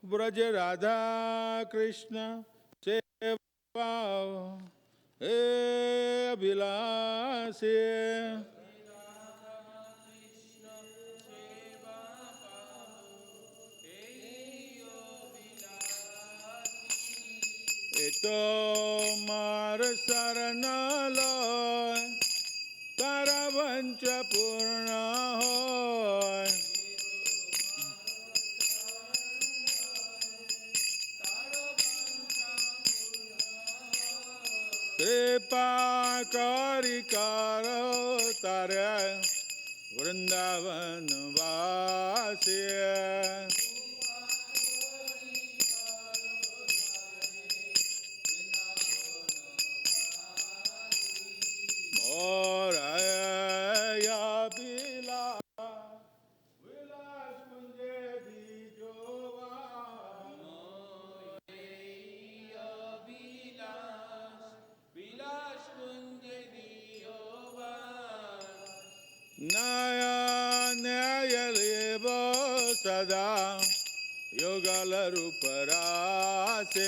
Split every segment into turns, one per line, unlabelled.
ब्रज राधा कृष्ण सेवा हे अभिलाषे एतो मार शरण लय तारा वंच पूर्ण होय कृपा करि करो तारे वृंदावन वासिय मोरया विलास कुंजे दीजोवा मोरया विलास कुंजे दीजोवा नयन लेव सदा युगल रूप रास्य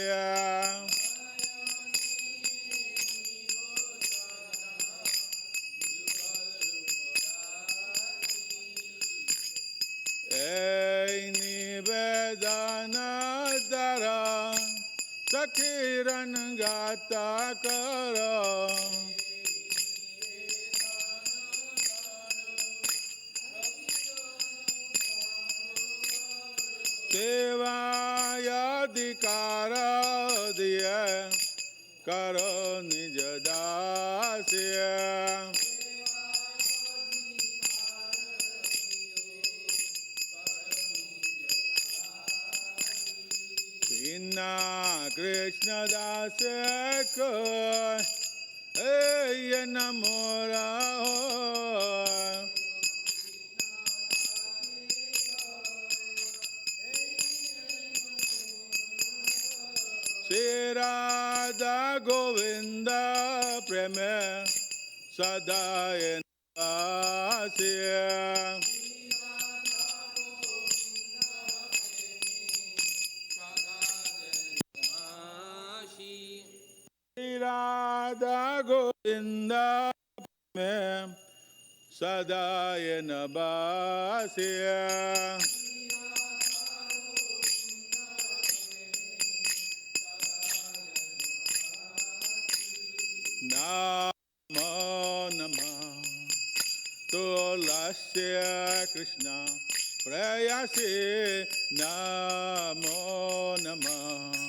निवेदन दरा सखीरन गाता करो सेवायाधिकार दिए करो निज दास्य कृष्ण दास को हे नमोरा हो श्री राधा गोविंद प्रेम सदाय निवासिय राधा गोविंद में सदाय नवासिय नमो नमः तुलस्य कृष्ण प्रेयसी नमो नमः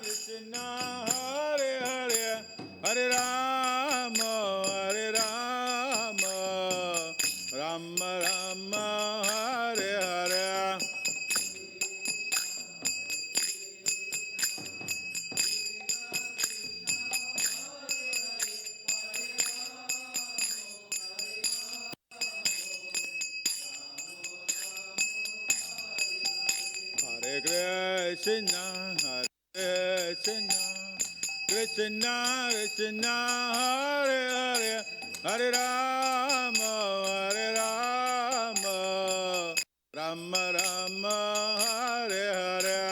Krishna Hare Hare Hare Rama Krishna, Hare Krishna, Krishna Krishna, Hare Hare, Hare Rama, Hare Rama, Rama Rama, Hare Hare.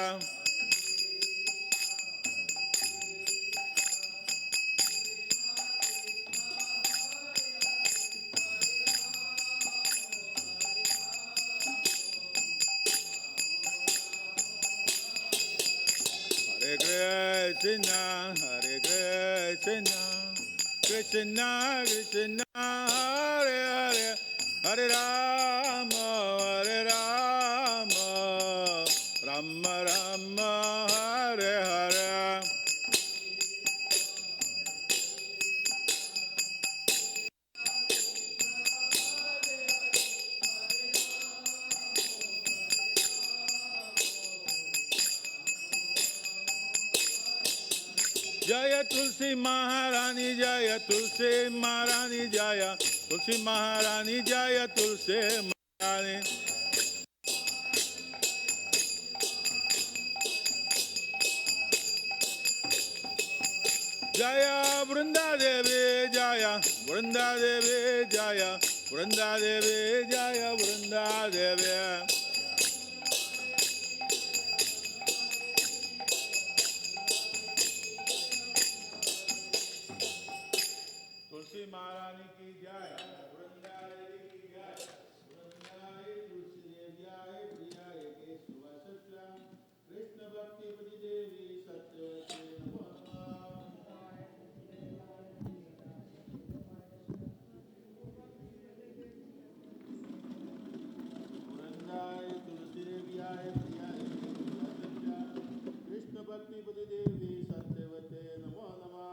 Hare Krishna, Hare Krishna, Krishna Krishna, Hare Hare, Hare Rama, Hare Rama, Rama Rama, Hare Hare. Jaya Tulsi Maharani, Jaya Tulsi Maharani, Jaya Tulsi Maharani, Jaya Tulsi Maharani. Jaya Vrunda Devi, Jaya Vrunda Devi, Jaya Vrunda Devi, Jaya Vrunda Devi. तुलसी महारानी की जय, वृंदादेवी की जय, वृंदाए तुलसी देव्याय प्रियाय केशव सत्याम, कृष्ण भक्ति पति देवी सत्यवते नमो नमः। वृंदाए तुलसी देव्याय प्रियाय केशव सत्याम, कृष्ण भक्ति पति देवी सत्यवते नमो नमः।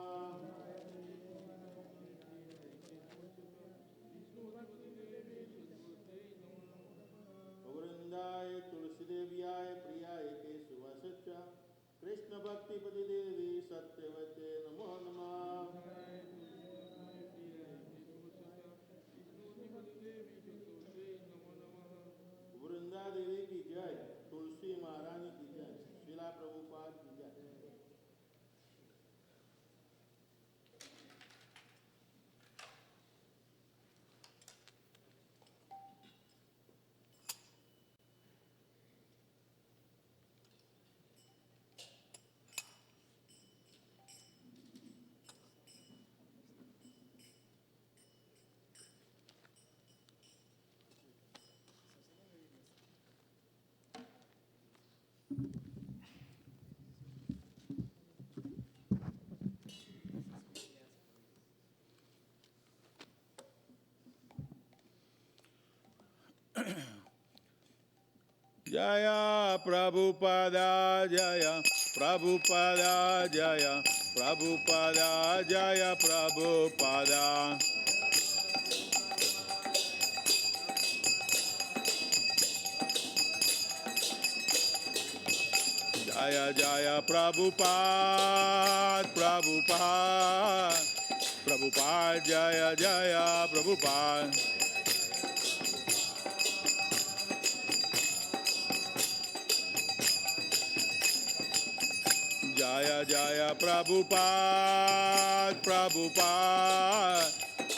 वृंदाय तुलसी देव्याय प्रियाय केशव सच्चा, कृष्ण भक्ति पति देवी सत्यवते नमो नमः। वृंदा देवी की जय, तुलसी महारानी की जय, शिला प्रभुपाद की जय। Jaya Prabhupada, Jaya Prabhupada, Jaya Prabhupada, Jaya Prabhupada. Jaya Jaya Prabhupada, Prabhupada, Prabhupada, Jaya Jaya Prabhupada. Jaya Jaya Prabhupada, Prabhupada,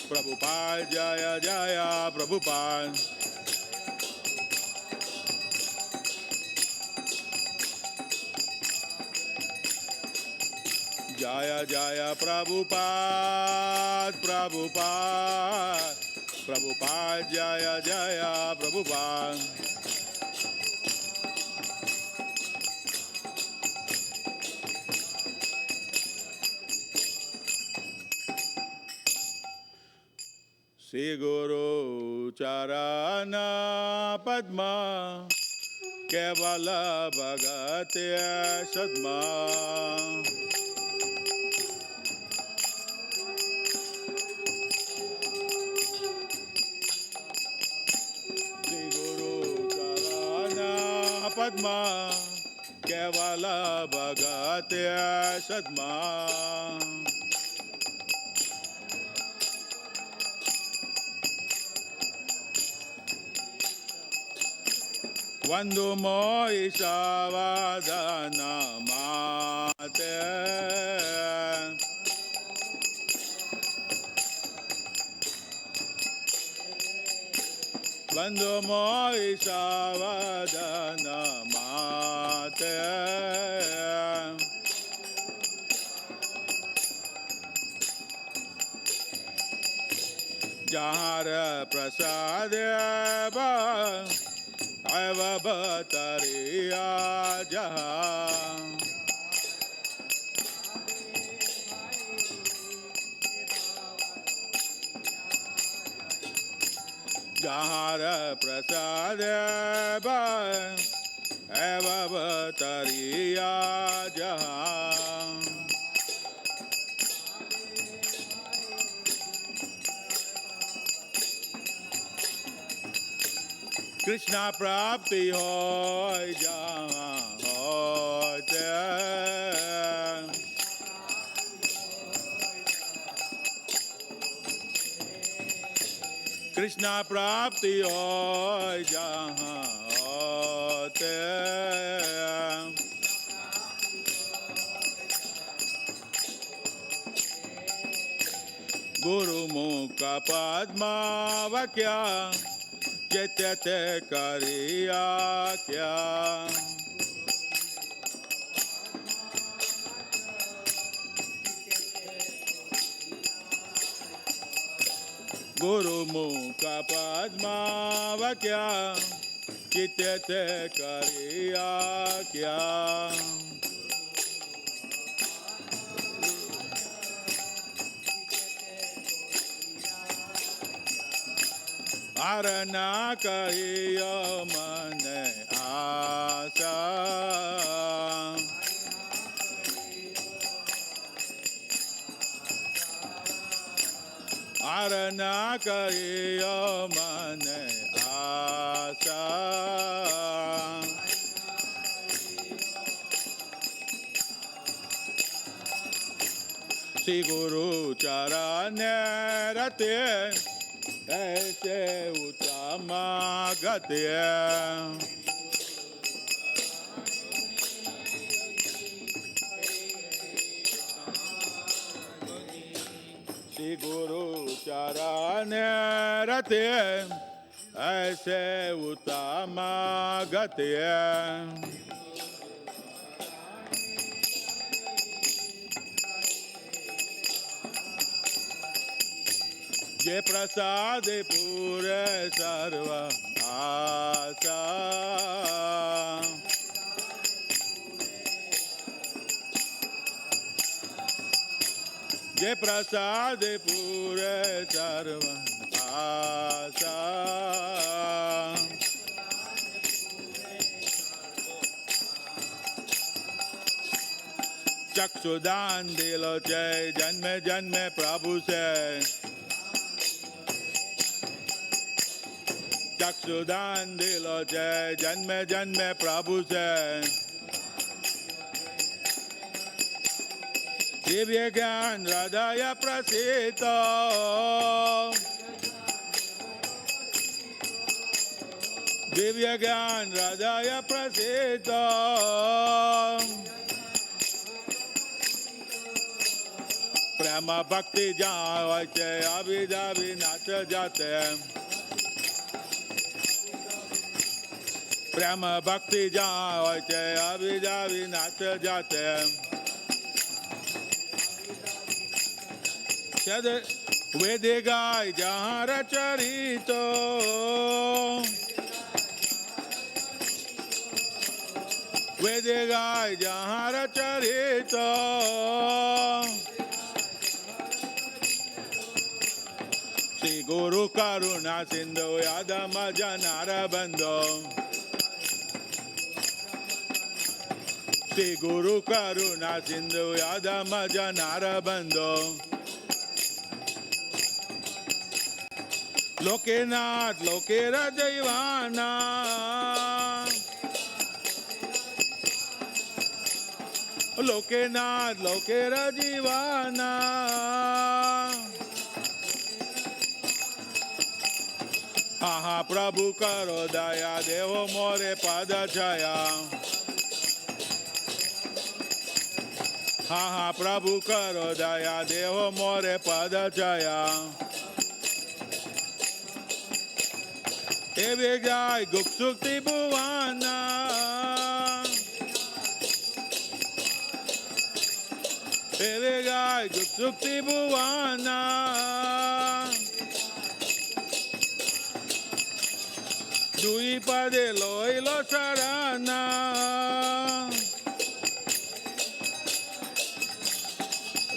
Prabhupada, Jaya Jaya Prabhupada. Jaya Jaya Prabhupada, Prabhupada, Prabhupada, Jaya Jaya Prabhupada. Sri Guru Charana Padma Kevala Bhagate Sadma. Sri Guru Charana Padma Kevala Bhagate Sadma. Vandu Moishavadana Mate Vandu Moishavadana Mate Jahara Prasadeva Ava Bhatariya Jaha Jahara Prasadeva Ava Bhatariya Jaha Krishna Prapti Hoy Jaha Hote Krishna Prapti Hoy Jaha Hote Guru Mukha Padma Vakya Chetyate Kariya Kya Guru Mukha Padma Vakya Chetyate Kariya Kya Arana Kahiya Mane Asa Arana Kahiya Mane Asa Sri Guru Charane Rate Aise Uttama Gate Shri Guru Charane Rate Aise Uttama Gate Je prasade pure sarva asa Je prasade pure sarva asa Chaksudan dilo jai janme janme Prabhu se Chaksudan dilo jai janme janme Prabhu se Divya Gyan Radhaya Prasita Divya Gyan Radhaya Prasita Prema Bhakti Javache Abhidavi Nata Jate Prema Bhakti Javache Abhidavi Nata Jate Vedigai Jahara Charito Vedigai Jahara Charito Shri Guru Karuna Sindhu Yadama Janara Bandho Shri Guru Karuna Sindhu Yadama Janara Bandho Lokenath Lokera Jaivana Lokenath Lokera Jivana Ha ha Prabhu karo daya, devo more pada jaya. Ha ha Prabhu karo daya, devo more pada jaya. Eve jai guksukti bhuvana. Eve jai guksukti bhuvana. Dui pade loi lo sarana.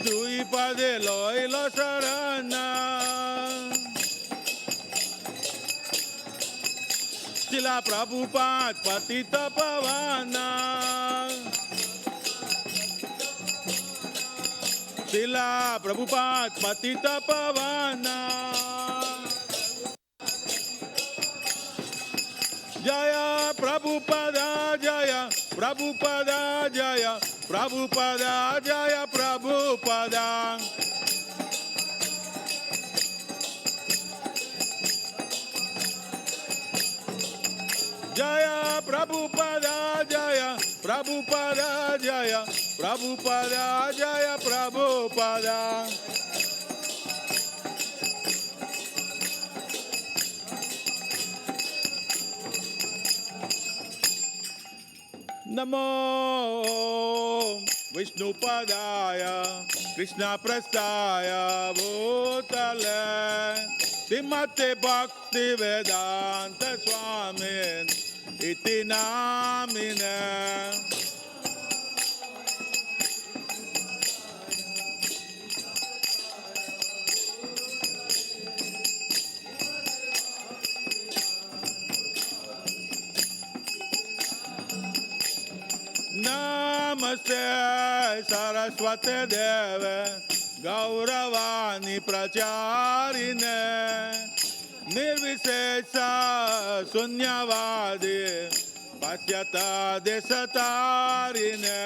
Dui pade loi lo sarana. Sila Prabhupada patita pavana. Sila Prabhupada patita pavana. Jaya Prabhupada Jaya Prabhupada Jaya Prabhupada Jaya Prabhupada. Jaya Prabhupada Jaya Prabhupada Jaya Prabhupada Jaya Prabhupada. Namo Vishnupadaya Krishna Prastaya Bhutale Srimate Bhakti Vedanta Swamin Iti Namine. Namaste Saraswate Deve Gauravani Pracharine Nirvisesa Sunyavadi Pasyata Desatarine.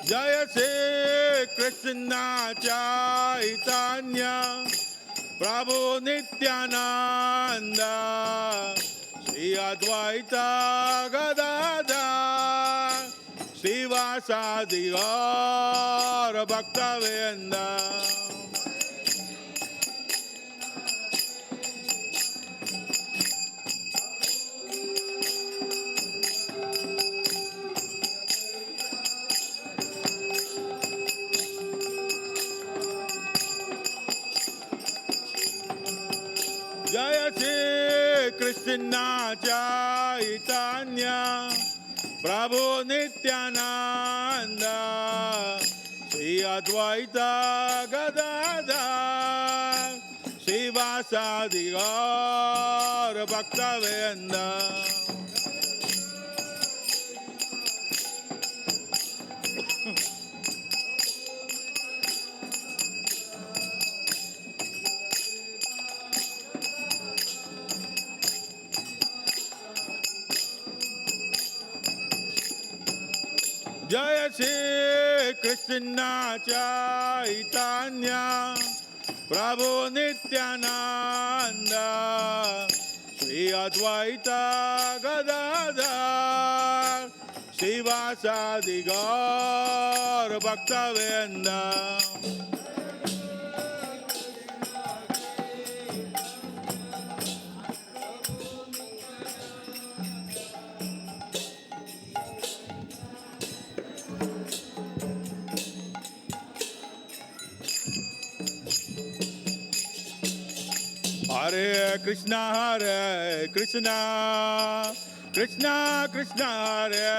Jaya Shri Krishna Chaitanya Prabhu Nityananda Shri Advaita Gadadhar Srivasadi Gaura Bhaktavinda. Jaya Shri Krishna Chaitanya Prabhu Nityananda Shri Advaita Gadadhar Srivasadi Gaura Bhaktavinda. Jaya Shri Krishna Chaitanya Prabhu Nityananda Shri Advaita Gadadhar Srivasadi Gaura Bhaktavinda. Hare Krishna Krishna Krishna Hare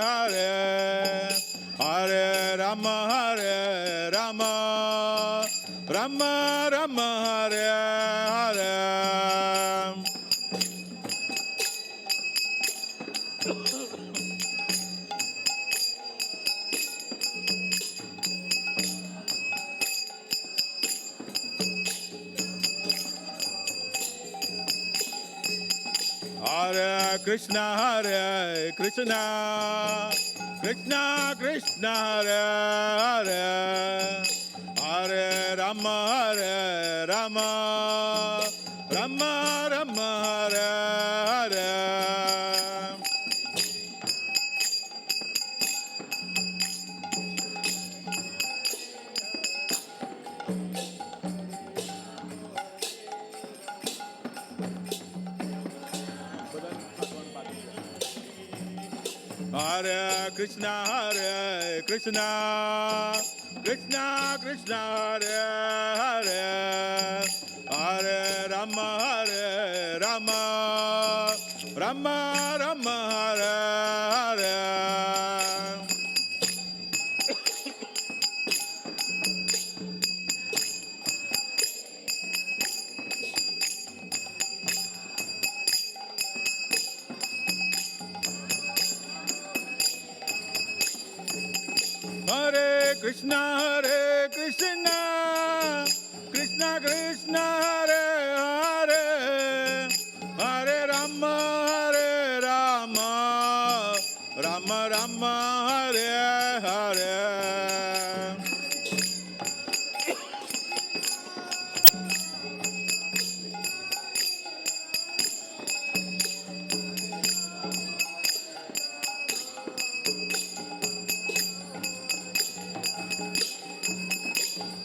Hare Hare Rama Rama Rama Hare Hare. Krishna Hare Krishna, Krishna Krishna Hare Hare, Hare Rama Hare Rama, Rama Rama Hare Hare. Hare Krishna Hare Krishna, Krishna Krishna Hare Hare, Hare Rama Hare Rama, Rama Rama Hare Hare. Hare Krishna Krishna Krishna Hare Hare, Hare Rama Rama Rama Hare Hare.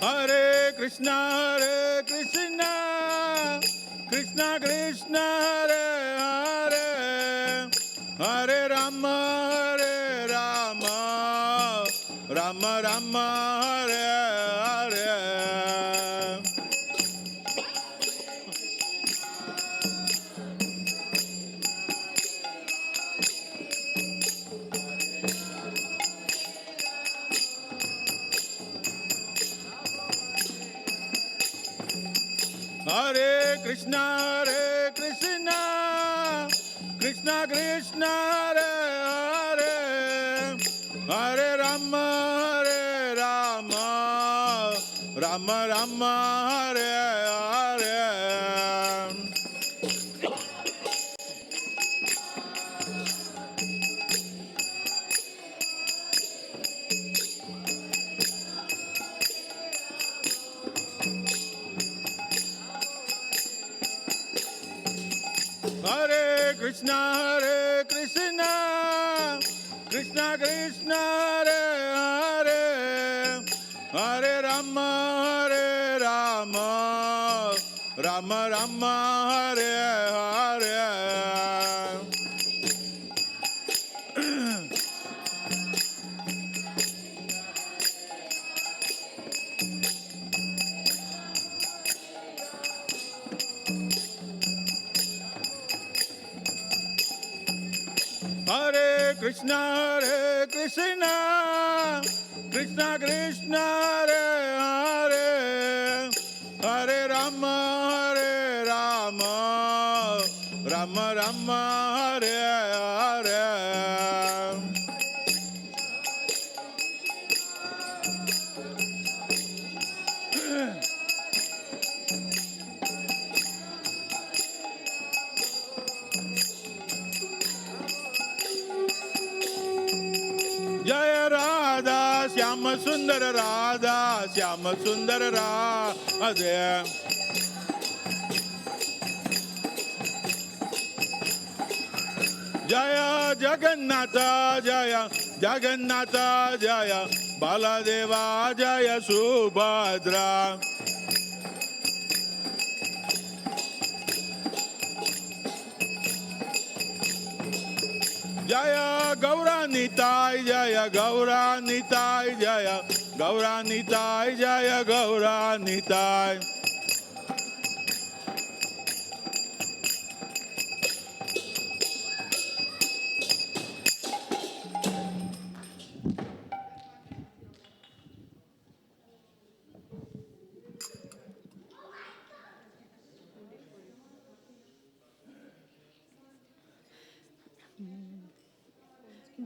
Hare Krishna Krishna Krishna Hare Hare, Hare Rama Rama Rama Hare Hare. Hare Krishna Krishna Krishna Hare Hare, Hare Rama Rama Rama Hare Hare. Hare Krishna Krishna Krishna Hare Hare, Hare Rama Rama Rama Hare Hare. Hare Krishna Krishna Krishna Hare Hare, Hare Rama Rama Rama Hare Hare. Jaya Radha Shyama Sundara Radha Shyama Sundara Radha. Jaya Jagannatha Jaya Jagannatha Jaya Baladeva Jaya Subhadra. Jaya Gauranitai Jaya Gauranitai Jaya Gauranitai Jaya Gauranitai.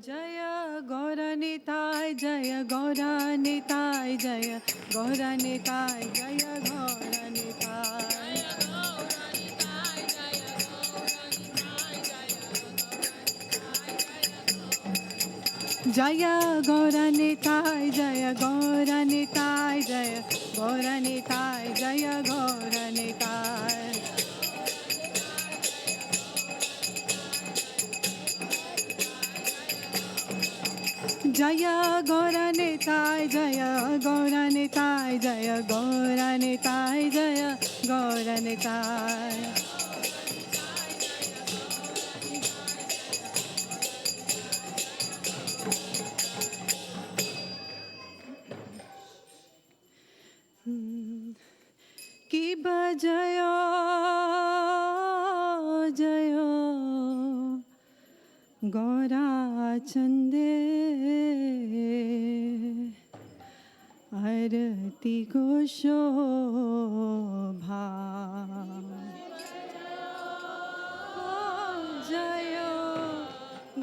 Jaya Gauranitai Jaya Gauranitai Jaya Gauranitai Jaya Gauranitai. Jaya Gauranitai, Jaya Gauranitai, Jaya Gauranitai, Jaya Gauranitai. Jaya Gauranitai, Jaya Gauranitai, Jaya Gauranitai, Jaya Gauranitai. Ki bajayo jayo Gaura Chande Arati ko shobha jayo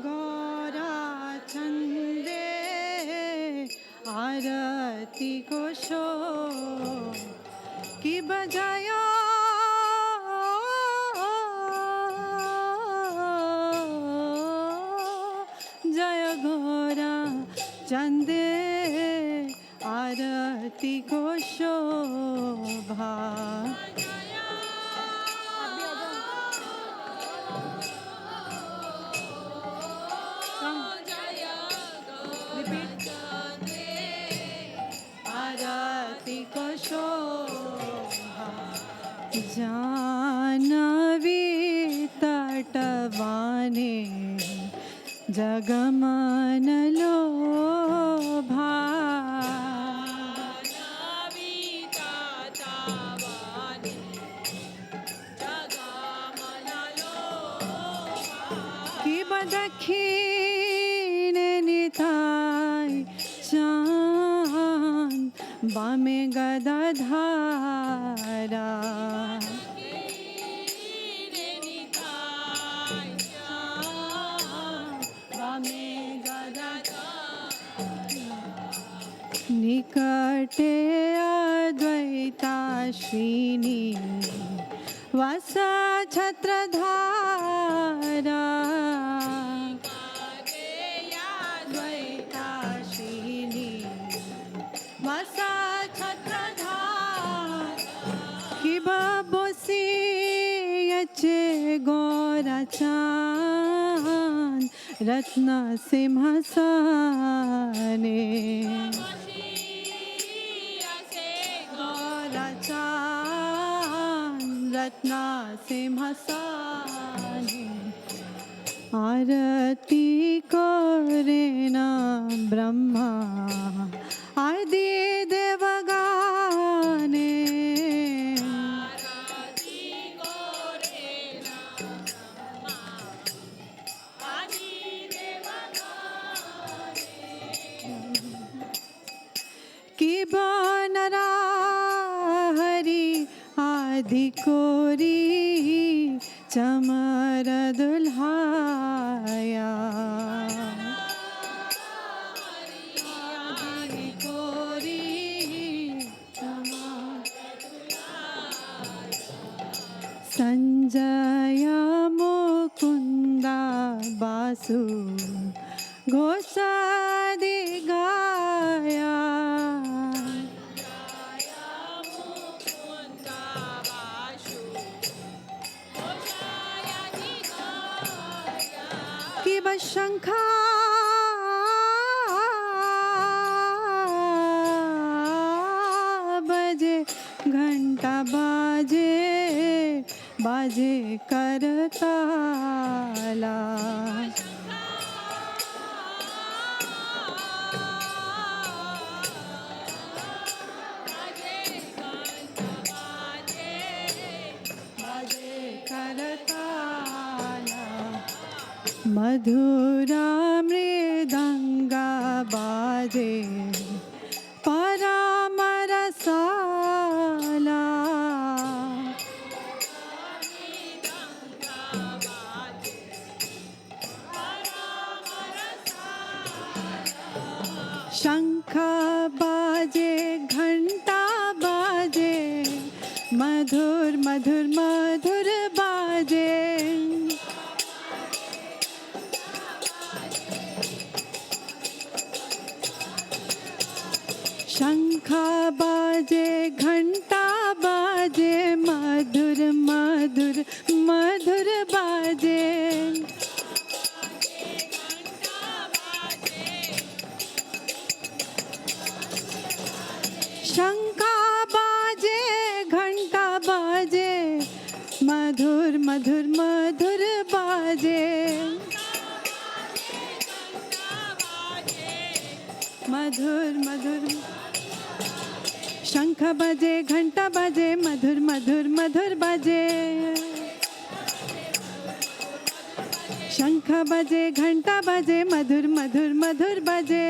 Gaura Chande Arati ko shobha ki bajaya Jaya Gaura Chande Arati ko shobha Arati ko shobha Janavi tatavane Jagaman lobha Janavi tatavane Jagaman lobha Ki badakhine nitai chan Bame gadadhara Nikate Advaita Shrini Vasa Chhatradhara Nikate Advaita Shrini Vasa Chhatradhara Kiba Bosi Yache Gaurachan Ratna Simhasane Ratna Simhasane Arati Korena Brahma Adi Devagane Arati Korena Brahma Adi Devagane Kiba Narahari Adhikori Chamara Dulhaya Adhikori Chamara Sanjaya Mukunda Basu Ghosadi Gaya Kiba Shankha baje घंटा बाजे बाजे करताला मधुरा मृदंगा बाजे परामरसाला शंख बाजे घंटा बाजे मधुर मधुर मधुर बाजे शंख बाजे घंटा बाजे मधुर मधुर मधुर बाजे शंख बाजे घंटा बाजे मधुर मधुर मधुर बाजे मधुर मधुर शंख बाजे घंटा बाजे मधुर मधुर मधुर बाजे शंख बाजे घंटा बाजे मधुर मधुर मधुर बाजे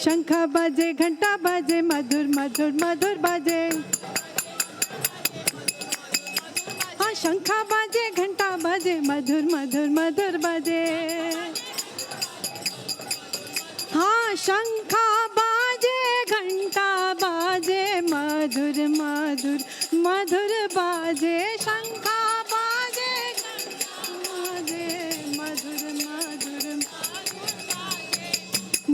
शंख बाजे घंटा बाजे मधुर मधुर मधुर बाजे हाँ शंख बाजे घंटा बाजे मधुर मधुर मधुर बाजे हाँ शंख बाजे घंटा बाजे मधुर मधुर मधुर बाजे शंख बाजे बाजे मधुर मधुर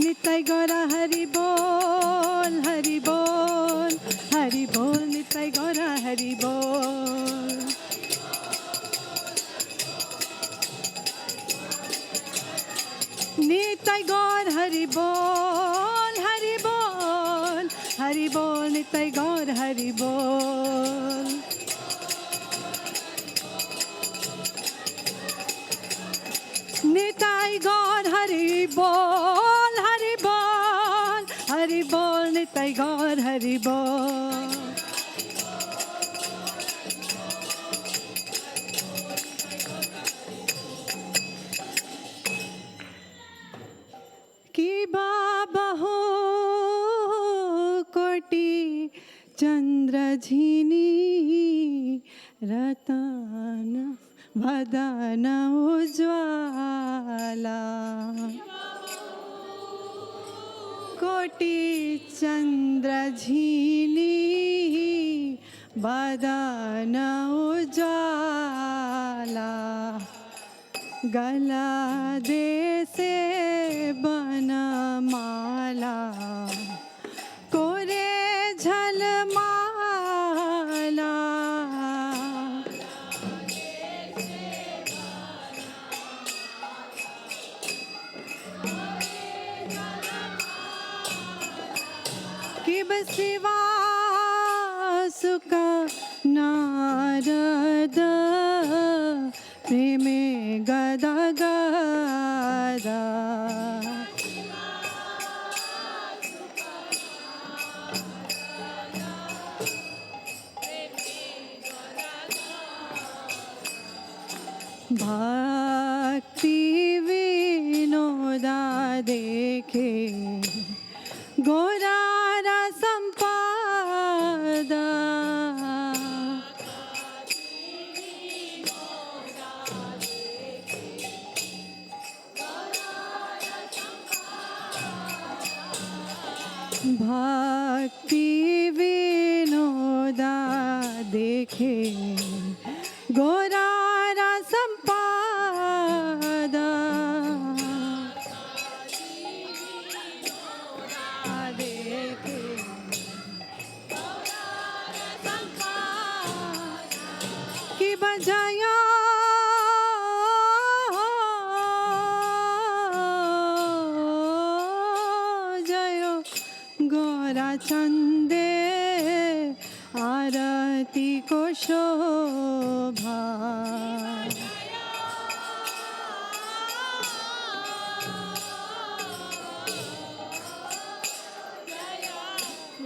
नित्य गौरा हरि बोल हरि बोल हरि बोल नित्य गौरा हरि बोल नित्य गौर हरि बोल हरि बोल हरि बोल नित्य गौर हरि बोल नित्य गौर हरि बोल हरि बोल हरि बोल नित्य गौर हरि बोल कि बाबा हो कोटि चंद्रझिनी रतन वदन उज्ज्वला कोटि चंद्रझिनी वदन उज्ज्वला गला दे से बनमाला कोरे झलमाला कि बसिवा सुका नारद प्रेमे गदा गदा भक्ति विनोदा देखे गोरारा संपादा भक्ति विनोदा देखे गोरारा संपादा देखे कि बजाया जयो गोरा चंदे आरती को शोभा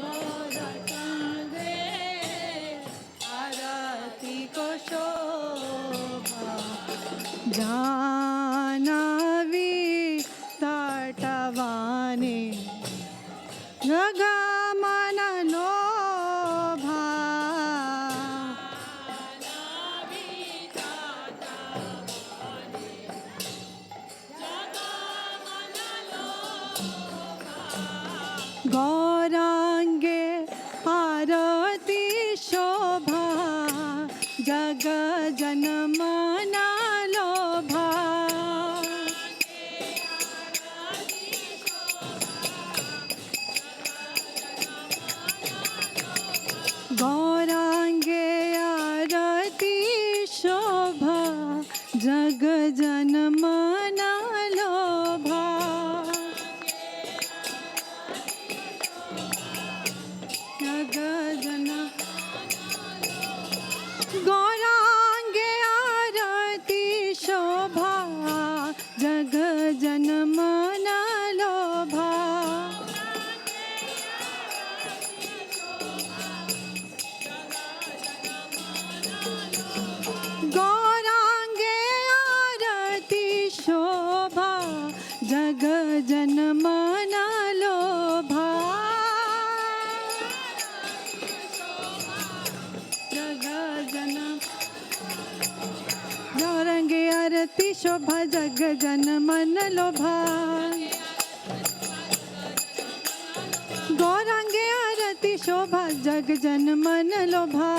गोरा चंदे आरती को शोभा जानवी तटवाने गगमन लोभा जग जन मन लोभा जग जन गौरंगे आरती शोभा जग जन मन लोभा गौरंगे आरती शोभा जग जन मन लोभा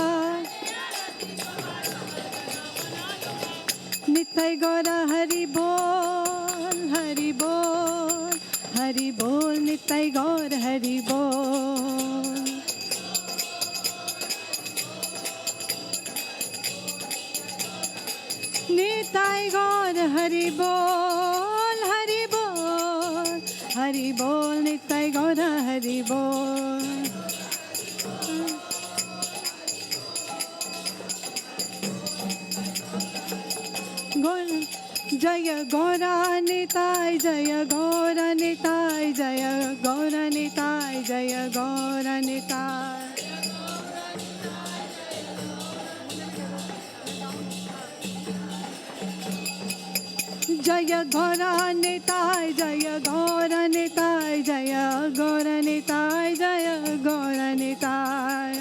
नित्य गौर हरि बोल हरि बोल हरि बोल नित्य गौर हरि बोल नित्य गौर हरि बोल हरि बोल हरि बोल नित्य गौर हरि बोल जय गौरा निताय जय गौरा निताय जय गौरा निताय जय गौरा निताय जय गौरा निताय जय गौरा निताय जय गौरा निताय जय गौरा निताय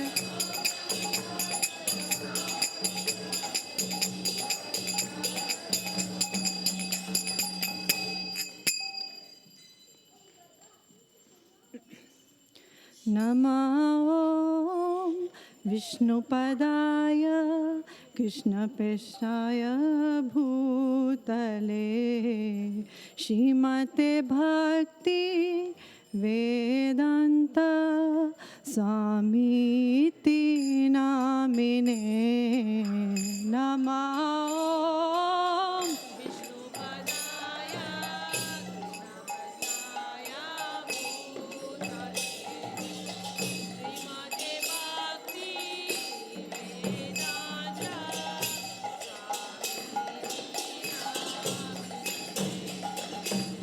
नमो विष्णुपदाय कृष्णपृष्ठाय भूतले श्रीमते भक्ति वेदांत स्वामीति नामिने नमो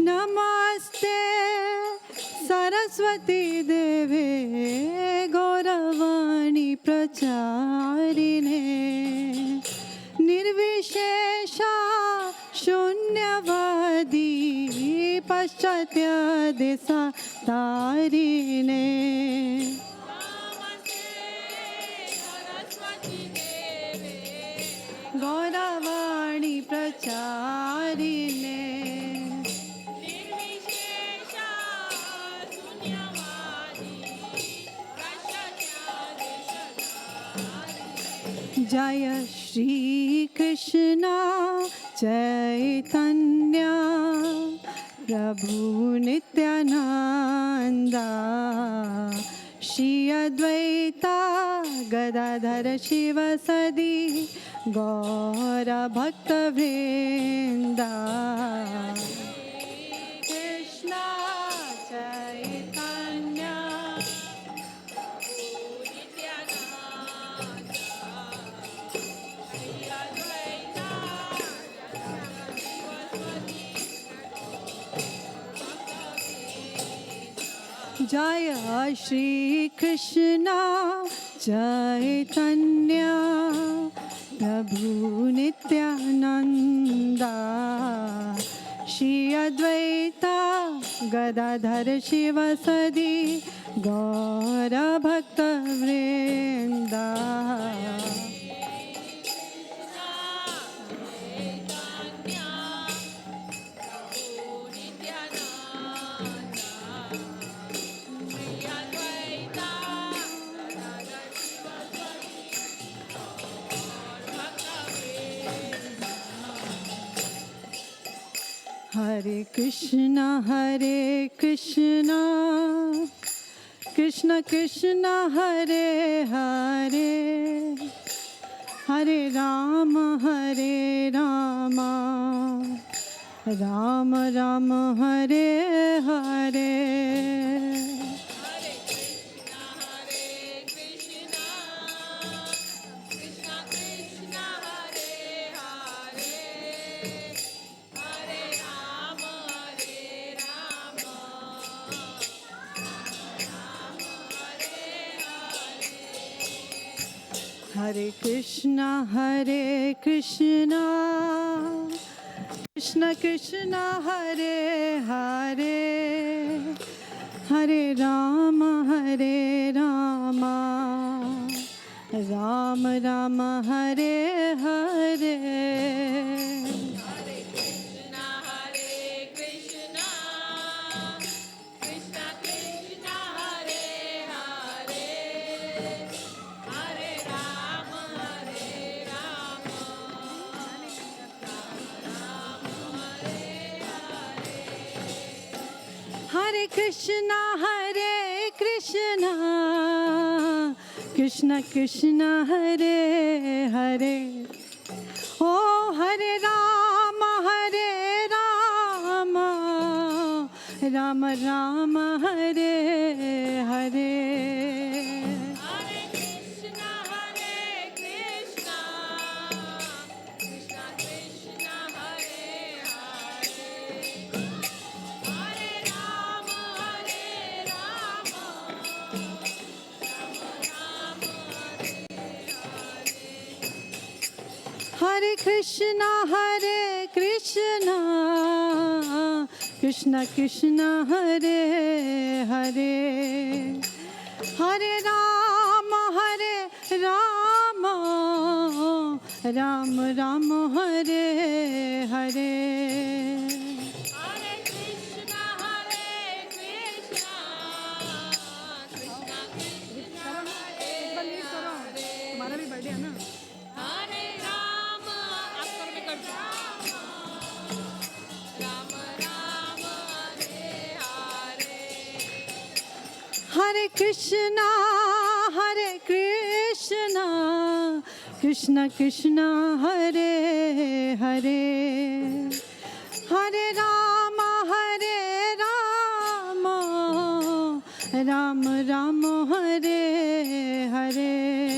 नमस्ते सरस्वती देवे गौरवाणी प्रचारिणे निर्विशेषा शून्यवादी पाश्चात्य देशा तारिणे गौरवाणी प्रचारिणे जय श्री कृष्ण चैतन्य प्रभु नित्यानंदा श्री अद्वैता गदाधर शिव सदी गौर भक्त वृंदा कृष्ण चैतन्य जय श्री कृष्ण चैतन्य प्रभु नित्यानंदा श्री अद्वैता गदाधर शिव सदी गौर भक्त वृंदा हरे Krishna Krishna Krishna Hare Hare Hare Ram Ram Ram Hare Hare Hare Krishna Krishna Krishna Krishna Hare Hare Hare Rama Hare Rama Rama Rama Hare Hare Hare Krishna Hare Krishna Krishna Krishna Hare Hare Oh Hare Rama Rama Rama Hare Hare Hare Krishna Krishna Krishna Hare Hare Hare Rama Rama Rama Hare Hare Hare Krishna Krishna Krishna Hare Hare Hare Rama Rama Rama Hare Hare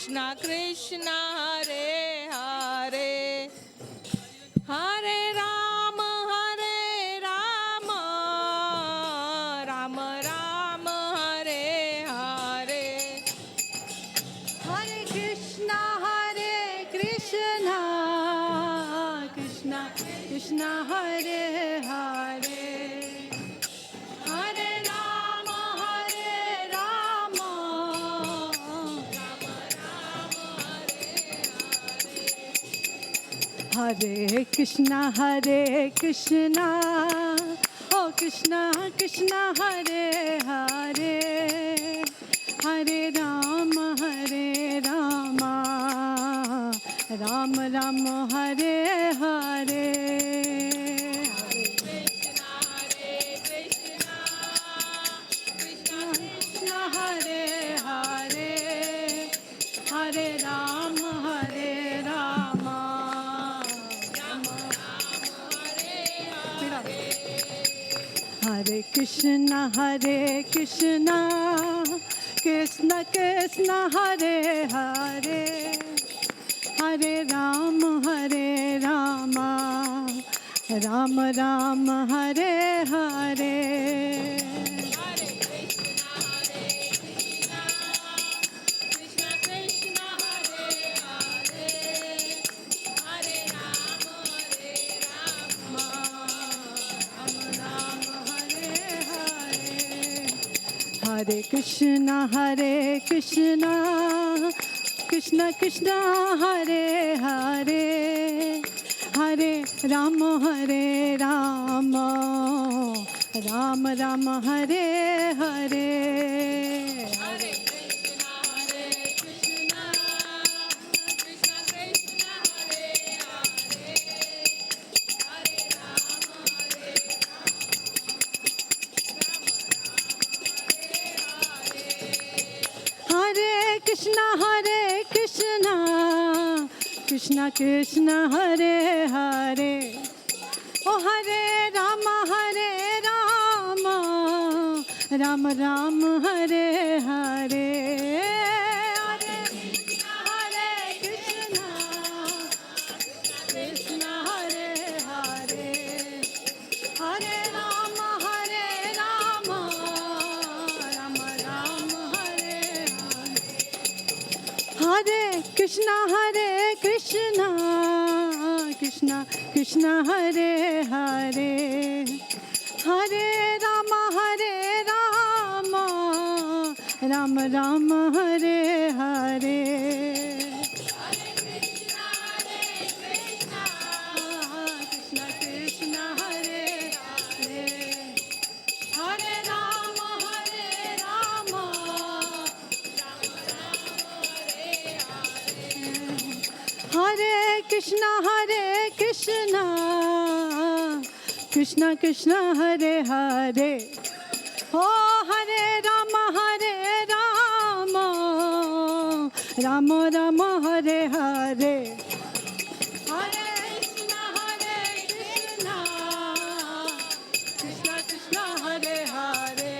Krishna Krishna Hare Hare Hare Rama Rama Rama Hare Hare
Hare Krishna Krishna Krishna Hare Hare Hare Rama Hare Krishna Oh Krishna Krishna Hare Hare Hare Rama Rama Rama Hare Hare Hare Hare Hare Rama Hare Krishna Krishna Krishna Hare Hare Hare Rama Rama Rama Hare Hare Hare Krishna Krishna Krishna Hare Hare Hare Rama Rama Rama Hare Hare Krishna Krishna Hare Hare Oh Hare Rama Ram Ram Hare Hare Hare Krishna Krishna Hare Hare Hare Ram Ram Ram Hare Hare Krishna Krishna Krishna Hare Hare Hare Ram Ram Ram Hare Hare Krishna Krishna Hare Hare Hare Ram हरे कृष्णा कृष्णा कृष्णा हरे हरे ओ हरे राम राम राम हरे हरे हरे कृष्णा कृष्णा कृष्णा हरे हरे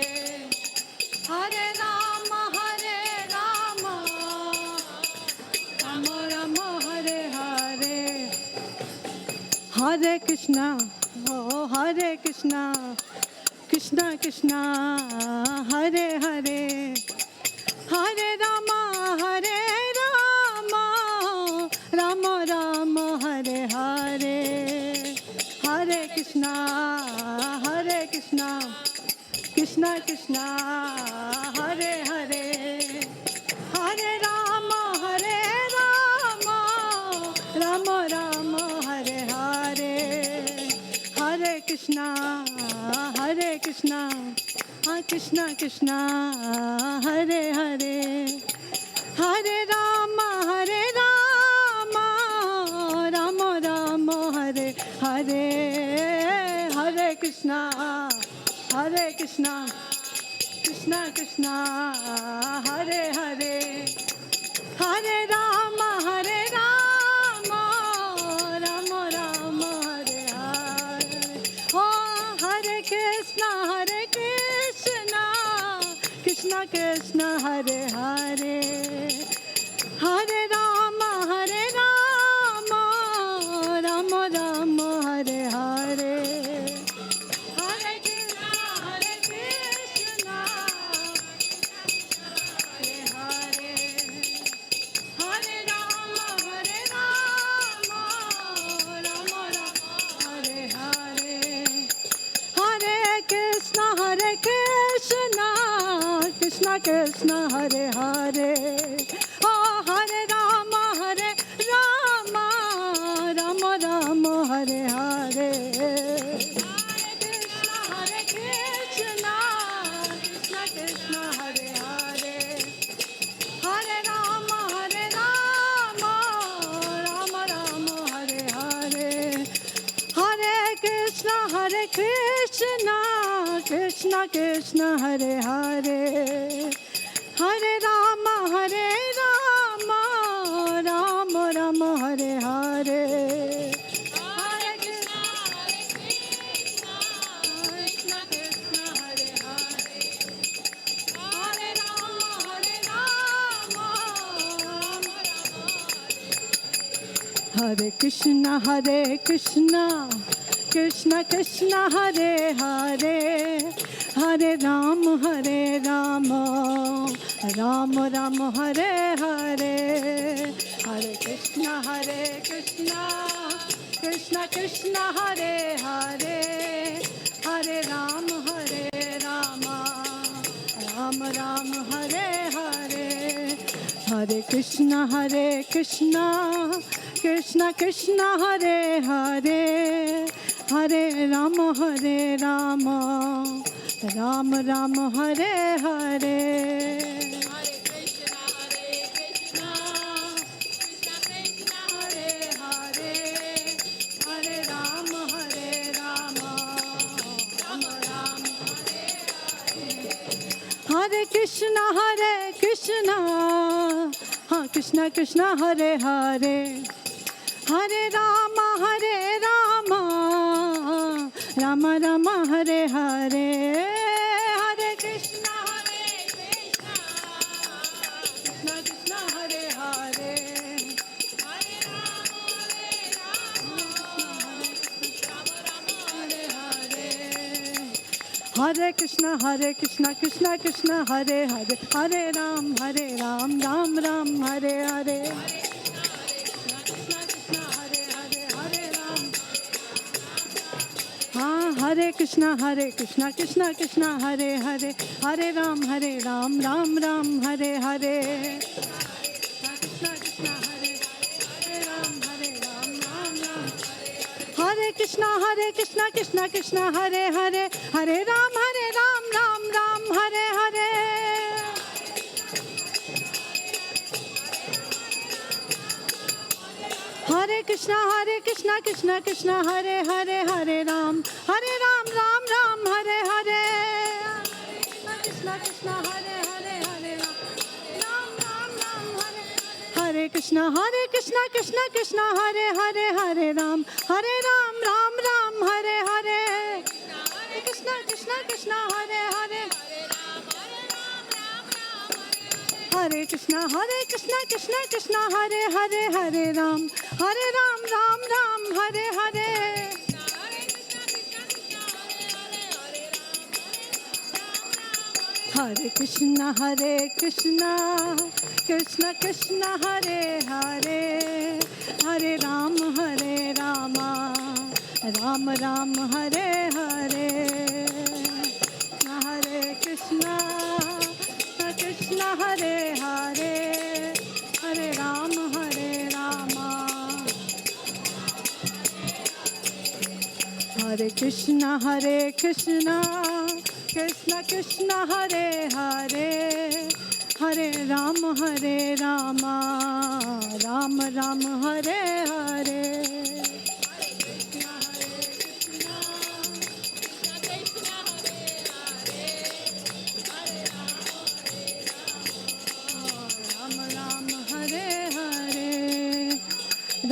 हरे राम राम राम हरे हरे हरे कृष्णा ओ हरे कृष्णा कृष्णा कृष्णा हरे हरे हरे राम राम राम हरे हरे हरे कृष्णा कृष्णा कृष्णा हरे हरे हरे राम राम राम हरे हरे हरे कृष्णा कृष्णा कृष्णा हरे हरे हरे राम राम राम हरे हरे हरे कृष्णा कृष्णा कृष्णा हरे हरे हरे राम राम राम हरे हरे ओ हरे कृष्णा कृष्णा कृष्णा हरे हरे हरे राम राम राम हरे हरे हरे कृष्णा हरे हरे हरे राम राम हरे हरे हरे कृष्णा कृष्णा कृष्णा हरे हरे ओ हरे राम राम राम हरे हरे हरे कृष्णा कृष्णा हरे हरे हरे राम राम हरे हरे हरे कृष्णा कृष्णा कृष्णा हरे हरे हरे राम राम राम हरे हरे हरे कृष्णा कृष्णा कृष्णा हरे हरे हरे राम हरे कृष्णा कृष्णा कृष्णा हरे हरे हरे राम राम राम हरे हरे हरे कृष्णा कृष्णा कृष्णा हरे हरे हरे राम राम राम हरे हरे हरे कृष्णा कृष्णा कृष्णा हरे हरे हरे राम राम राम हरे हरे हरे कृष्णा कृष्णा कृष्णा हरे हरे हरे राम राम राम हरे हरे हरे कृष्णा हाँ Krishna Krishna Hare Hare Hare Ram Ram Ram Hare Hare Hare Krishna Hare Krishna Krishna Krishna Hare Hare Hare Ram Ram Ram Hare Hare Hare Krishna Krishna Krishna Hare Hare Hare Ram Ram Ram Hare Hare Hare Krishna Krishna Krishna Hare Hare Hare Ram Ram Ram Hare Hare Hare Krishna Krishna Krishna Hare Hare Hare Ram Ram Ram Hare Hare Krishna Krishna Hare Hare Hare Ram Ram Ram Hare Hare Krishna Krishna Krishna Hare Hare Hare Ram Ram Ram Hare Hare Krishna Krishna Hare Hare Hare Krishna Krishna Hare Hare Hare Ram Ram Ram Hare Hare Hare Krishna Krishna Krishna Hare Hare Hare Ram Ram Ram Hare Hare Hare Krishna Hare Hare Hare Ram Hare Krishna Krishna Krishna Hare Hare Hare Ram Ram Ram Hare Hare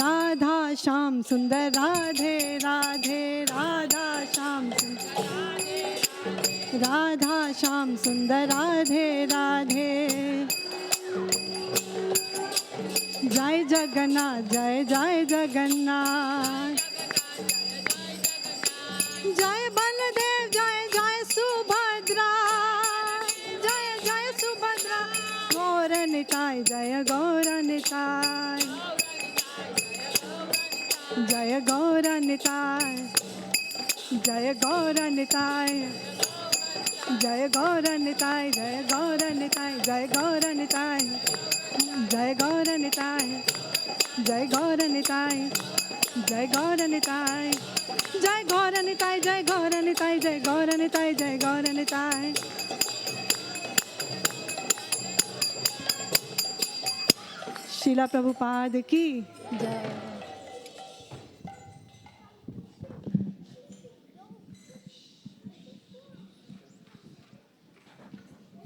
Radha Sham Sundar Radhe Radhe Radha Sham Sundar Radha Sham Sundar Radhe Radhe Jai Jagannath Jai Jagannath Jai Baladev Jai Subhadra Jai Subhadra Gaura Nitai Jai Gaura Nitai Jaya Gaura Nitai Jaya Gaura Nitai Jaya Gaura Nitai Jaya Gaura Nitai Jaya Gaura Nitai Jaya Gaura Nitai Jaya Gaura Nitai Jaya Gaura Nitai Jaya Gaura Nitai Jaya Gaura Nitai Jaya Gaura Nitai Jaya Gaura Nitai Srila Prabhupada ki Jai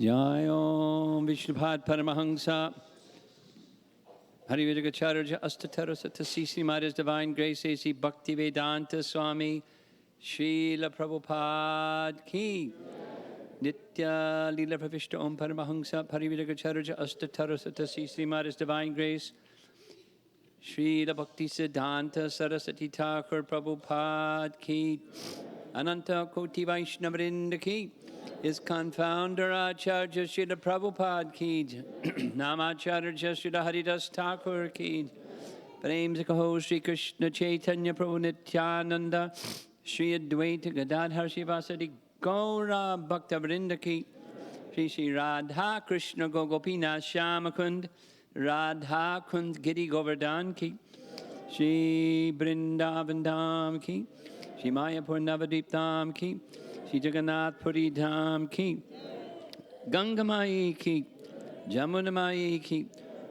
Jai Om Vishnupad Paramahamsa Harivedagacharya Astatara Satasisi Maharaj Divine Grace A.C. Bhakti Vedanta Swami Srila Prabhupada Ki Nitya Lila Pravishta Om Paramahamsa Harivedagacharya Astatara Satasisi Maharaj Divine Grace Srila Bhakti Siddhanta Saraswati Thakur Prabhupada Ki Ananta Koti Vaishnavrinda Ki Iskcon founder Acharya Srila Prabhupada Ki Namacharya Srila Haridas Thakur Ki Prem Sakaho Sri Krishna Chaitanya Prabhu Nityananda Sri Advaita Gadadhar Shivasadi Gaura Bhakta Vrinda Ki Sri Radha Krishna Gogopina Shamakund Radha Kund Giri Govardhan Ki Sri Vrindavan Dham Ki Sri Mayapur Navadip Dham Ki Shri Jagannath Puri Dham Ki Ganga Mai Ki Jamuna Mai Ki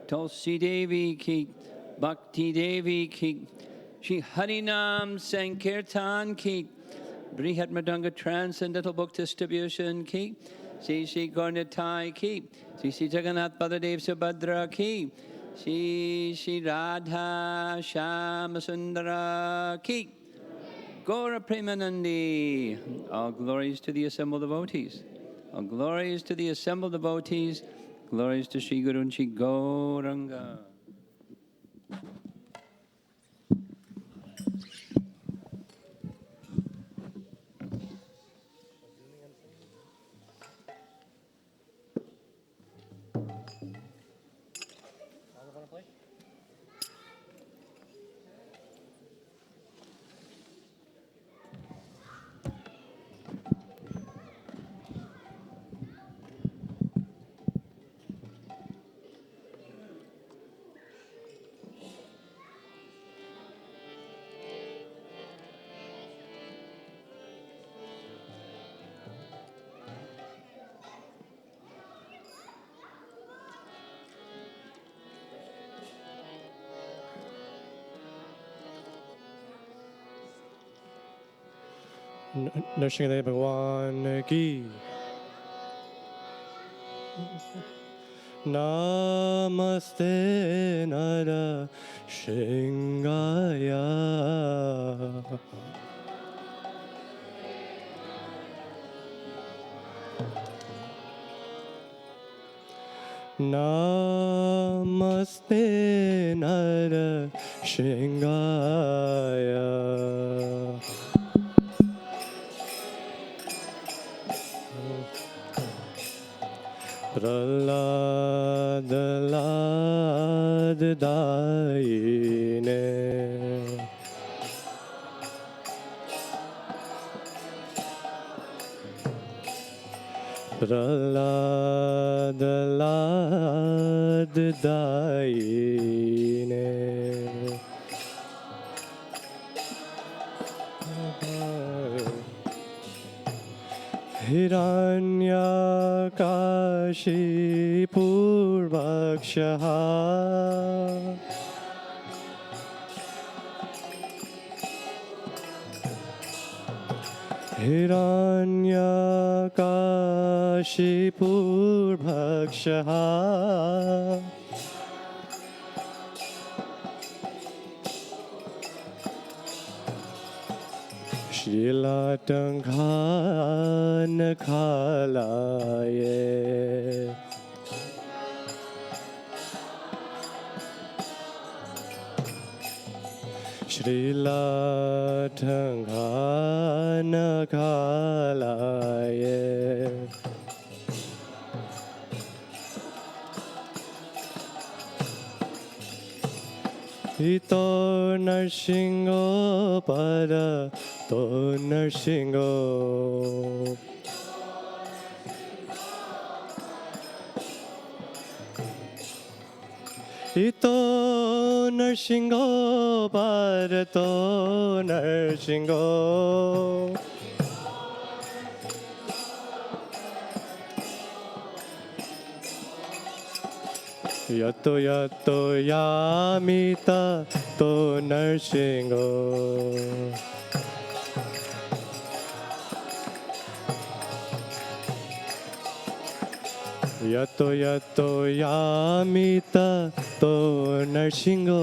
Tulsi Devi Ki Bhakti Devi Ki Shri Harinam Sankirtan Ki Brihat Madanga Transcendental Book Distribution Ki Shri Gaurnitai Ki Shri Jagannath Baladev Subhadra Ki Shri Radha Shamasundara Ki Gaura Premanandi. All glories to the assembled devotees. All glories to the assembled devotees. Glories to Sri Guru and Sri Gauranga.
Narasimhadeva भगवान की। नमस्ते नर सिंहाय। नमस्ते नर सिंहाय। प्रहलाद लाददायिने। प्रहलाद लाददायिने। हिरण्यकाशिपूर्वक्षः। हिरण्यकाशिपूर्वक्षः। शीलाटङ्घानखालाये। श्रीलाटङ्घानखालाये। इतो नरसिंहो पर तो नरसिंहो। इतो नरसिंहो पर तो नरसिंहो। यतो यतो यामिता तो नरसिंहो। यतो यतो यामिता तो नरसिंहो।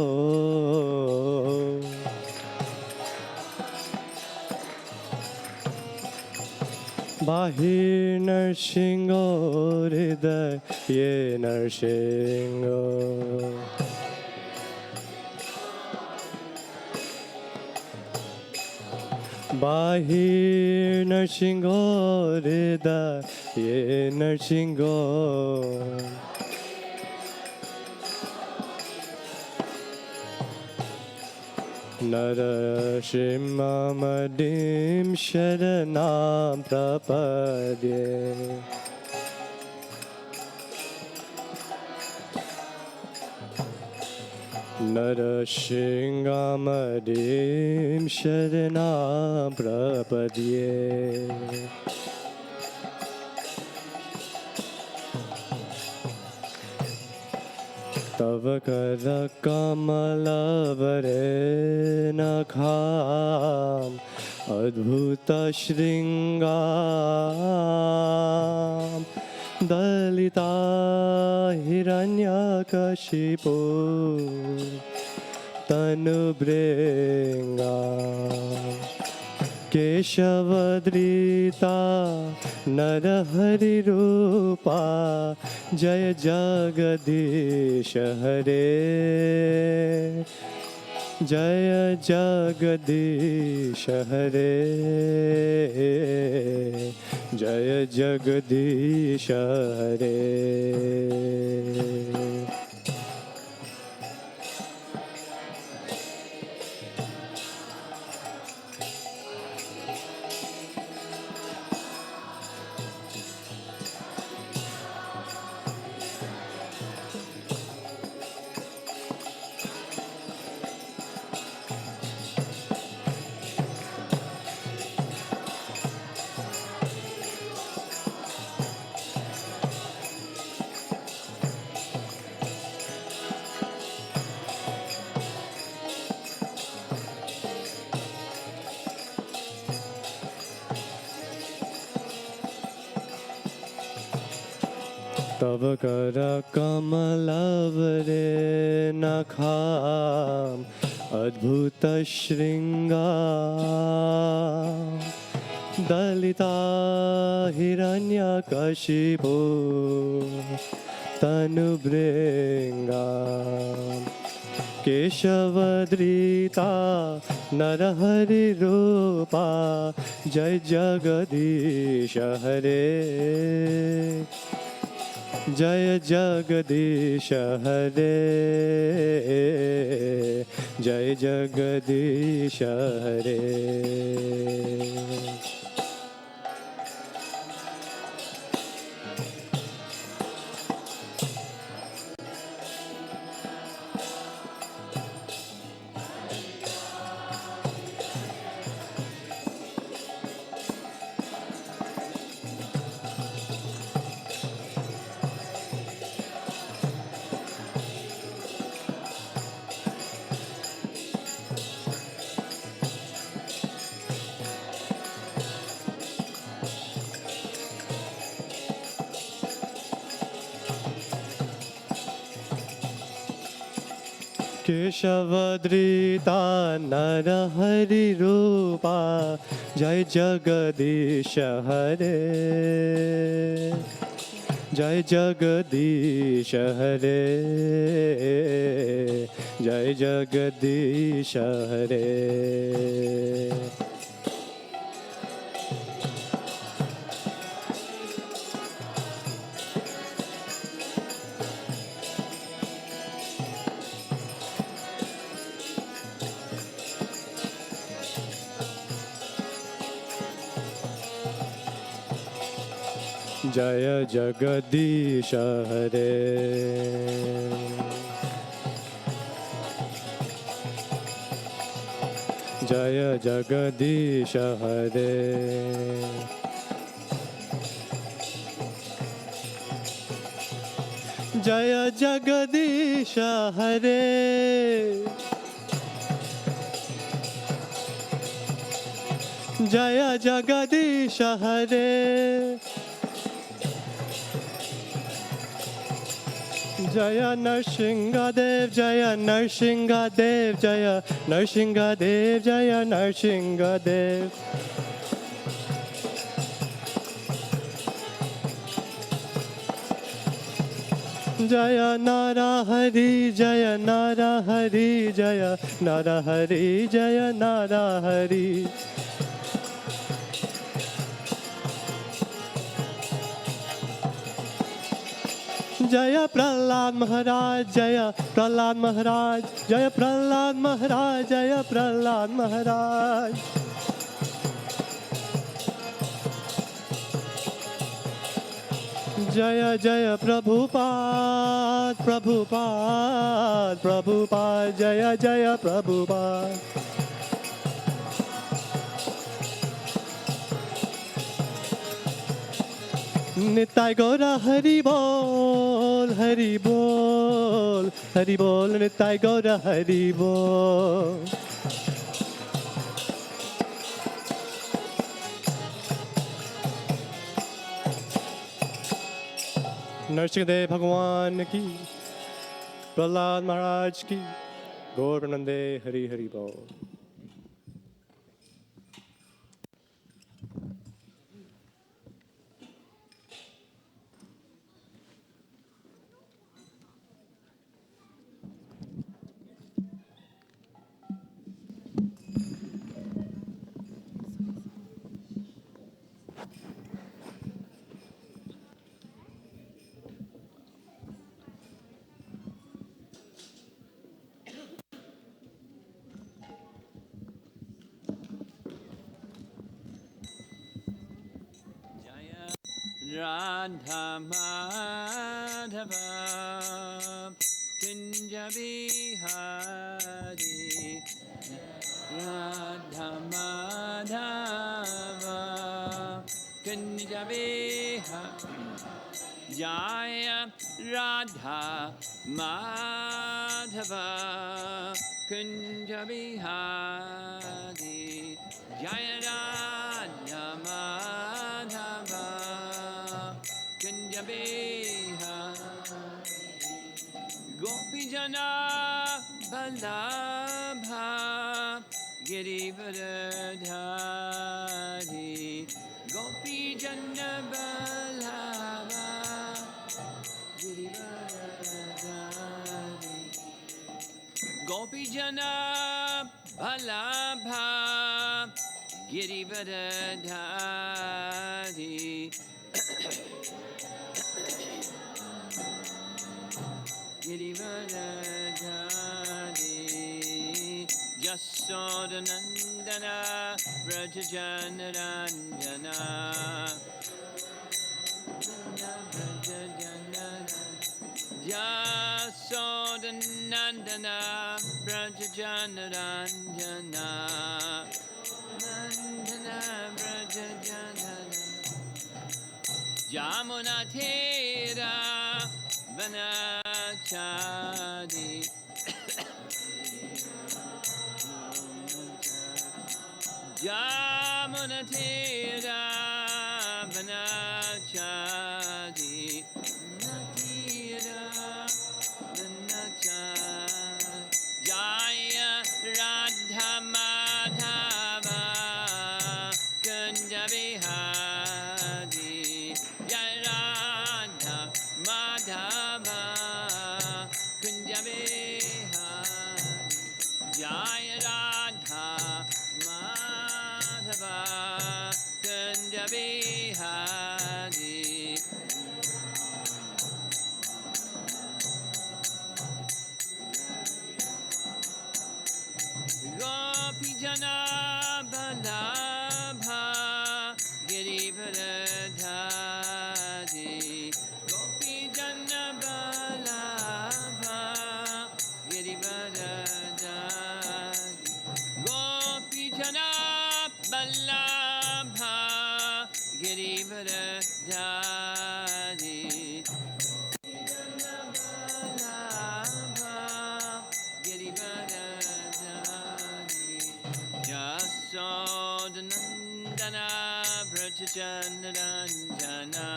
बाहिर नरसिंहो हृदय ये नरसिंहो। बाहिर नरसिंहो हृदय ये नरसिंहो। नरसिंहमदिं शरणं प्रपद्ये। नरसिंहमदिं शरणं प्रपद्ये। तव करकमलवरेणखाम् अद्भुतशृङ्गाम् दलिता हिरण्यकशिपो तनुभृङ्गाम्। केशवधृता नरहरिरूपा जय जगदीश हरे। जय जगदीश हरे। जय जगदीश हरे। तव कर कमलवरे नखाम अद्भुत श्रृंगार दलिता हिरण्यकशिपो तनुभृंगा केशवद्रीता नरहरि रूपा जय जगदीश हरे जय जगदीश हरे जय जगदीश हरे केशवद्रीता नरहरि रूपा जय जगदीश हरे जय जगदीश हरे जय जगदीश हरे जय जगदीश हरे जय जगदीश हरे जय जगदीश हरे जय जगदीश हरे जय नरसिंहदेव जय नरसिंहदेव जय नरसिंहदेव जय नरसिंहदेव जय नाराहरि जय नाराहरि जय नाराहरि जय नाराहरि जय प्रहलाद महाराज जय प्रहलाद महाराज जय प्रहलाद महाराज जय प्रहलाद महाराज जय जय प्रभुपाद प्रभुपाद प्रभुपाद जय जय प्रभुपाद निताय गौरा हरि बोल हरि बोल हरि बोल निताय गौरा हरि बोल नरसिंहदेव भगवान की प्रहलाद महाराज की गौर नंदे हरि हरि बोल
Radha Madhava Kunja Bihari Radha Madhava Kunja Bihari Jaya Radha Madhava Kunja Bihari Jaya Radha Madhava Kunja Bihari Jana Balabha Girivardhari Gopi Jana Balabha Girivardhari Gopi Jana Balabha Girivardhari Girivardhari Jasodanandana Vrajajanaranjana Jasodanandana Vrajajanaranjana Nandana Vrajajanaranjana Jamuna Thera Vanachadi Jamuna Thera Vanachadi Natira Vanachadi Jaya Radha Madhava Kunja Vihari Jaya Radha Madhava Kunja Vihari Jaya Radha Madhava Kunja Vihari Gopi Jana Balabha Girivardhari Gopi Jana Balabha Girivardhari Gopi Jana Balabha Girivardhari Jasodanandana Brajajanarandana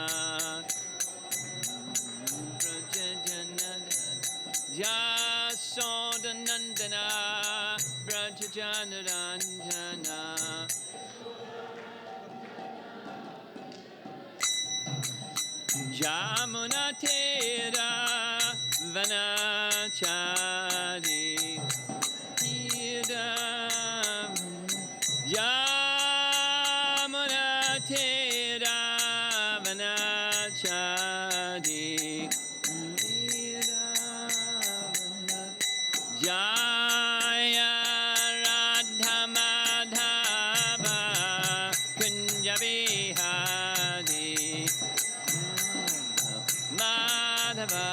Jasodanandana Brajajanarandana Jamuna Thera Vanachari Jamuna Thera Vanachari Jaya Radha Madhava Kunja Vihari Madhava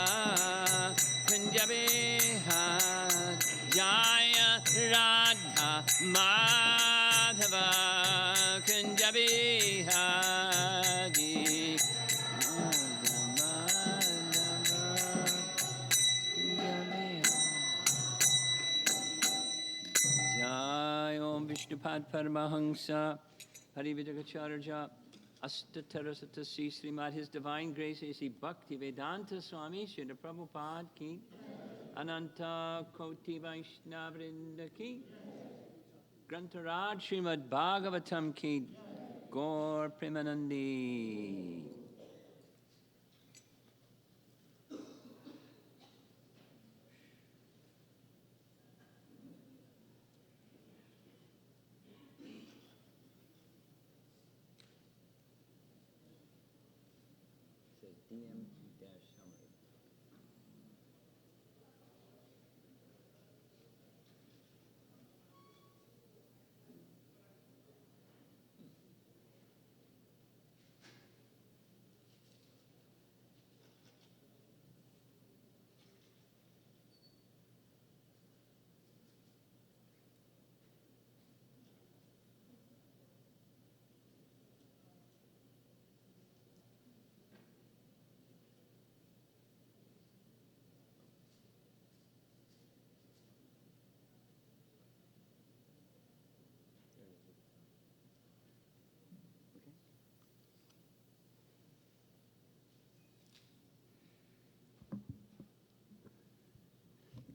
Kunja Vihari Jaya Radha Madhava Kunja Vihari Jai Om Vishnupad Paramahamsa Harividagacharya Astatarasata Srimad His Divine Grace A.C. Bhakti Vedanta Swami Srila Prabhupada Ki Ananta Koti Vaishnavrinda Ki Grantaraj Srimad Bhagavatam Ki Gaur Premanandi DM-summary.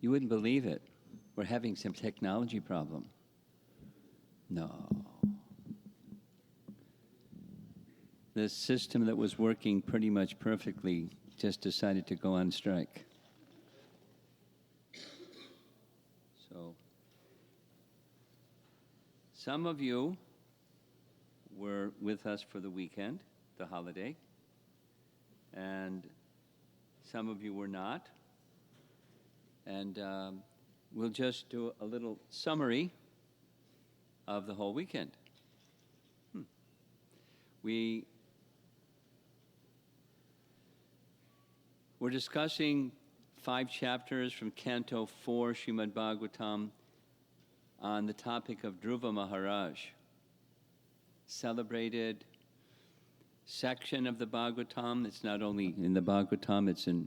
You wouldn't believe it. We're having some technology problem. No. The system that was working pretty much perfectly just decided to go on strike. So, some of you were with us for the weekend, the holiday, and some of you were not. And we'll just do a little summary of the whole weekend. We're discussing 5 chapters from Canto 4, Srimad Bhagavatam, on the topic of Dhruva Maharaj, celebrated section of the Bhagavatam. It's not only in the Bhagavatam, it's in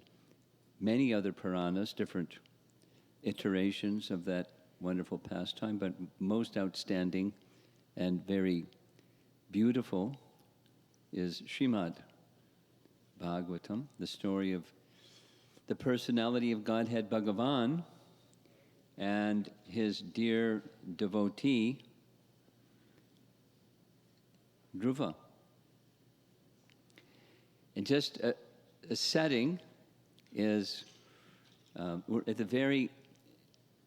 many other Puranas, different iterations of that wonderful pastime, but most outstanding and very beautiful is Srimad Bhagavatam, the story of the personality of Godhead Bhagavan and his dear devotee, Dhruva. And just a setting is, we're at the very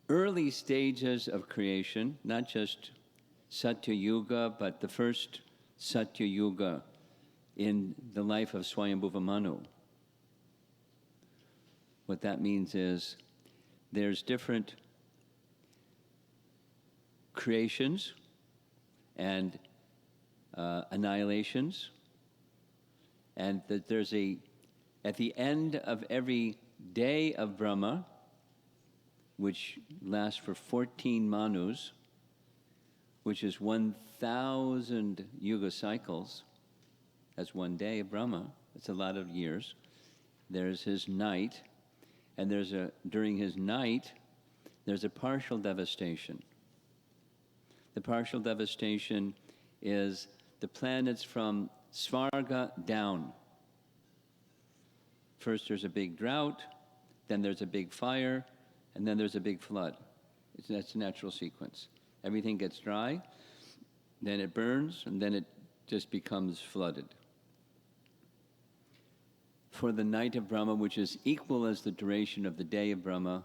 early stages of creation, not just Satya Yuga, but the first Satya Yuga in the life of Swayambhuva Manu. What that means is there's different creations and annihilations, and that there's at the end of every day of Brahma, which lasts for 14 manus, which is 1,000 yuga cycles, that's one day of Brahma, it's a lot of years. There's his night, and during his night, there's a partial devastation. The partial devastation is the planets from Svarga down. First there's a big drought, then there's a big fire, and then there's a big flood. That's a natural sequence. Everything gets dry, then it burns, and then it just becomes flooded. For the night of Brahma, which is equal as the duration of the day of Brahma,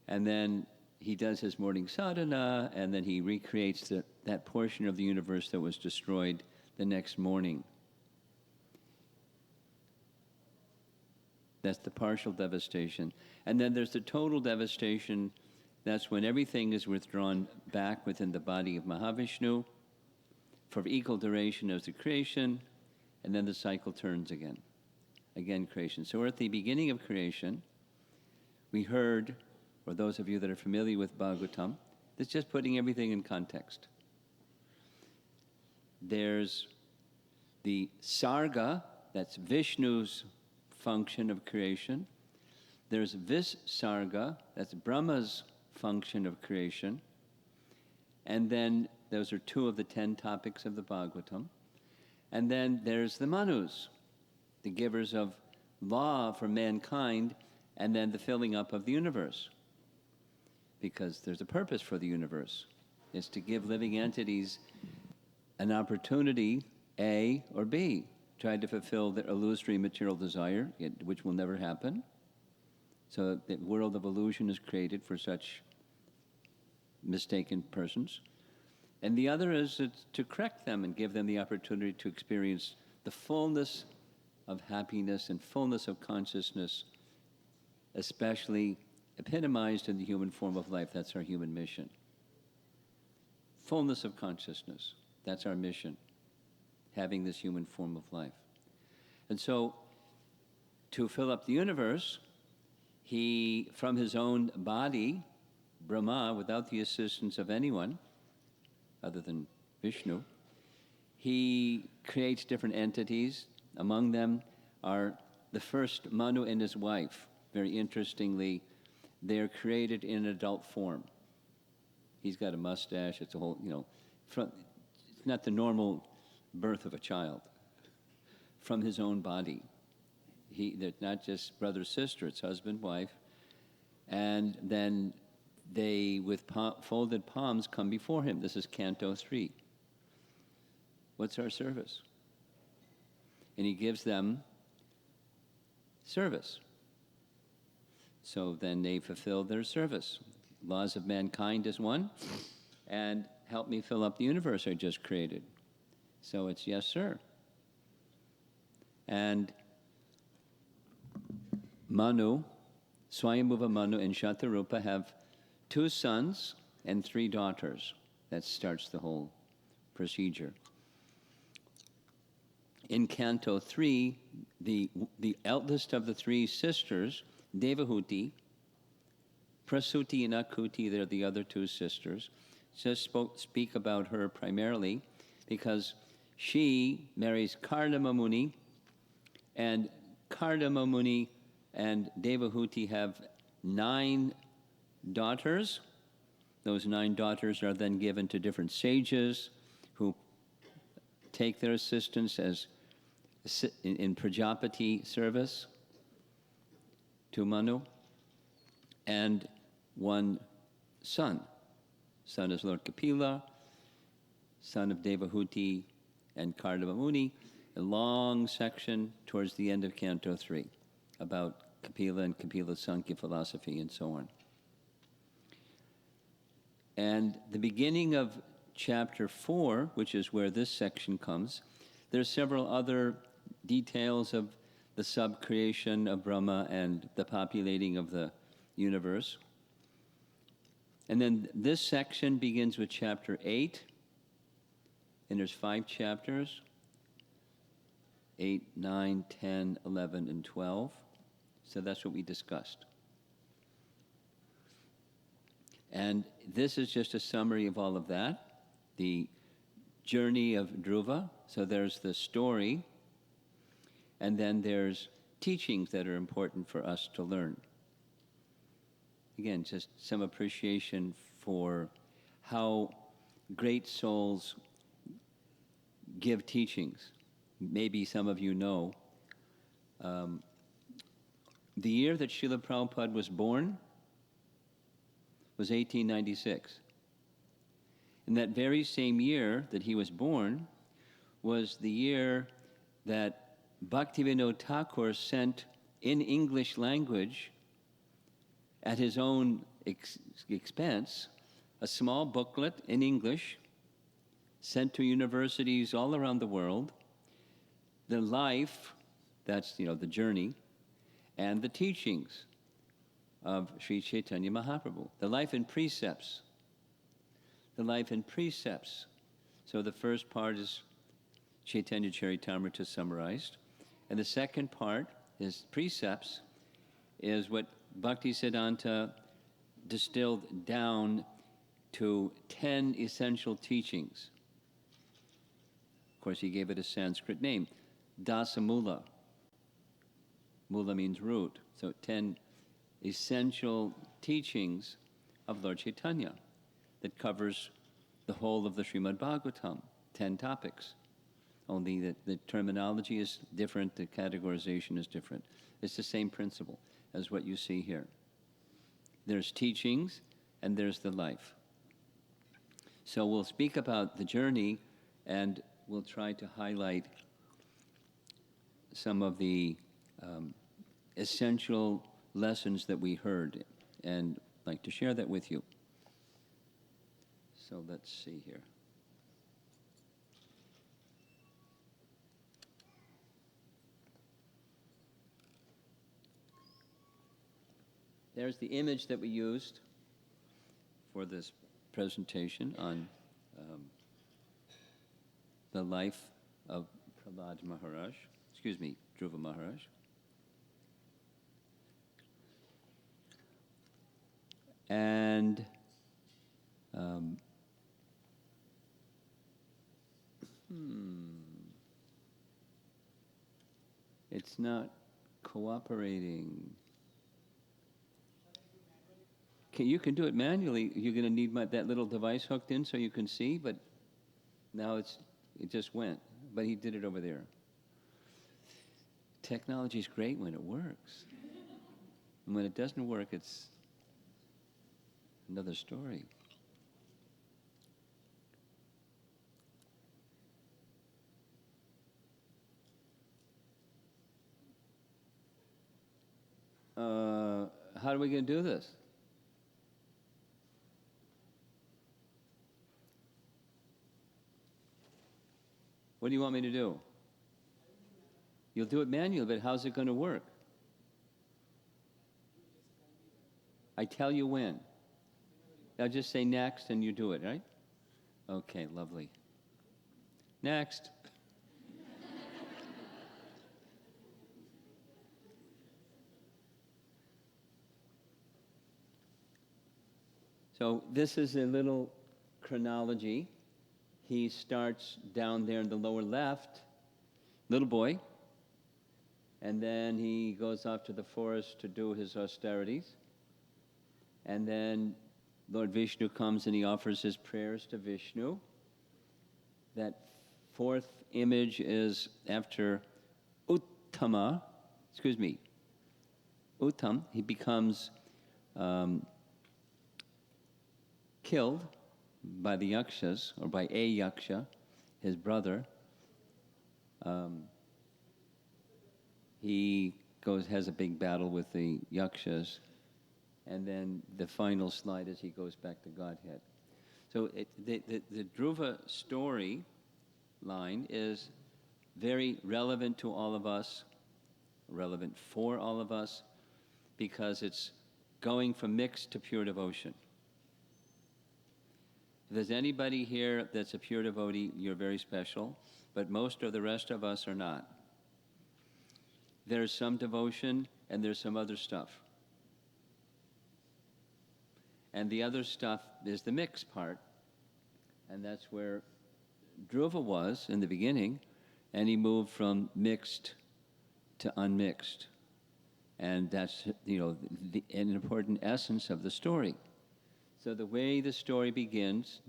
and then he does his morning sadhana, and then he recreates that portion of the universe that was destroyed the next morning. That's the partial devastation. And then there's the total devastation. That's when everything is withdrawn back within the body of Mahavishnu for equal duration as the creation, and then the cycle turns again. Again, creation. So we're at the beginning of creation. We heard, for those of you that are familiar with Bhagavatam, that's just putting everything in context. There's the Sarga, that's Vishnu's function of creation. There's Visarga, that's Brahma's function of creation. And then those are 2 of the 10 topics of the Bhagavatam. And then there's the Manus, the givers of law for mankind, and then the filling up of the universe. Because there's a purpose for the universe. It's to give living entities an opportunity, A or B, try to fulfill their illusory material desire, which will never happen. So the world of illusion is created for such mistaken persons. And the other is to correct them and give them the opportunity to experience the fullness of happiness and fullness of consciousness, especially epitomized in the human form of life. That's our human mission. Fullness of consciousness. That's our mission, having this human form of life. And so, to fill up the universe, he, from his own body, Brahma, without the assistance of anyone other than Vishnu, he creates different entities. Among them are the first Manu and his wife. Very interestingly, they are created in adult form. He's got a mustache. It's a whole, it's not the normal birth of a child. From his own body. They're not just brother, sister, it's husband, wife. And then they, with folded palms, come before him. This is Canto 3. What's our service? And he gives them service. So then they fulfill their service. Laws of mankind is one, and help me fill up the universe I just created. So it's yes, sir. And Manu, Swayambhuva Manu and Shatarupa have 2 sons and 3 daughters. That starts the whole procedure. In Canto 3, the eldest of the 3 sisters, Devahuti, Prasuti and Akuti, they're the other 2 sisters, just speak about her primarily because she marries Kardama Muni, and Kardama Muni and Devahuti have 9 daughters. Those 9 daughters are then given to different sages who take their assistance as in Prajapati service to Manu, and 1 son. Son is Lord Kapila, son of Devahuti and Kardama Muni. A long section towards the end of Canto 3 about Kapila and Kapila's Sankhya philosophy and so on. And the beginning of chapter 4, which is where this section comes, there's several other details of the sub-creation of Brahma and the populating of the universe. And then this section begins with chapter 8, and there's 5 chapters, 8, 9, 10, 11, and 12. So that's what we discussed. And this is just a summary of all of that. The journey of Dhruva. So there's the story, and then there's teachings that are important for us to learn. Again, just some appreciation for how great souls give teachings. Maybe some of you know, the year that Srila Prabhupada was born was 1896. And that very same year that he was born was the year that Bhaktivinoda Thakur sent in English language, at his own expense, a small booklet in English sent to universities all around the world, the life, that's, the journey, and the teachings of Sri Chaitanya Mahaprabhu, the life and precepts. The life and precepts. So the first part is Chaitanya Charitamrita summarized, and the second part is precepts, is what Bhaktisiddhanta distilled down to 10 essential teachings. Of course, he gave it a Sanskrit name, Dasamula. Mula means root. So 10 essential teachings of Lord Chaitanya that covers the whole of the Srimad Bhagavatam, 10 topics. Only the terminology is different, the categorization is different. It's the same principle as what you see here. There's teachings and there's the life. So we'll speak about the journey, and we'll try to highlight some of the essential lessons that we heard, and I'd like to share that with you. So let's see here. There's the image that we used for this presentation on the life of Prahlad Maharaj, Dhruva Maharaj. And it's not cooperating. You can do it manually. You're going to need that little device hooked in so you can see, but now it just went. But he did it over there. Technology is great when it works. And when it doesn't work, it's another story. How are we going to do this? What do you want me to do? You'll do it manually, but how's it going to work? I tell you when. I'll just say next and you do it, right? Okay, lovely. Next. So this is a little chronology. He starts down there in the lower left, little boy, and then he goes off to the forest to do his austerities. And then Lord Vishnu comes and he offers his prayers to Vishnu. That fourth image is after Uttam, he becomes killed by the Yakshas, or by a Yaksha, his brother. He has a big battle with the Yakshas, and then the final slide is he goes back to Godhead. So the Dhruva story line is very relevant to all of us, relevant for all of us, because it's going from mixed to pure devotion. If there's anybody here that's a pure devotee, you're very special, but most of the rest of us are not. There's some devotion and there's some other stuff. And the other stuff is the mixed part, and that's where Dhruva was in the beginning, and he moved from mixed to unmixed. And that's, an important essence of the story. So the way the story begins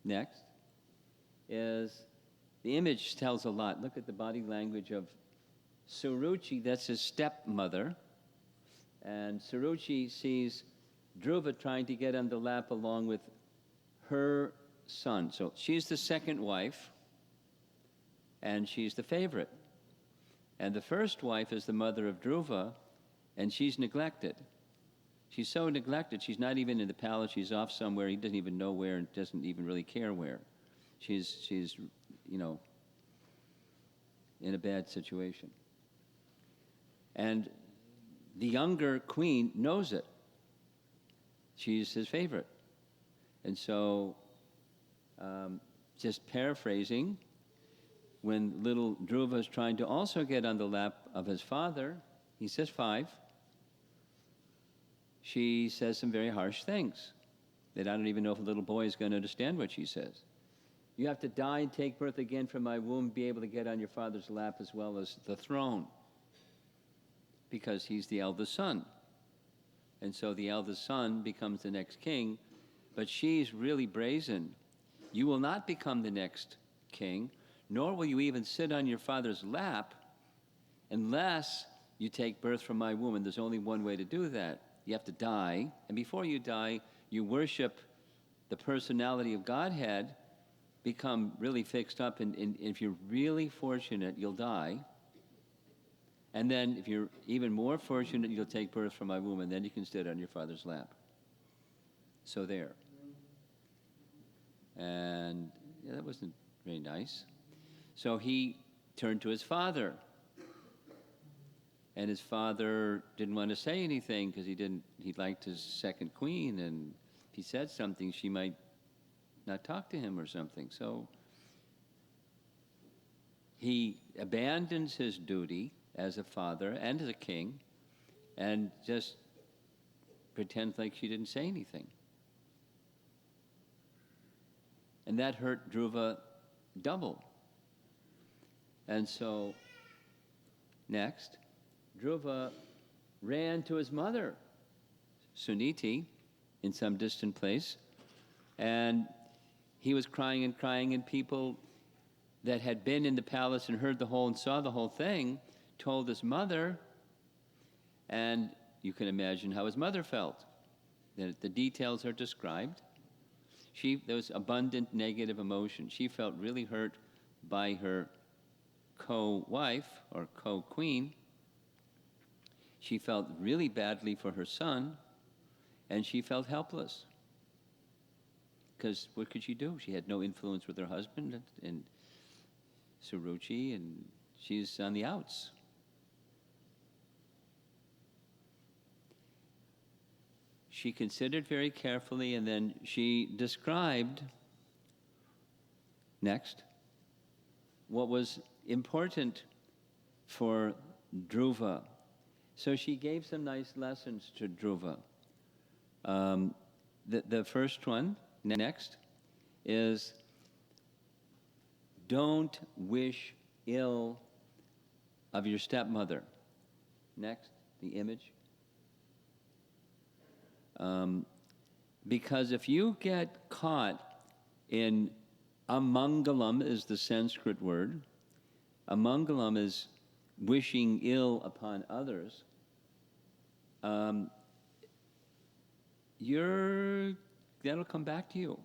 next is, the image tells a lot. Look at the body language of Suruchi, that's his stepmother. And Suruchi sees Dhruva trying to get on the lap along with her son. So she's the second wife, and she's the favorite. And the first wife is the mother of Dhruva, and she's neglected. She's so neglected, she's not even in the palace, she's off somewhere, he doesn't even know where and doesn't even really care where. She's in a bad situation. And the younger queen knows it. She's his favorite. And so, just paraphrasing, when little Dhruva is trying to also get on the lap of his father, he says 5, she says some very harsh things that I don't even know if a little boy is going to understand what she says. You have to die and take birth again from my womb, be able to get on your father's lap as well as the throne, because he's the eldest son. And so the eldest son becomes the next king, but she's really brazen. You will not become the next king, nor will you even sit on your father's lap unless you take birth from my womb. And there's only one way to do that. You have to die, and before you die, you worship the personality of Godhead, become really fixed up, and if you're really fortunate, you'll die. And then if you're even more fortunate, you'll take birth from my womb, and then you can sit on your father's lap. So there. And that wasn't very nice. So he turned to his father. And his father didn't want to say anything because he liked his second queen, and if he said something, she might not talk to him or something. So he abandons his duty as a father and as a king and just pretends like she didn't say anything. And that hurt Dhruva double. And so, next, Dhruva ran to his mother, Suniti, in some distant place, and he was crying, and people that had been in the palace and heard the whole and saw the whole thing told his mother, and you can imagine how his mother felt. The details are described. There was abundant negative emotion. She felt really hurt by her co-wife or co-queen. She felt really badly for her son, and she felt helpless. Because what could she do? She had no influence with her husband and Suruchi, and she's on the outs. She considered very carefully, and then she described, next, what was important for Dhruva. So she gave some nice lessons to Dhruva. The first one, next, is don't wish ill of your stepmother. Next, the image. Because if you get caught in amangalam is the Sanskrit word. Amangalam is wishing ill upon others. That'll come back to you.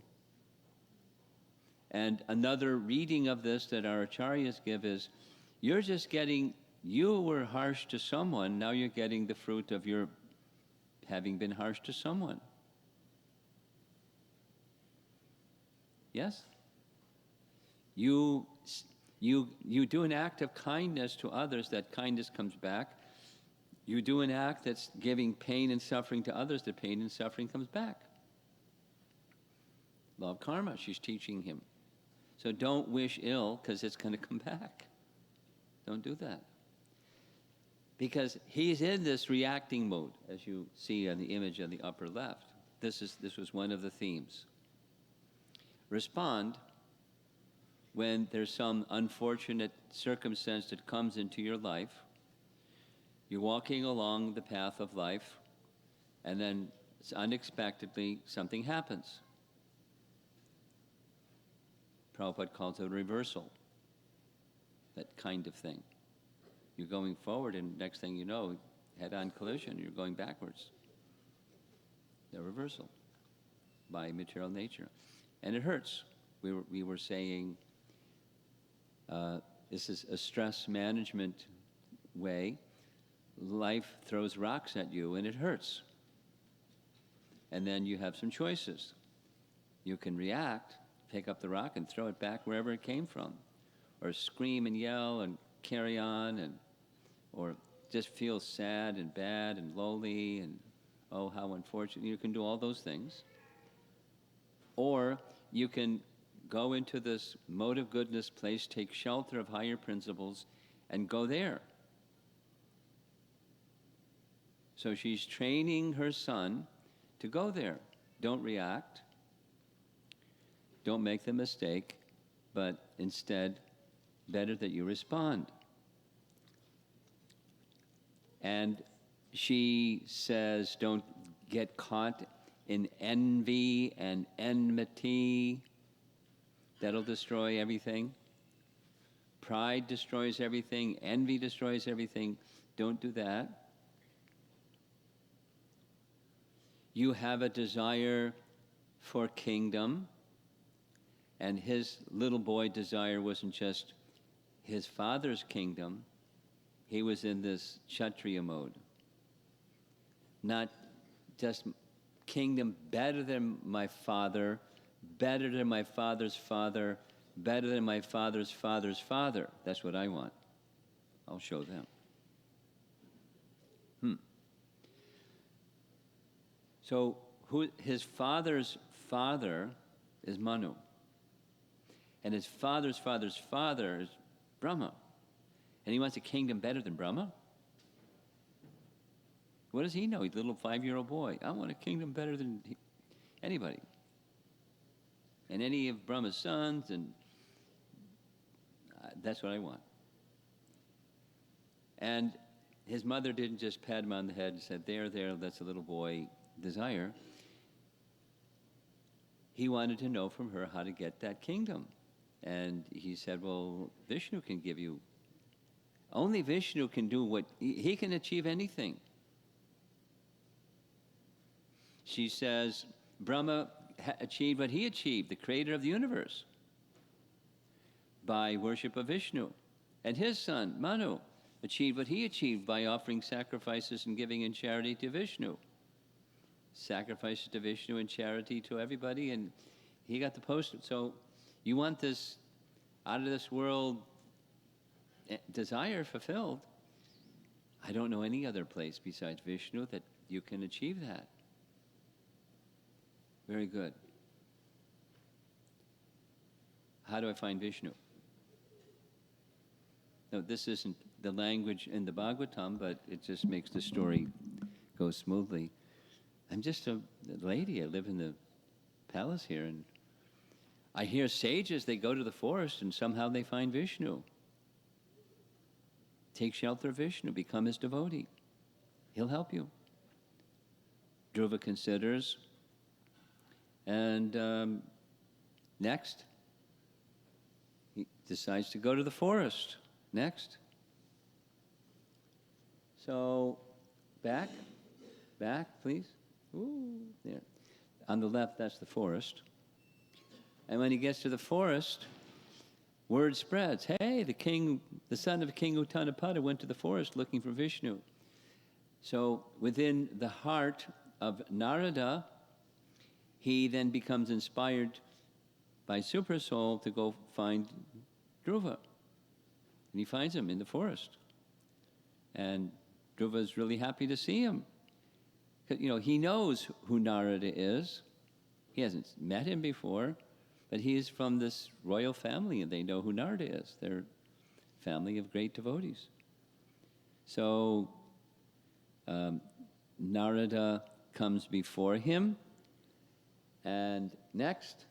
And another reading of this that our acharyas give is, you were harsh to someone, now you're getting the fruit of your having been harsh to someone. Yes? You do an act of kindness to others, that kindness comes back. You do an act that's giving pain and suffering to others, the pain and suffering comes back. Law of karma, she's teaching him. So don't wish ill, because it's going to come back. Don't do that. Because he's in this reacting mode, as you see on the image on the upper left. This was one of the themes. Respond when there's some unfortunate circumstance that comes into your life. You're walking along the path of life, and then unexpectedly something happens. Prabhupada calls it a reversal, that kind of thing. You're going forward, and next thing you know, head-on collision, you're going backwards. The reversal by material nature. And it hurts. We were saying this is a stress management way. Life throws rocks at you, and it hurts. And then you have some choices. You can react, pick up the rock and throw it back wherever it came from, or scream and yell and carry on, or just feel sad and bad and lowly and, oh, how unfortunate. You can do all those things. Or you can go into this mode of goodness place, take shelter of higher principles, and go there. So she's training her son to go there. Don't react. Don't make the mistake, but instead, better that you respond. And she says, don't get caught in envy and enmity. That'll destroy everything. Pride destroys everything. Envy destroys everything. Don't do that. You have a desire for kingdom, and his little boy desire wasn't just his father's kingdom. He was in this Kshatriya mode. Not just kingdom better than my father, better than my father's father, better than my father's father's father. That's what I want. I'll show them. So his father's father is Manu. And his father's father's father is Brahma. And he wants a kingdom better than Brahma? What does he know? He's a little 5-year-old boy. I want a kingdom better than anybody. And any of Brahma's sons, and that's what I want. And his mother didn't just pat him on the head and said, there, that's a little boy desire. He wanted to know from her how to get that kingdom. And he said, well, Vishnu can give you. Only Vishnu can do what, he can achieve anything. she says, Brahma achieved what he achieved, the creator of the universe, by worship of Vishnu. And his son, Manu, achieved what he achieved by offering sacrifices and giving in charity to Vishnu. Sacrifices to Vishnu and charity to everybody, and he got the post. So you want this out of this world desire fulfilled. I don't know any other place besides Vishnu that you can achieve that. Very good. How do I find Vishnu? No, this isn't the language in the Bhagavatam, but it just makes the story go smoothly. I'm just a lady. I live in the palace here, and I hear sages, they go to the forest, and somehow they find Vishnu. Take shelter of Vishnu, become his devotee. He'll help you. Dhruva considers. And next, he decides to go to the forest. Next. So, back, please. Ooh, there. On the left, that's the forest. And when he gets to the forest, word spreads. Hey, the son of King Uttanapada went to the forest looking for Vishnu. So within the heart of Narada, he then becomes inspired by Super Soul to go find Dhruva. And he finds him in the forest. And Dhruva is really happy to see him. He knows who Narada is. He hasn't met him before, but he is from this royal family, and they know who Narada is. They're a family of great devotees. So Narada comes before him, and next,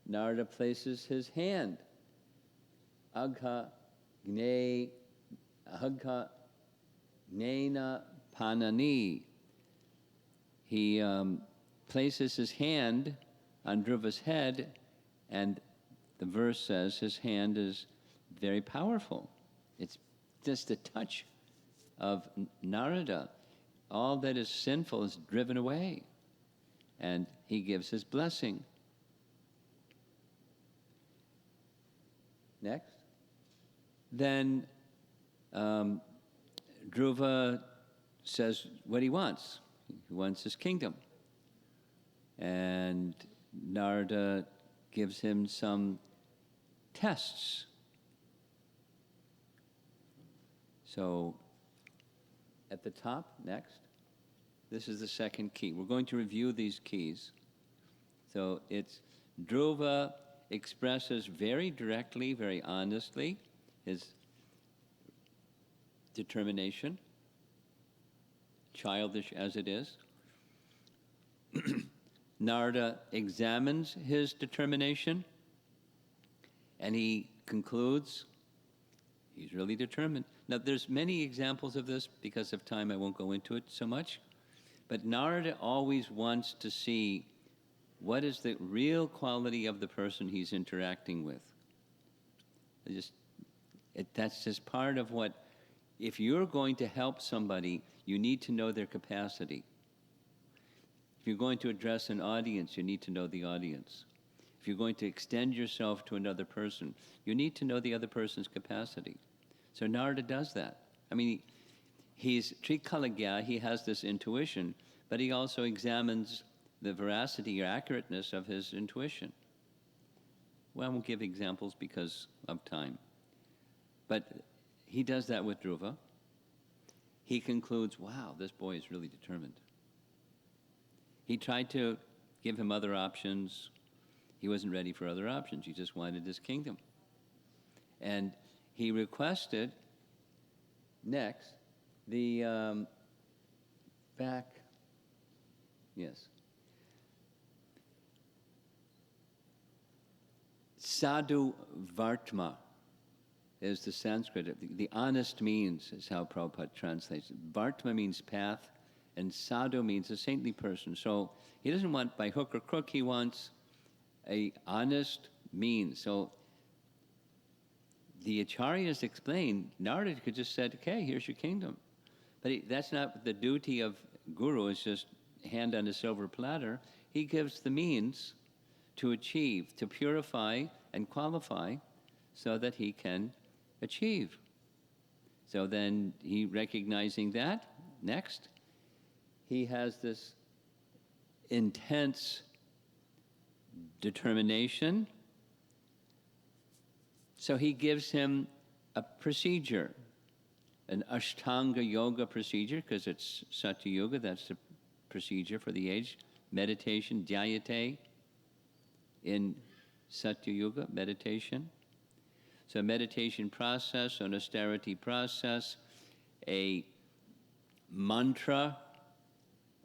Narada places his hand. Agha Gnena Panani. He places his hand on Dhruva's head, and the verse says his hand is very powerful. It's just a touch of Narada. All that is sinful is driven away, and he gives his blessing. Next. Then Dhruva says what he wants. He wants his kingdom. And Narada gives him some tests. So at the top, next, this is the second key. We're going to review these keys. So it's Dhruva expresses very directly, very honestly, his determination, childish as it is. Narada examines his determination, and he concludes he's really determined. Now, there's many examples of this. Because of time, I won't go into it so much. But Narada always wants to see what is the real quality of the person he's interacting with. That's just part of what, if you're going to help somebody, you need to know their capacity. If you're going to address an audience, you need to know the audience. If you're going to extend yourself to another person, you need to know the other person's capacity. So Narada does that. I mean, he's Trikalagya, he has this intuition, but he also examines the veracity or accurateness of his intuition. Well, I won't give examples because of time. But he does that with Dhruva. He concludes, wow, this boy is really determined. He tried to give him other options. He wasn't ready for other options. He just wanted his kingdom. And he requested, next, the back, yes. Sadhu Vartma is the Sanskrit. The honest means is how Prabhupada translates it. Vartma means path, and sadhu means a saintly person. So he doesn't want by hook or crook, he wants a honest means. So the Acharyas explained, Narada could just said, okay, here's your kingdom. But that's not the duty of guru, is just hand on a silver platter. He gives the means to achieve, to purify and qualify so that he can achieve. So then he, recognizing that, next, he has this intense determination. So he gives him a procedure, an Ashtanga yoga procedure, because it's Satya Yoga, that's the procedure for the age. Meditation, dhyayate, in Satya Yoga, meditation. So a meditation process, an austerity process, a mantra,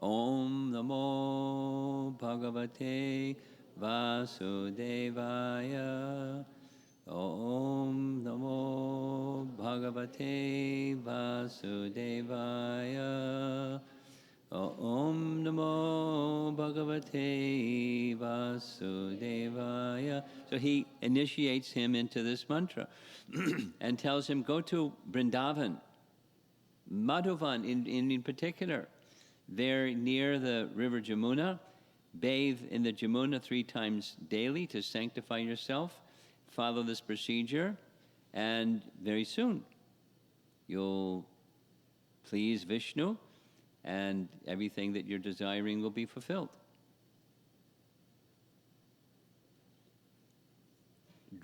Om Namo Bhagavate Vasudevaya, Om Namo Bhagavate Vasudevaya, Om Namo Bhagavate Vasudevaya. So he initiates him into this mantra and tells him, go to Vrindavan, Madhuvan in particular. There near the river Jamuna, bathe in the Jamuna 3 times daily to sanctify yourself. Follow this procedure, and very soon you'll please Vishnu, and everything that you're desiring will be fulfilled.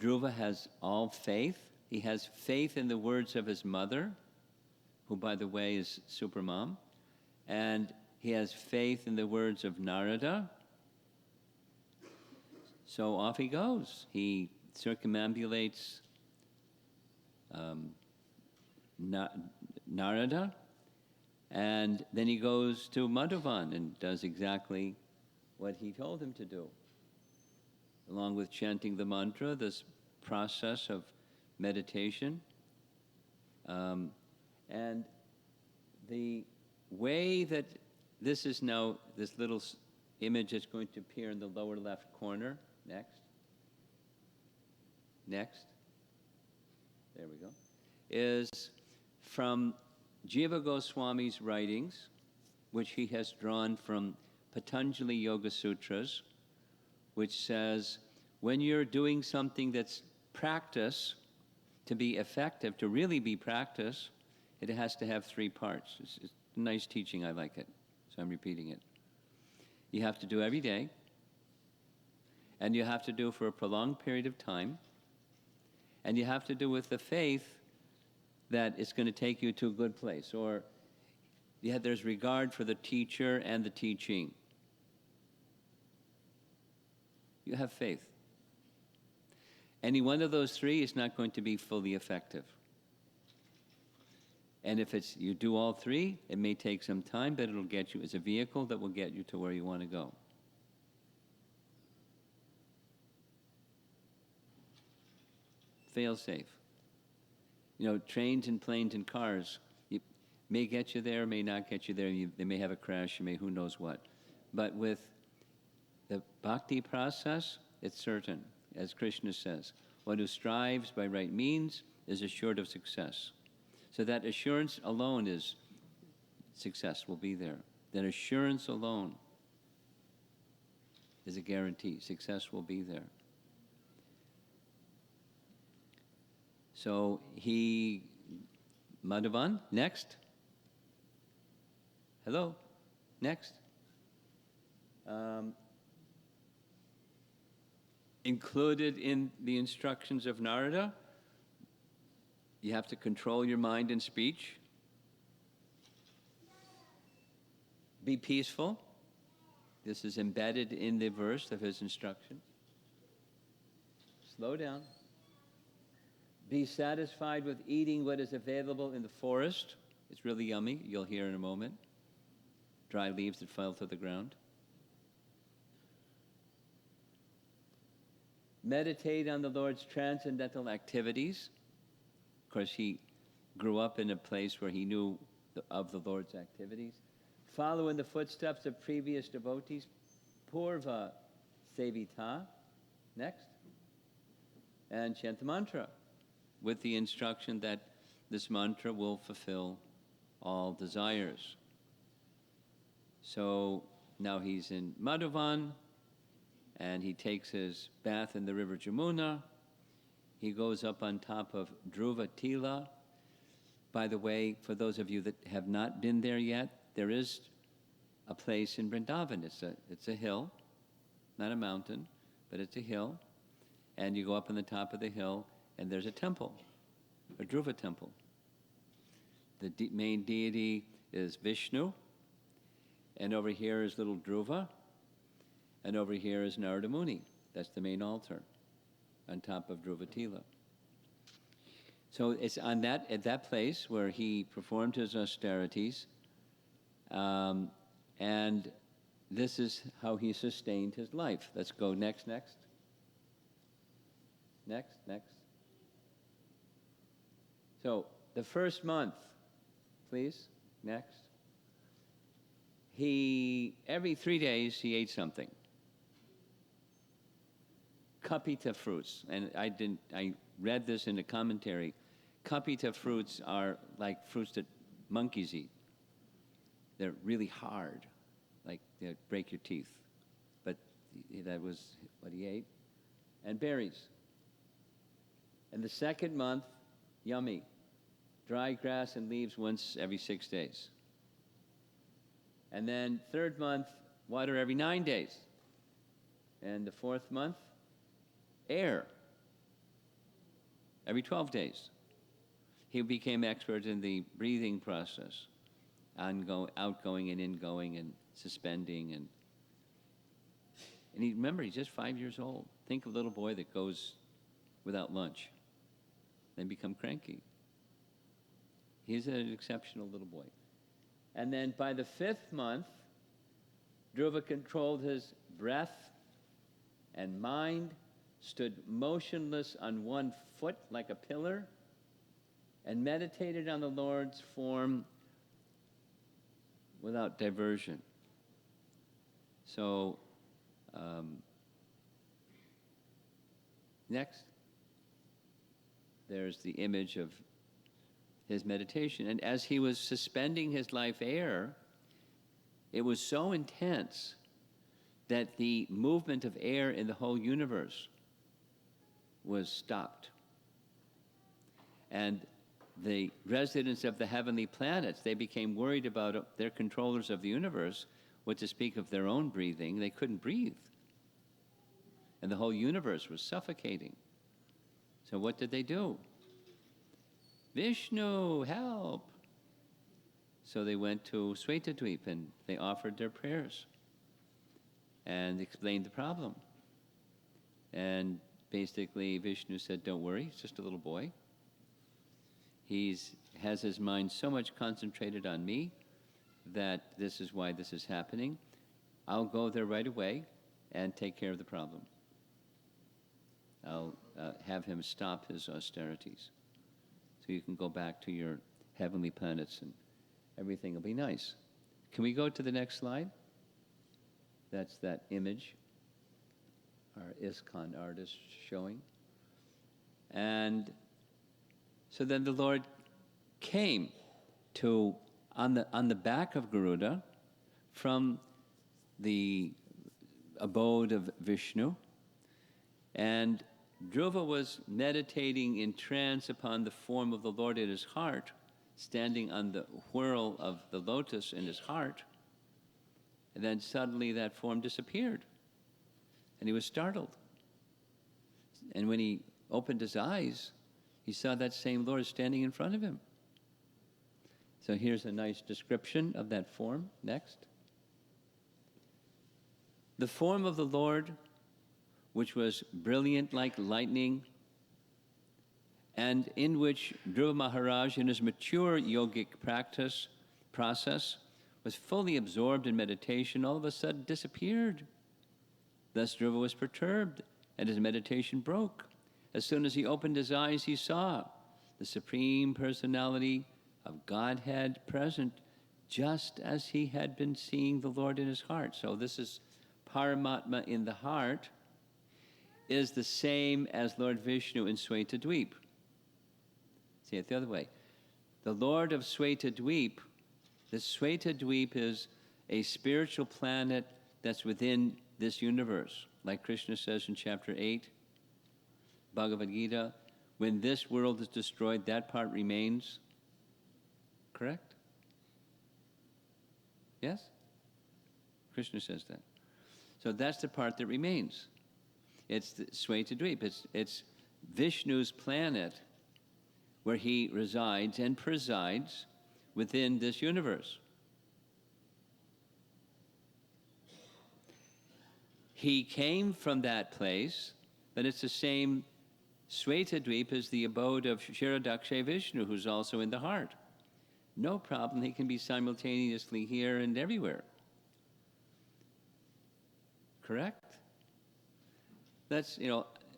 Dhruva has all faith. He has faith in the words of his mother, who, by the way, is Supermom, and he has faith in the words of Narada. So off he goes. He circumambulates Narada, and then he goes to Madhuvan and does exactly what he told him to do. Along with chanting the mantra, this process of meditation. And the way that this is now, this little image that's going to appear in the lower left corner, next, there we go, is from Jiva Goswami's writings, which he has drawn from Patanjali Yoga Sutras, which says, when you're doing something that's practice, to be effective, to really be practice, it has to have 3 parts. It's nice teaching, I like it, so I'm repeating it. You have to do every day, and you have to do for a prolonged period of time, and you have to do with the faith that it's going to take you to a good place, or there's regard for the teacher and the teaching. You have faith. Any one of those 3 is not going to be fully effective. And if you do all 3, it may take some time, but it'll get you, as a vehicle that will get you to where you want to go. Fail safe. You know, trains and planes and cars, may get you there, may not get you there. They may have a crash, who knows what. But with the bhakti process, it's certain. As Krishna says, one who strives by right means is assured of success. So that assurance alone is success will be there. That assurance alone is a guarantee. Success will be there. So Madhavan, next. Hello, next. Included in the instructions of Narada, you have to control your mind and speech. Be peaceful. This is embedded in the verse of his instructions. Slow down. Be satisfied with eating what is available in the forest. It's really yummy. You'll hear in a moment. Dry leaves that fell to the ground. Meditate on the Lord's transcendental activities. Of course, he grew up in a place where he knew of the Lord's activities. Follow in the footsteps of previous devotees. Purva Sevita. Next. And chant the mantra with the instruction that this mantra will fulfill all desires. So now he's in Madhuvan, and he takes his bath in the river Jamuna. He goes up on top of Dhruva Tila. By the way, for those of you that have not been there yet, there is a place in Vrindavan. It's a hill, not a mountain, but it's a hill. And you go up on the top of the hill, and there's a temple, a Dhruva temple. The main deity is Vishnu, and over here is little Dhruva, and over here is Narada Muni. That's the main altar on top of Dhruva Tila. So it's at that place where he performed his austerities, and this is how he sustained his life. Let's go next. So the first month, please, next. Every 3 days, he ate something. Kapita fruits, and I read this in a commentary. Kapita fruits are like fruits that monkeys eat. They're really hard, like they break your teeth. But that was what he ate. And berries. And the second month, yummy. Dry grass and leaves once every 6 days. And then third month, water every 9 days. And the fourth month, air every 12 days. He became expert in the breathing process, outgoing and ingoing and suspending. And remember, he's just 5 years old. Think of a little boy that goes without lunch, then become cranky. He's an exceptional little boy. And then by the fifth month, Dhruva controlled his breath and mind, stood motionless on one foot like a pillar, and meditated on the Lord's form without diversion. So, next, there's the image of his meditation. And as he was suspending his life air, it was so intense that the movement of air in the whole universe was stopped. And the residents of the heavenly planets, they became worried about their controllers of the universe, what to speak of their own breathing. They couldn't breathe. And the whole universe was suffocating. So what did they do? Vishnu, help! So they went to Svetadweep and they offered their prayers and explained the problem. And basically Vishnu said, don't worry, he's just a little boy. He has his mind so much concentrated on me that this is why this is happening. I'll go there right away and take care of the problem. I'll have him stop his austerities. So you can go back to your heavenly planets and everything will be nice. Can we go to the next slide? That's that image our Iskcon artist showing. And so then the Lord came on the back of Garuda from the abode of Vishnu, and Dhruva was meditating in trance upon the form of the Lord in his heart, standing on the whirl of the lotus in his heart, and then suddenly that form disappeared, and he was startled. And when he opened his eyes, he saw that same Lord standing in front of him. So here's a nice description of that form. Next. The form of the Lord, which was brilliant like lightning, and in which Dhruva Maharaj, in his mature yogic process, was fully absorbed in meditation, all of a sudden disappeared. Thus Dhruva was perturbed, and his meditation broke. As soon as he opened his eyes, he saw the Supreme Personality of Godhead present, just as he had been seeing the Lord in his heart. So this is Paramatma in the heart, is the same as Lord Vishnu in Svetadweep. See it the other way. The Lord of Svetadweep The Dweep is a spiritual planet that's within this universe. Like Krishna says in chapter 8, Bhagavad Gita, when this world is destroyed, that part remains. Correct? Yes? Krishna says that. So that's the part that remains. It's the Dweep. It's Vishnu's planet where he resides and presides within this universe. He came from that place, but it's the same Dweep as the abode of Kshirodaksha Vishnu, who's also in the heart. No problem, he can be simultaneously here and everywhere. Correct? That's,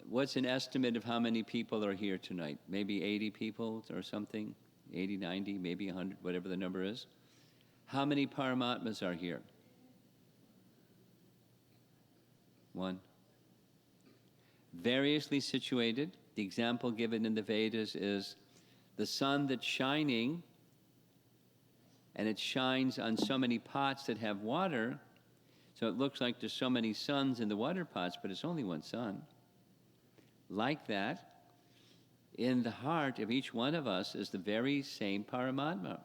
what's an estimate of how many people are here tonight? Maybe 80 people or something? 80, 90, maybe 100, whatever the number is. How many Paramatmas are here? One. Variously situated. The example given in the Vedas is the sun that's shining, and it shines on so many pots that have water, so it looks like there's so many suns in the water pots, but it's only one sun. Like that, in the heart of each one of us is the very same Paramatma.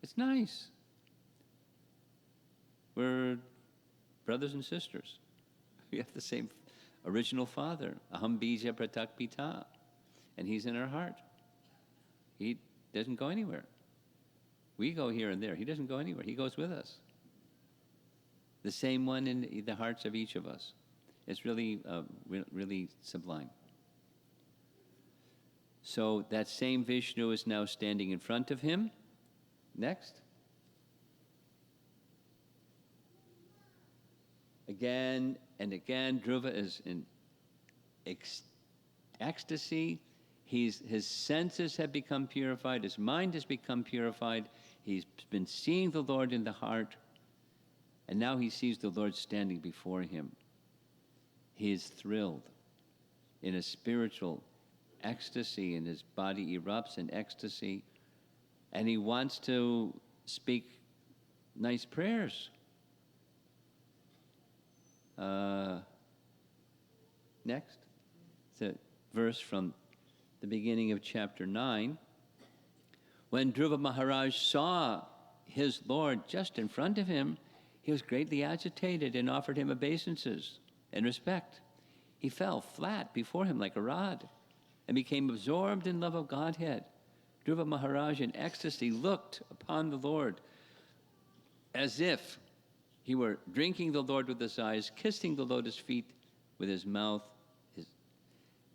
It's nice. We're brothers and sisters. We have the same original Father, Aham Bija Pratak Pita, and He's in our heart. He doesn't go anywhere. We go here and there. He doesn't go anywhere. He goes with us. The same one in the hearts of each of us. It's really, really sublime. So that same Vishnu is now standing in front of him. Next. Again and again, Dhruva is in ecstasy. His senses have become purified. His mind has become purified. He's been seeing the Lord in the heart. And now he sees the Lord standing before him. He is thrilled in a spiritual ecstasy, and his body erupts in ecstasy. And he wants to speak nice prayers. Next. It's a verse from the beginning of chapter 9. When Dhruva Maharaj saw his Lord just in front of him, he was greatly agitated and offered him obeisances and respect. He fell flat before him like a rod and became absorbed in love of Godhead. Dhruva Maharaj in ecstasy looked upon the Lord as if he were drinking the Lord with his eyes, kissing the lotus feet with his mouth,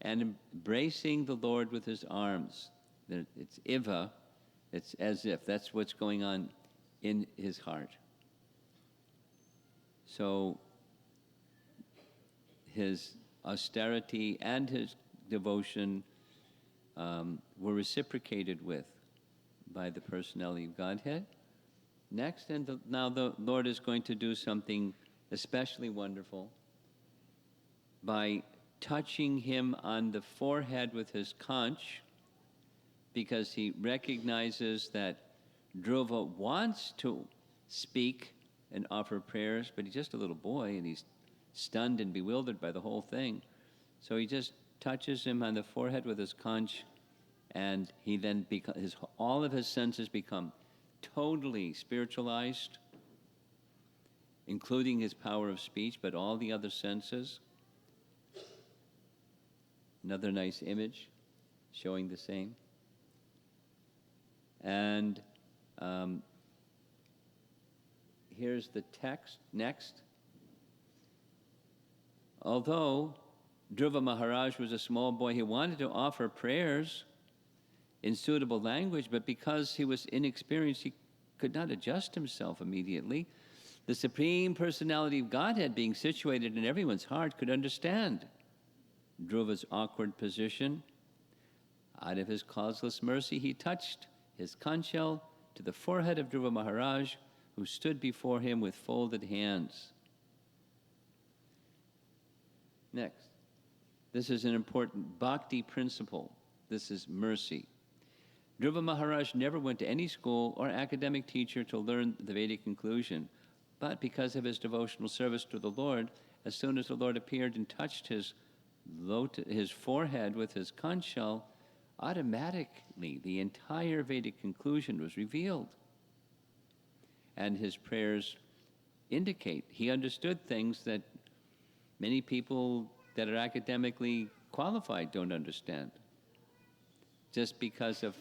and embracing the Lord with his arms. It's iva, it's as if. That's what's going on in his heart. So his austerity and his devotion were reciprocated with by the personality of Godhead. Next, now the Lord is going to do something especially wonderful by touching him on the forehead with his conch, because he recognizes that Dhruva wants to speak and offer prayers, but he's just a little boy and he's stunned and bewildered by the whole thing. So he just touches him on the forehead with his conch, and he then all of his senses become totally spiritualized, including his power of speech, but all the other senses. Another nice image showing the same. And here's the text next. Although Dhruva Maharaj was a small boy, he wanted to offer prayers in suitable language, but because he was inexperienced, he could not adjust himself immediately. The Supreme Personality of Godhead, being situated in everyone's heart, could understand Dhruva's awkward position. Out of his causeless mercy, he touched his conch shell to the forehead of Dhruva Maharaj, who stood before him with folded hands. Next. This is an important bhakti principle. This is mercy. Dhruva Maharaj never went to any school or academic teacher to learn the Vedic conclusion, but because of his devotional service to the Lord, as soon as the Lord appeared and touched his forehead with his conch shell, automatically the entire Vedic conclusion was revealed. And his prayers indicate he understood things that many people that are academically qualified don't understand. Just because of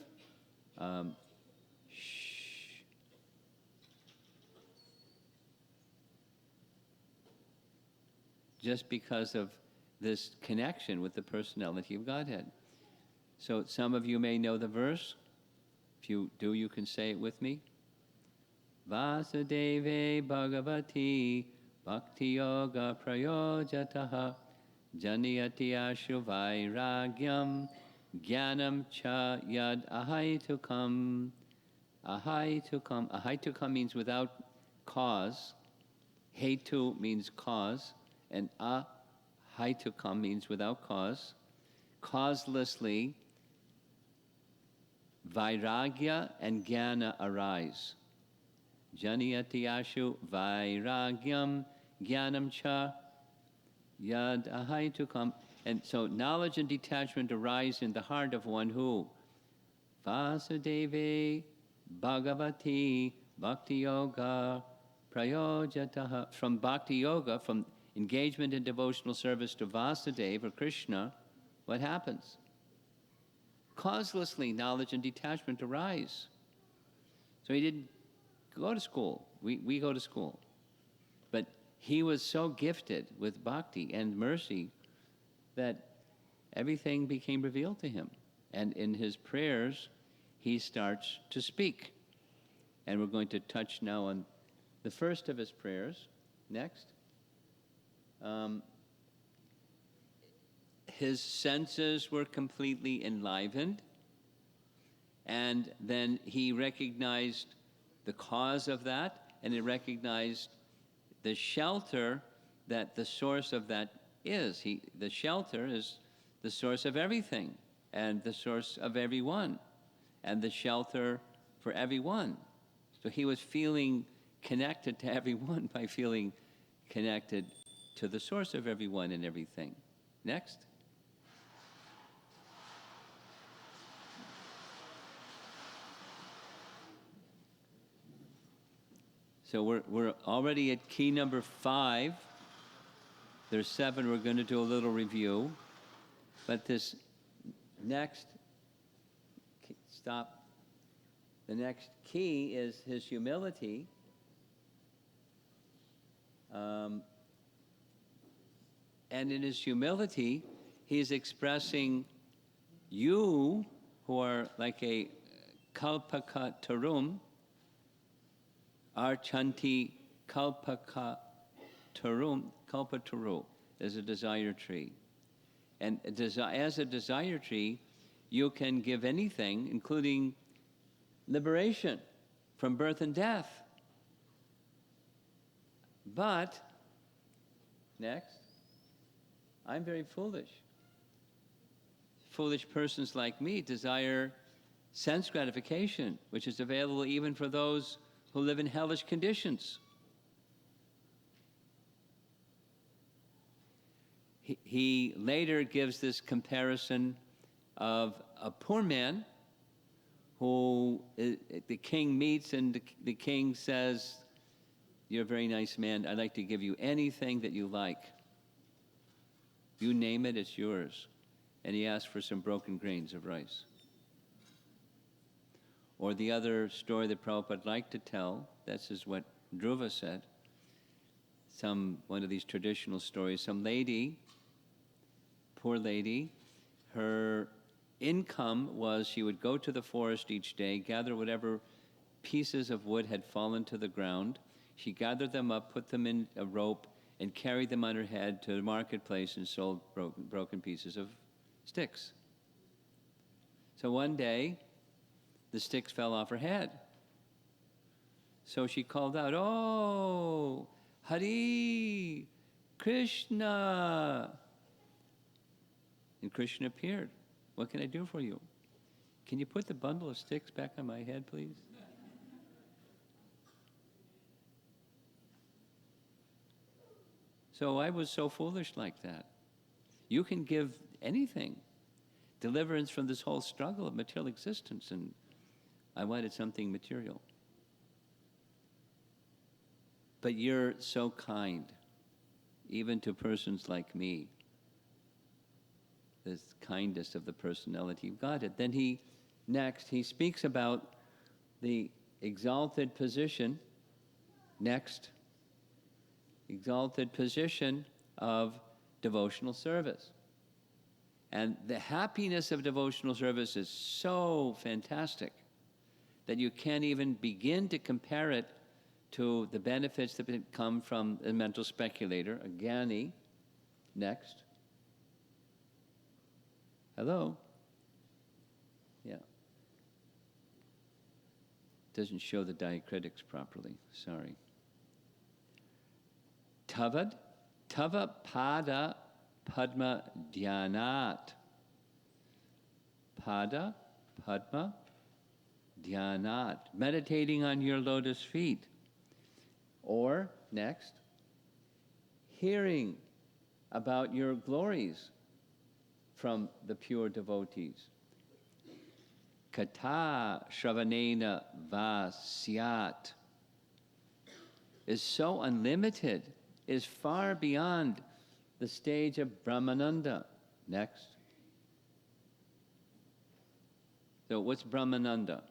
this connection with the personality of Godhead. So some of you may know the verse. If you do, you can say it with me. Vasudeve Bhagavati Bhakti Yoga Prayojataha Janiyati Ashu Vairagyam Jnanam Cha Yad Ahaitukam. Ahaitukam means without cause. Hetu means cause. And ahaitukam means without cause. Causelessly, vairagya and jnana arise. Janiyati ashu vairagyam jnanam cha yad ahaitukam. And so knowledge and detachment arise in the heart of one who? Vasudeve Bhagavati Bhakti Yoga Prayojataha. From Bhakti Yoga, from engagement in devotional service to Vasudeva or Krishna, what happens? Causelessly, knowledge and detachment arise. So he didn't go to school. We go to school. But he was so gifted with bhakti and mercy that everything became revealed to him. And in his prayers, he starts to speak. And we're going to touch now on the first of his prayers. Next. His senses were completely enlivened, and then he recognized the cause of that, and he recognized the shelter that the source of that is. The shelter is the source of everything, and the source of everyone, and the shelter for everyone. So he was feeling connected to everyone by feeling connected to the source of everyone and everything. Next. So we're already at key number 5. There's 7. We're going to do a little review. But this next, stop. The next key is his humility. And in his humility, he's expressing you, who are like a kalpaka tarum, archanti kalpaka tarum, kalpataru is a desire tree. And as a desire tree, you can give anything, including liberation from birth and death. But, next, I'm very foolish. Foolish persons like me desire sense gratification, which is available even for those who live in hellish conditions. He later gives this comparison of a poor man who the king meets, and the king says, "You're a very nice man. I'd like to give you anything that you like. You name it, it's yours." And he asks for some broken grains of rice. Or the other story that Prabhupada liked to tell, this is what Dhruva said, one of these traditional stories, some lady, poor lady, her income was she would go to the forest each day, gather whatever pieces of wood had fallen to the ground. She gathered them up, put them in a rope, and carried them on her head to the marketplace and sold broken pieces of sticks. So one day, the sticks fell off her head. So she called out, "Oh, Hari, Krishna." And Krishna appeared. "What can I do for you?" Can you put the bundle of sticks back on my head, please? So I was so foolish like that. You can give anything, deliverance from this whole struggle of material existence, and I wanted something material. But you're so kind, even to persons like me, this kindness of the personality of Godhead. Then he speaks about the exalted position, exalted position of devotional service. And the happiness of devotional service is so fantastic that you can't even begin to compare it to the benefits that come from a mental speculator, a Gyani. Next. Hello? Yeah. Doesn't show the diacritics properly, sorry. Tava pada padma dhyanat. Pada padma dhyanat. Meditating on your lotus feet. Or, next, hearing about your glories from the pure devotees. Kata shravanena vasyat is so unlimited, is far beyond the stage of Brahmananda. Next. So what's Brahmananda?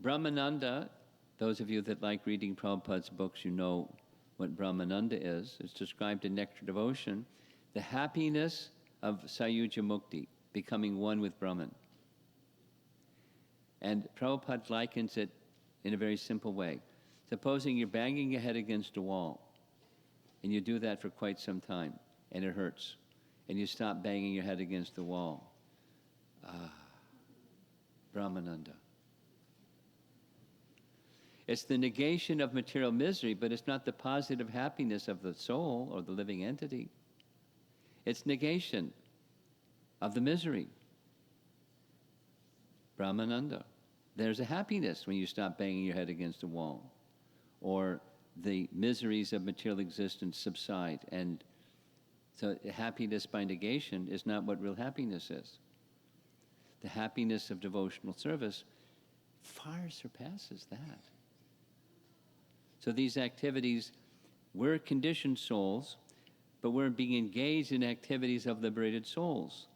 Brahmananda, those of you that like reading Prabhupada's books, you know what Brahmananda is. It's described in Nectar Devotion, the happiness of Sayuja Mukti, becoming one with Brahman. And Prabhupada likens it in a very simple way. Supposing you're banging your head against a wall, and you do that for quite some time, and it hurts, and you stop banging your head against the wall. Brahmananda. It's the negation of material misery, but it's not the positive happiness of the soul or the living entity. It's negation of the misery. Brahmananda. There's a happiness when you stop banging your head against a wall, or the miseries of material existence subside. And so happiness by negation is not what real happiness is. The happiness of devotional service far surpasses that. So these activities, we're conditioned souls, but we're being engaged in activities of liberated souls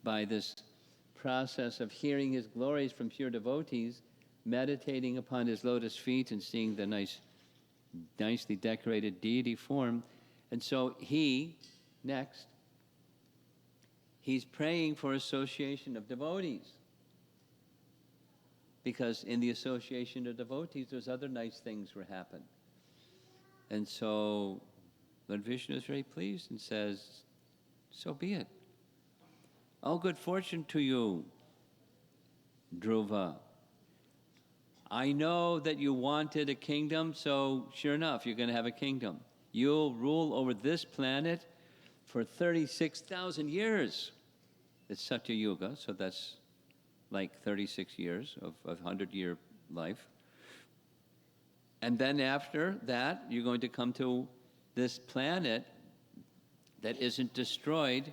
by this process of hearing his glories from pure devotees, meditating upon his lotus feet and seeing the nicely decorated deity form. And so he's praying for association of devotees. Because in the association of devotees, there's other nice things will happen. And so Lord Vishnu is very pleased and says, so be it. All good fortune to you, Dhruva. I know that you wanted a kingdom, so sure enough, you're going to have a kingdom. You'll rule over this planet for 36,000 years. It's Satya Yuga, so that's like 36 years of a 100-year life. And then after that, you're going to come to this planet that isn't destroyed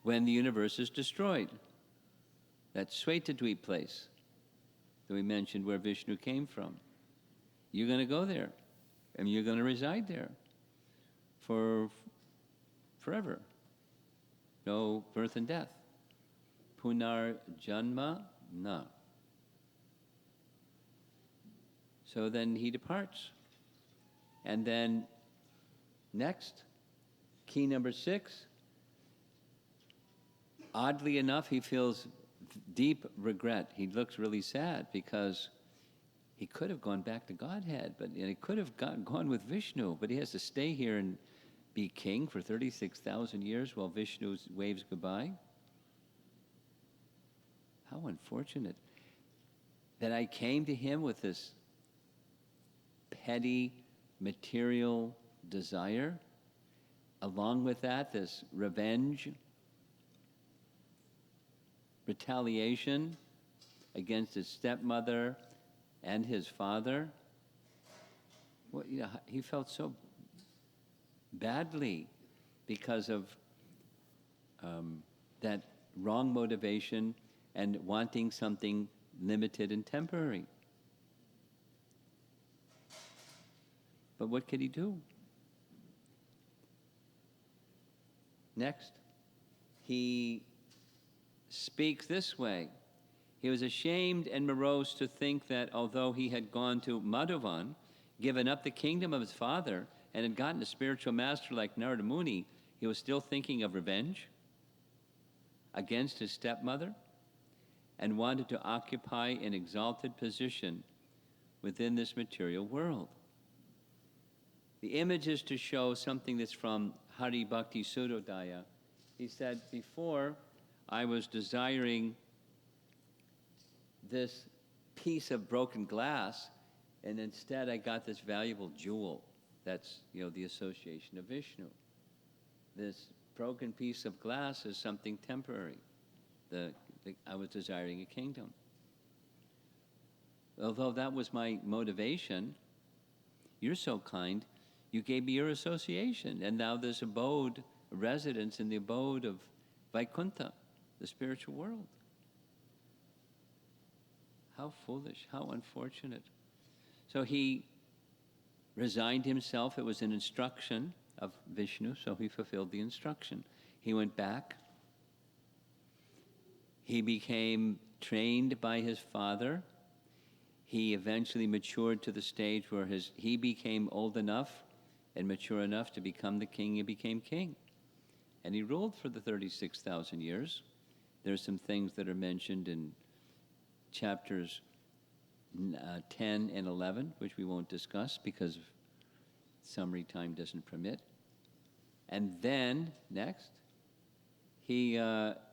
when the universe is destroyed. That Svetadweep place that we mentioned where Vishnu came from. You're going to go there, and you're going to reside there for forever. No birth and death. Punar Janma Na. So then he departs. And then next, key number 6, oddly enough, he feels deep regret. He looks really sad because he could have gone back to Godhead, but he could have gone with Vishnu, but he has to stay here and be king for 36,000 years while Vishnu waves goodbye. How unfortunate that I came to him with this petty material desire. Along with that, this revenge. retaliation against his stepmother and his father. Well, he felt so badly because of that wrong motivation and wanting something limited and temporary. But what could he do? Next, he speaks this way. He was ashamed and morose to think that although he had gone to Madhuvan, given up the kingdom of his father, and had gotten a spiritual master like Narada Muni, he was still thinking of revenge against his stepmother and wanted to occupy an exalted position within this material world. The image is to show something that's from Hari Bhakti Sudodaya. He said, before I was desiring this piece of broken glass, and instead I got this valuable jewel. That's, the association of Vishnu. This broken piece of glass is something temporary. I was desiring a kingdom. Although that was my motivation, you're so kind, you gave me your association, and now there's residence in the abode of Vaikuntha, the spiritual world. How foolish, how unfortunate. So he resigned himself. It was an instruction of Vishnu, so he fulfilled the instruction. He went back. He became trained by his father. He eventually matured to the stage where he became old enough and mature enough to become the king. He became king. And he ruled for the 36,000 years. There's some things that are mentioned in chapters 10 and 11, which we won't discuss because summary time doesn't permit. And then, next, he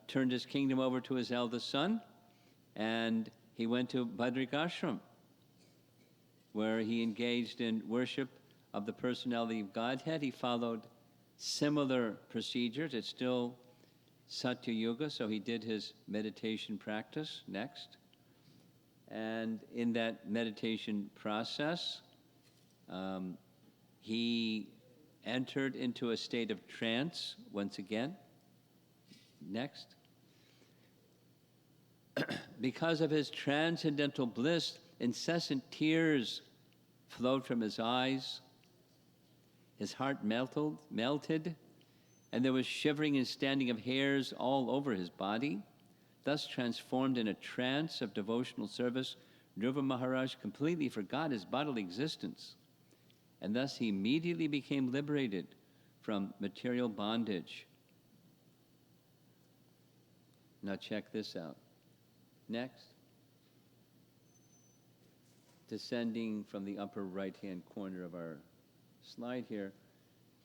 turned his kingdom over to his eldest son, and he went to Badrikashram, where he engaged in worship of the personality of Godhead. He followed similar procedures. It's still Satya Yuga, so he did his meditation practice next. And in that meditation process, he entered into a state of trance once again. Next. Because of his transcendental bliss, incessant tears flowed from his eyes. His heart melted, and there was shivering and standing of hairs all over his body. Thus transformed in a trance of devotional service, Dhruva Maharaj completely forgot his bodily existence, and thus he immediately became liberated from material bondage. Now check this out. Next. Descending from the upper right-hand corner of our slide here,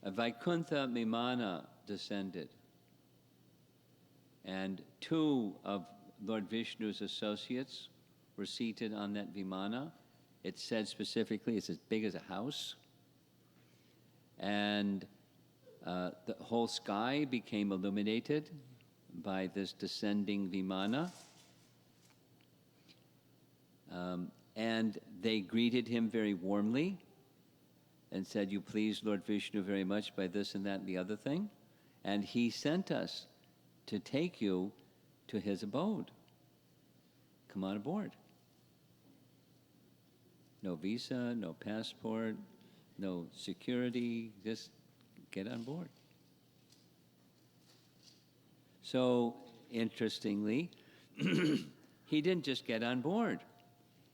a Vaikuntha Vimana descended. And two of Lord Vishnu's associates were seated on that Vimana. It said specifically it's as big as a house. And the whole sky became illuminated by this descending Vimana. And they greeted him very warmly and said, "You pleased Lord Vishnu very much by this and that and the other thing. And he sent us to take you to his abode. Come on aboard." No visa, no passport, no security, just get on board. So, interestingly, he didn't just get on board.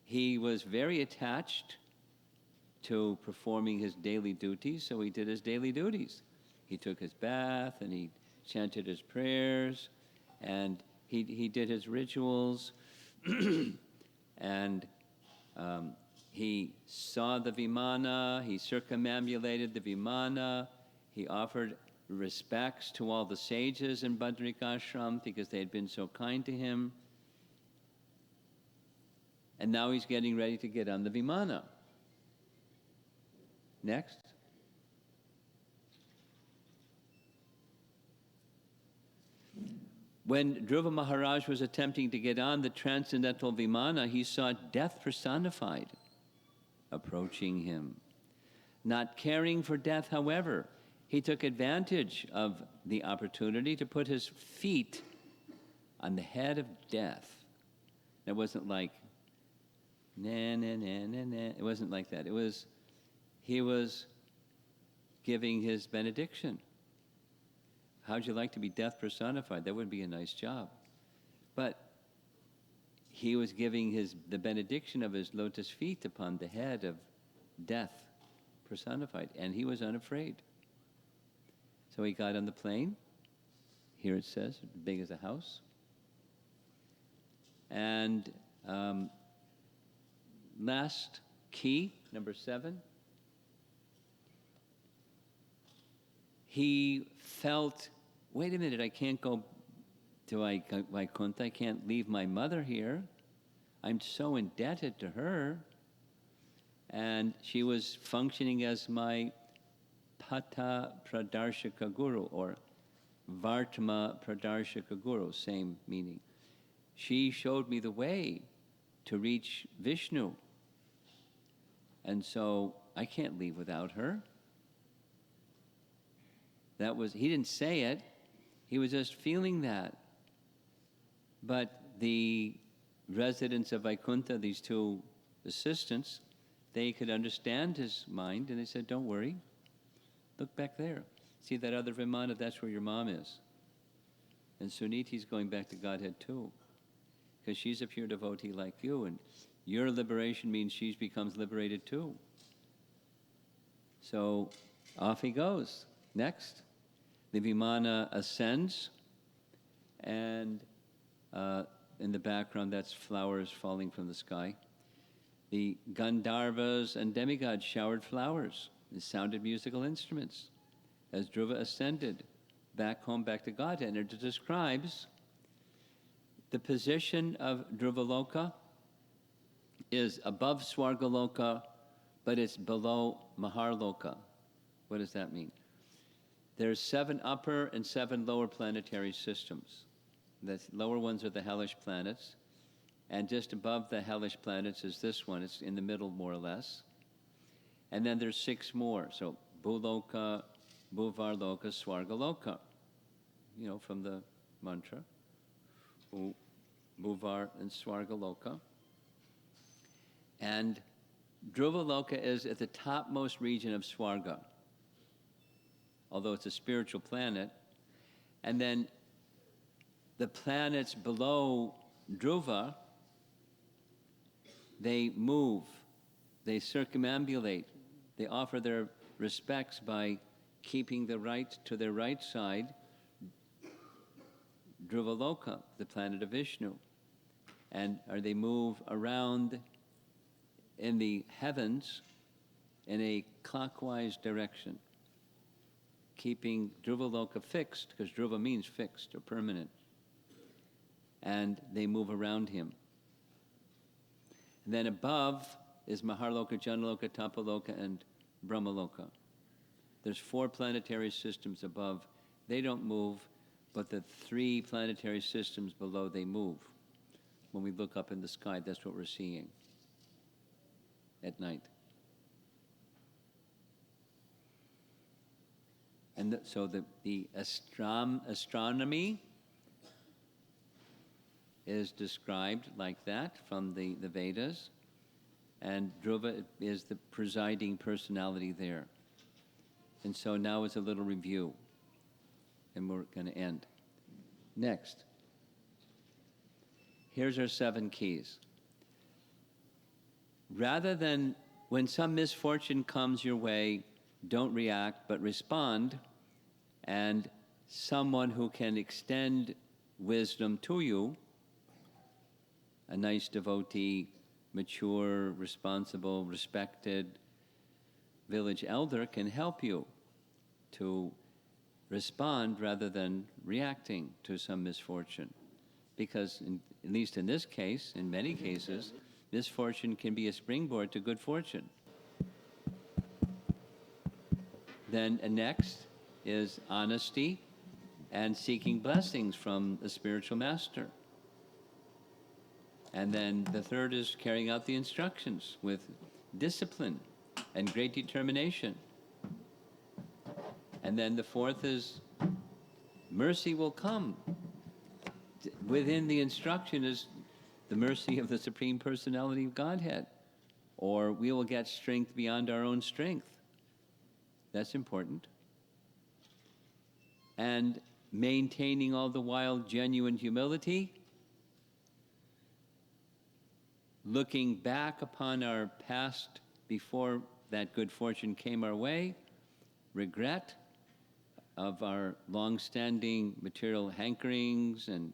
He was very attached to performing his daily duties, so he did his daily duties. He took his bath, and he chanted his prayers, and he did his rituals, and he saw the Vimana, he circumambulated the Vimana, he offered respects to all the sages in Badrikashram because they had been so kind to him. And now he's getting ready to get on the Vimana. Next. When Dhruva Maharaj was attempting to get on the transcendental Vimana, he saw death personified approaching him. Not caring for death, however, he took advantage of the opportunity to put his feet on the head of death. It wasn't like, na, na, na, na, na. It wasn't like that. He was giving his benediction. How'd you like to be death personified? That would be a nice job. But he was giving the benediction of his lotus feet upon the head of death personified, and he was unafraid. So he got on the plane. Here it says, big as a house. And last key, number 7. He felt, wait a minute, I can't go to Vaikuntha. I can't leave my mother here. I'm so indebted to her. And she was functioning as my Pata Pradarshika Guru, or Vartma Pradarshika Guru, same meaning. She showed me the way to reach Vishnu. And so I can't leave without her. He didn't say it, he was just feeling that. But the residents of Vaikuntha, these two assistants, they could understand his mind, and they said, don't worry, look back there. See that other Vimana, that's where your mom is. And Suniti's going back to Godhead too, because she's a pure devotee like you, and your liberation means she becomes liberated too. So off he goes. Next, the Vimana ascends, and in the background, that's flowers falling from the sky. The Gandharvas and demigods showered flowers and sounded musical instruments as Dhruva ascended back home, back to Godhead. And it describes the position of Dhruvaloka is above Swargaloka, but it's below Maharloka. What does that mean? There's 7 upper and 7 lower planetary systems. The lower ones are the hellish planets, and just above the hellish planets is this one. It's in the middle, more or less. And then there's 6 more. So Bhuloka, Bhuvarloka, Swargaloka. You know, from the mantra. Bhuvar and Swargaloka. And Dhruvaloka is at the topmost region of Swarga, although it's a spiritual planet. And then the planets below Dhruva, they move, they circumambulate, they offer their respects by keeping the right to their right side, Dhruvaloka, the planet of Vishnu. And they move around in the heavens in a clockwise direction, keeping Dhruvaloka fixed, because Dhruva means fixed or permanent. And they move around him. And then above is Maharloka, Janaloka, Tapaloka, and Brahmaloka. There's 4 planetary systems above. They don't move, but the 3 planetary systems below, they move. When we look up in the sky, that's what we're seeing at night. And so the astronomy is described like that from the Vedas, and Dhruva is the presiding personality there. And so now it's a little review, and we're going to end. Next. Here's our 7 keys. Rather than, when some misfortune comes your way, don't react, but respond, and someone who can extend wisdom to you, a nice devotee, mature, responsible, respected village elder, can help you to respond rather than reacting to some misfortune. Because, at least in this case, in many cases, misfortune can be a springboard to good fortune. Then next is honesty and seeking blessings from the spiritual master. And then the third is carrying out the instructions with discipline and great determination. And then the fourth is mercy will come. Within the instruction is the mercy of the Supreme Personality of Godhead. Or we will get strength beyond our own strength. That's important. And maintaining all the while genuine humility, looking back upon our past before that good fortune came our way, regret of our long-standing material hankerings and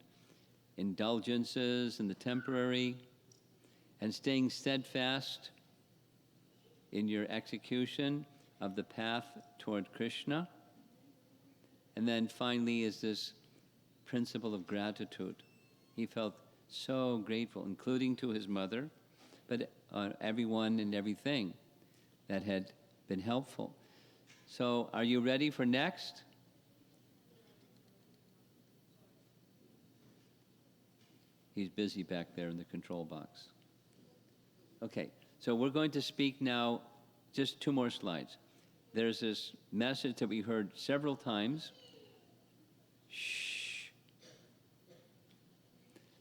indulgences and the temporary, and staying steadfast in your execution of the path toward Krishna. And then finally is this principle of gratitude. He felt so grateful, including to his mother, but everyone and everything that had been helpful. So are you ready for next? He's busy back there in the control box. Okay, so we're going to speak now, just 2 more slides. There's this message that we heard several times. Shh.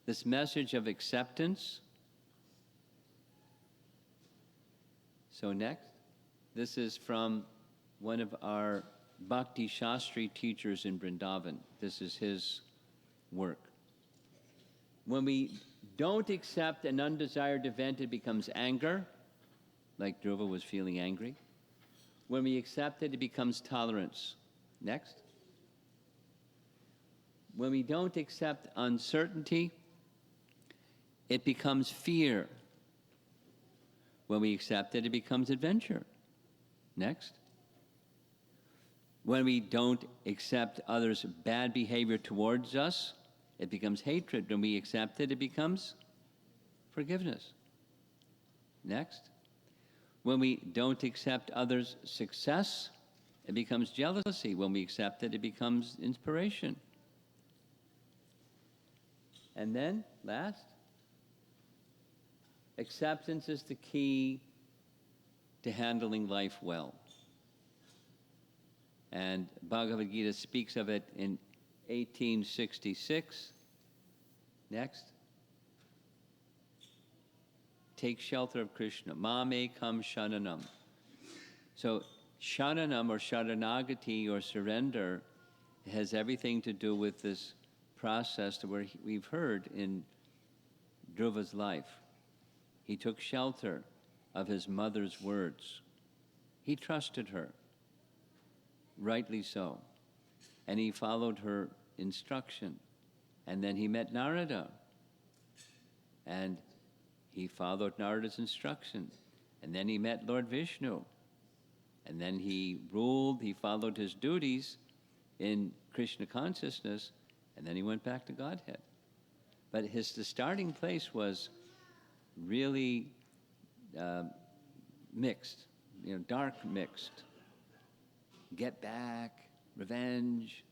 This message of acceptance. So next, this is from one of our Bhakti Shastri teachers in Vrindavan. This is his work. When we don't accept an undesired event, it becomes anger, like Dhruva was feeling angry. When we accept it, it becomes tolerance. Next. When we don't accept uncertainty, it becomes fear. When we accept it, it becomes adventure. Next. When we don't accept others' bad behavior towards us, it becomes hatred. When we accept it, it becomes forgiveness. Next. When we don't accept others' success, it becomes jealousy. When we accept it, it becomes inspiration. And then, last, acceptance is the key to handling life well. And Bhagavad Gita speaks of it in 1866. Next. Take shelter of Krishna. Mame kam sharanam. So sharanam or sharanagati or surrender has everything to do with this process where we've heard in Dhruva's life. He took shelter of his mother's words. He trusted her, rightly so. And he followed her instruction. And then he met Narada. And he followed Narada's instruction. And then he met Lord Vishnu. And then he ruled, he followed his duties in Krishna consciousness, and then he went back to Godhead. But the starting place was really mixed, dark mixed. Get back, revenge,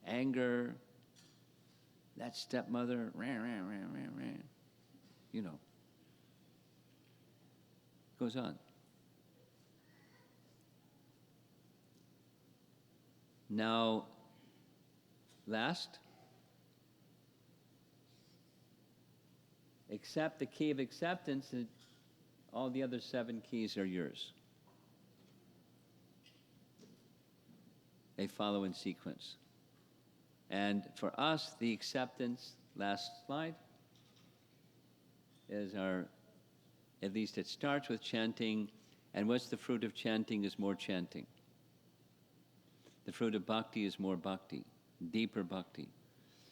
anger, that stepmother, goes on. Now, last, accept the key of acceptance, and all the other 7 keys are yours. They follow in sequence. And for us, the acceptance, last slide, is at least it starts with chanting, and what's the fruit of chanting is more chanting. The fruit of bhakti is more bhakti, deeper bhakti.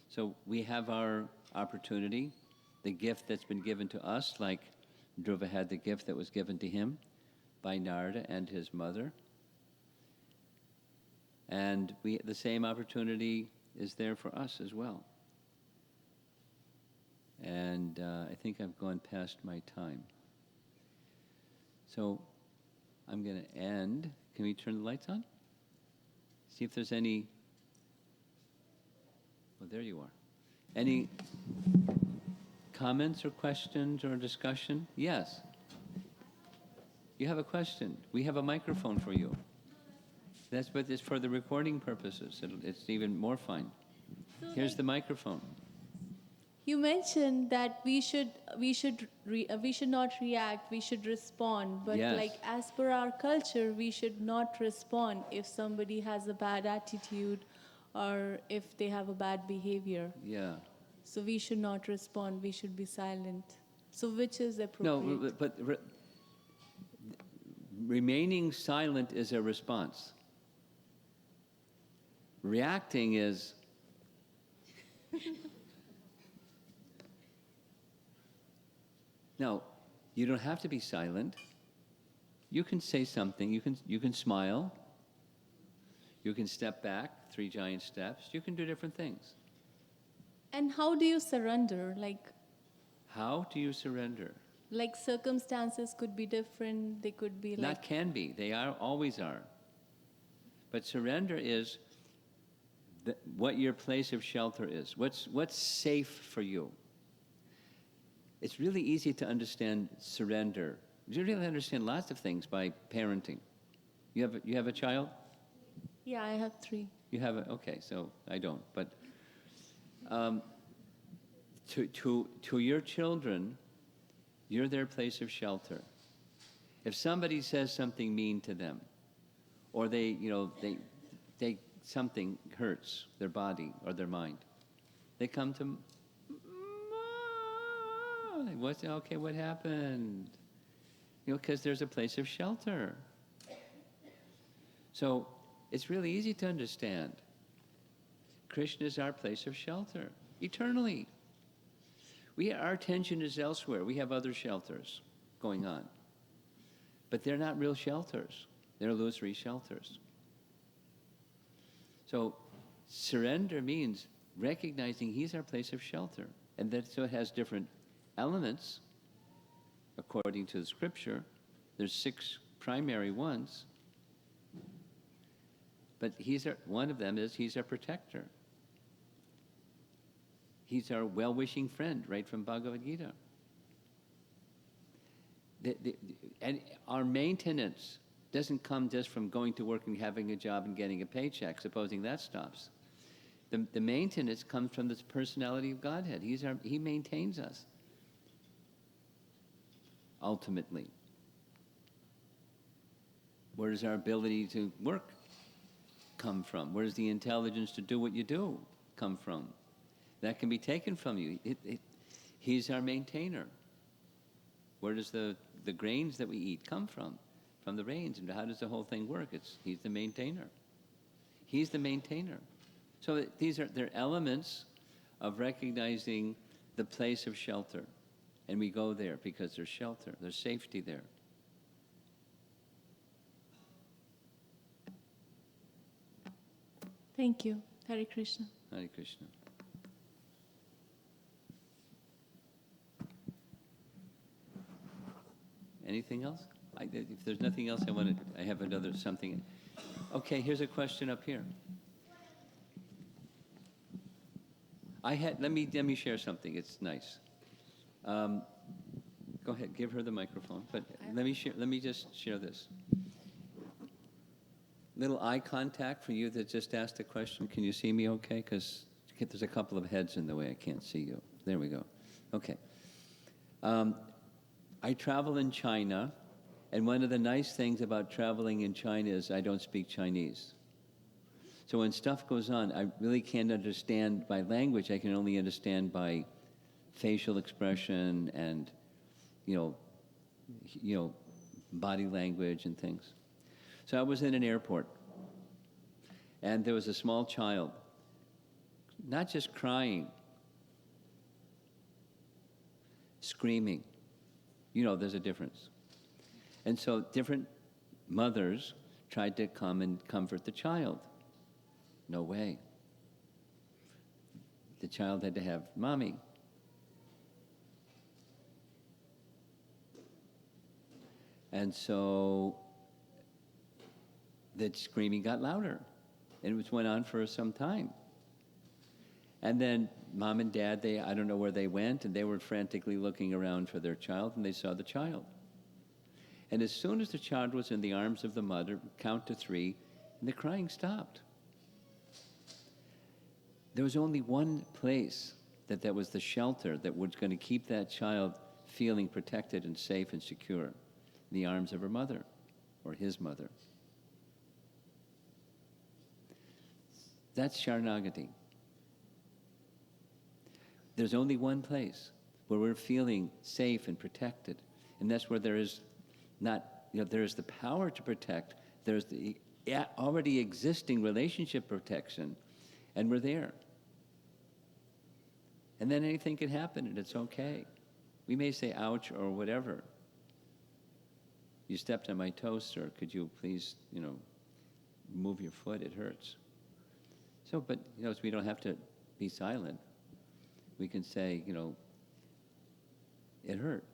So we have our opportunity, the gift that's been given to us, like Dhruva had the gift that was given to him by Narada and his mother. And the same opportunity is there for us as well. And I think I've gone past my time. So I'm going to end. Can we turn the lights on? See if there's any Well, there you are. Any comments or questions or discussion? Yes. You have a question. We have a microphone for you. That's what it's for the recording purposes. It's even more fun. Here's the microphone.
You mentioned that we should not react, we should respond. But
Yes.
like as per our culture, we should not respond if somebody has a bad attitude or if they have a bad behavior.
Yeah.
So we should not respond, we should be silent. So which is
No,
appropriate?
but remaining silent is a response. Reacting is no, you don't have to be silent. You can say something, you can smile, you can step back 3 giant steps, you can do different things.
And how do you surrender?
How do you surrender?
Like circumstances could be different, they could be like...
Not can be, they always are. But surrender is what your place of shelter is. What's safe for you? It's really easy to understand surrender. You really understand lots of things by parenting. You have a child?
Yeah, I have 3.
You have okay, so I don't. But to your children, you're their place of shelter. If somebody says something mean to them, or they something hurts their body or their mind, they come to Mom. What happened? Because there's a place of shelter. So it's really easy to understand. Krishna is our place of shelter, eternally. Our attention is elsewhere. We have other shelters going on. But they're not real shelters. They're illusory shelters. So surrender means recognizing he's our place of shelter. And so it has different elements. According to the scripture, there's 6 primary ones. But one of them is he's our protector. He's our well-wishing friend, right from Bhagavad Gita. And our maintenance doesn't come just from going to work and having a job and getting a paycheck, supposing that stops. The maintenance comes from this personality of Godhead. He maintains us, ultimately. Where does our ability to work come from? Where does the intelligence to do what you do come from? That can be taken from you. He's our maintainer. Where does the grains that we eat come from? From the rains. And how does the whole thing work? He's the maintainer. He's the maintainer. So they're elements of recognizing the place of shelter. And we go there because there's shelter, there's safety there.
Thank you. Hare Krishna.
Hare Krishna. Anything else? If there's nothing else, I have another something. Okay, here's a question up here. Let me share something. It's nice. Go ahead, give her the microphone. But let me just share this. Little eye contact for you that just asked a question. Can you see me okay? Because there's a couple of heads in the way. I can't see you. There we go. Okay. I travel in China, and one of the nice things about traveling in China is I don't speak Chinese. So when stuff goes on, I really can't understand by language. I can only understand by facial expression and, body language and things. So I was in an airport, and there was a small child, not just crying, screaming. There's a difference. And so different mothers tried to come and comfort the child. No way. The child had to have mommy. And so the screaming got louder, and it went on for some time. And then mom and dad, I don't know where they went, and they were frantically looking around for their child, and they saw the child. And as soon as the child was in the arms of the mother, count to 3, and the crying stopped. There was only one place that was the shelter that was going to keep that child feeling protected and safe and secure, in the arms of her mother or his mother. That's Sharanagati. There's only one place where we're feeling safe and protected, and that's where there is there is the power to protect, there's the already existing relationship protection, and we're there. And then anything can happen, and it's okay. We may say, ouch, or whatever. You stepped on my toe, sir. Could you please, move your foot? It hurts. So, but, so we don't have to be silent. We can say, it hurt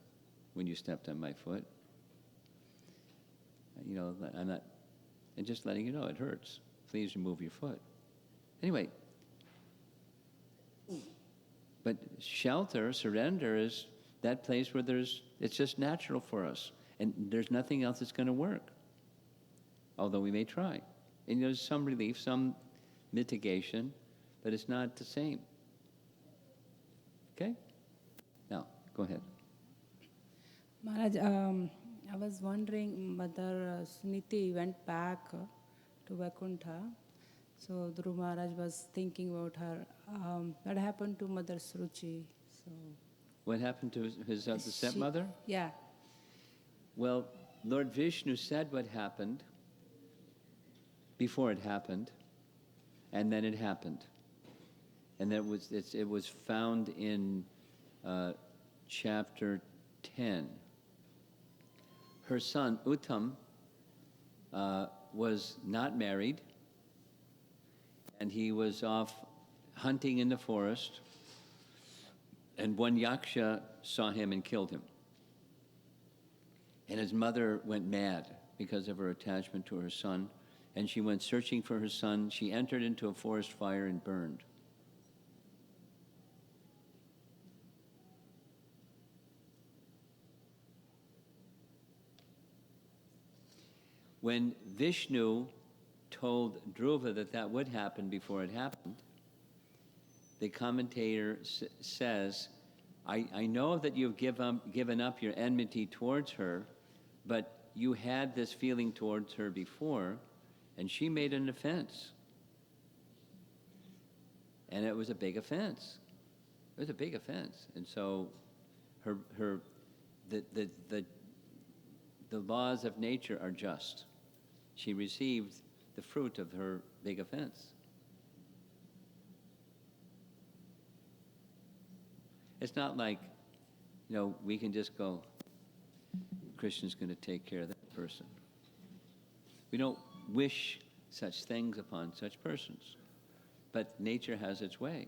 when you stepped on my foot. I'm not, and just letting you know it hurts. Please remove your foot. Anyway, but shelter, surrender is that place where it's just natural for us. And there's nothing else that's going to work. Although we may try. And there's some relief, some mitigation, but it's not the same. Okay? Now, go ahead.
Maharaj, I was wondering, Mother Suniti went back to Vaikuntha. So Dhruva Maharaj was thinking about her. What happened to Mother Sruchi? So
What happened to his the stepmother?
Yeah.
Well, Lord Vishnu said what happened before it happened, and then it happened. And that it was found in chapter 10. Her son, Uttam, was not married, and he was off hunting in the forest, and one yaksha saw him and killed him. And his mother went mad because of her attachment to her son, and she went searching for her son. She entered into a forest fire and burned. When Vishnu told Dhruva that would happen before it happened, the commentator says, I know that you've given up your enmity towards her, but you had this feeling towards her before, and she made an offense. And it was a big offense. It was a big offense. And so the laws of nature are just. She received the fruit of her big offense. It's not like, we can just go, Krishna's going to take care of that person. We don't wish such things upon such persons. But nature has its way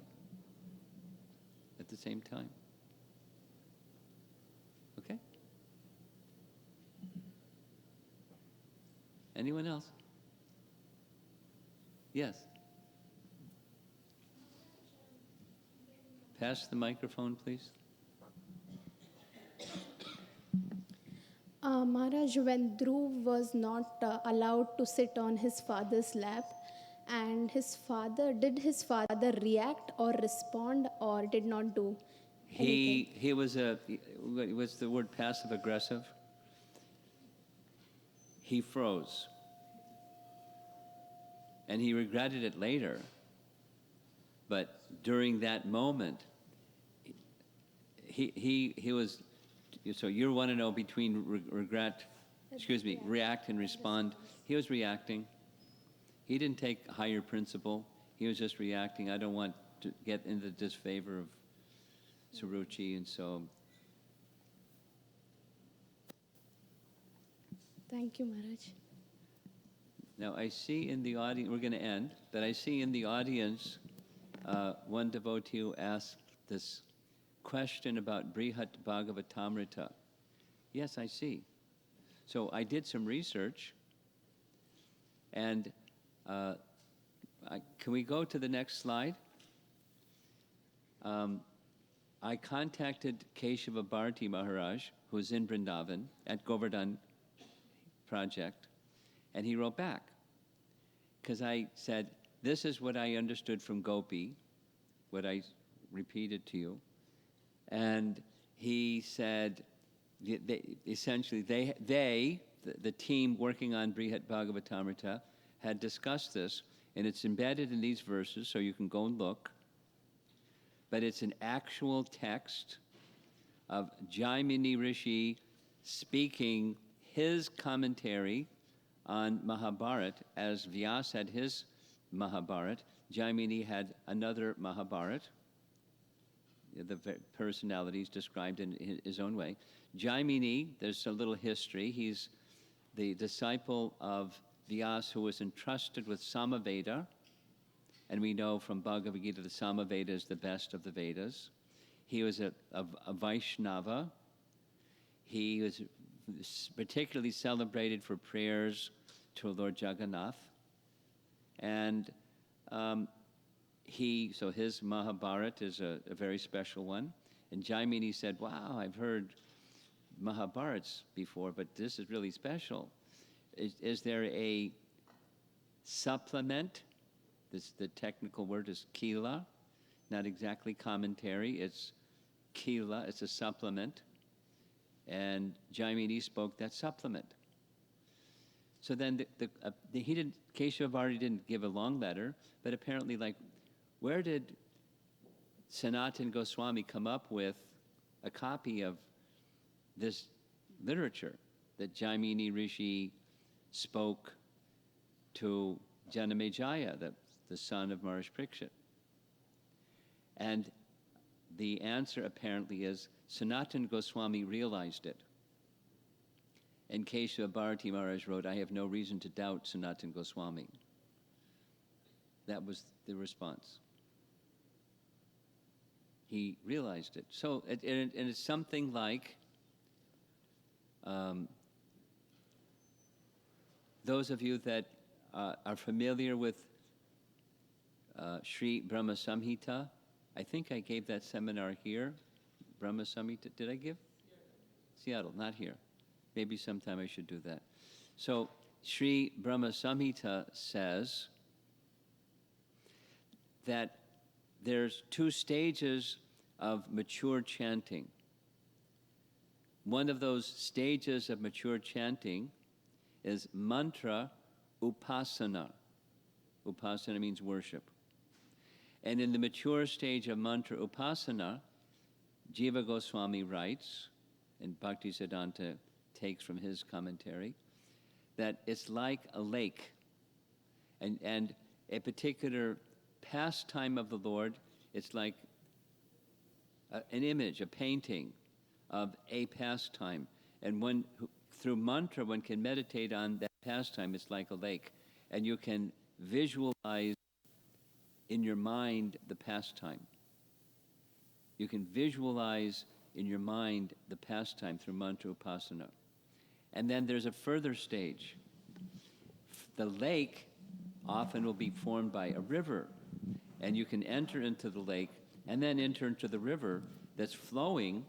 at the same time. Okay? Anyone else? Yes. Pass the microphone, please.
Maharaj, when Dhruv was not allowed to sit on his father's lap, and did his father react or respond or did not do anything?
He was what's the word, passive aggressive? He froze. And he regretted it later. But during that moment, he was, so you want to know between react and respond. He was reacting. He didn't take higher principle. He was just reacting. I don't want to get into disfavor of Suruchi, and so.
Thank you, Maharaj.
Now I see in the audience, we're going to end, but I see in the audience one devotee who asked this question about Brihat Bhagavatamrita. Yes, I see. So I did some research, and can we go to the next slide? I contacted Keshava Bharati Maharaj, who's in Vrindavan, at Govardhan Project, and he wrote back. Because I said, this is what I understood from Gopi, what I repeated to you. And he said, essentially, the team working on Brihat Bhagavatamrita, had discussed this, and it's embedded in these verses, so you can go and look. But it's an actual text of Jaimini Rishi speaking his commentary on Mahabharat, as Vyas had his Mahabharat. Jaimini had another Mahabharat, the personalities described in his own way. Jaimini, there's a little history. He's the disciple of Vyas who was entrusted with Samaveda. And we know from Bhagavad Gita the Samaveda is the best of the Vedas. He was a Vaishnava. He was particularly celebrated for prayers to Lord Jagannath. And so his Mahabharat is a very special one. And Jaimini said, wow, I've heard Mahabharats before, but this is really special. Is there a supplement? The technical word is kila, not exactly commentary, it's kila, it's a supplement. And Jaimini spoke that supplement. So then Keshava Bharati didn't give a long letter, but apparently, where did Sanatana Goswami come up with a copy of this literature that Jaimini Rishi spoke to Janamejaya, the son of Maharaj Parikshit? And the answer apparently is Sanatana Goswami realized it. And Keshava Bharati Maharaj wrote, I have no reason to doubt Sanatana Goswami. That was the response. He realized it. So, and it's something like, those of you that are familiar with Sri Brahma Samhita, I think I gave that seminar here. Brahma Samhita, did I give? Seattle, not here. Maybe sometime I should do that. So Sri Brahma Samhita says that there's 2 stages of mature chanting. One of those stages of mature chanting is mantra upasana. Upasana means worship. And in the mature stage of mantra upasana, Jiva Goswami writes, and Bhaktisiddhanta takes from his commentary, that it's like a lake. And a particular pastime of the Lord, it's like an image, a painting of a pastime. And through mantra, one can meditate on that pastime. It's like a lake. And you can visualize in your mind the pastime. You can visualize in your mind the pastime through mantra upasana. And then there's a further stage. The lake often will be formed by a river, and you can enter into the lake and then enter into the river that's flowing.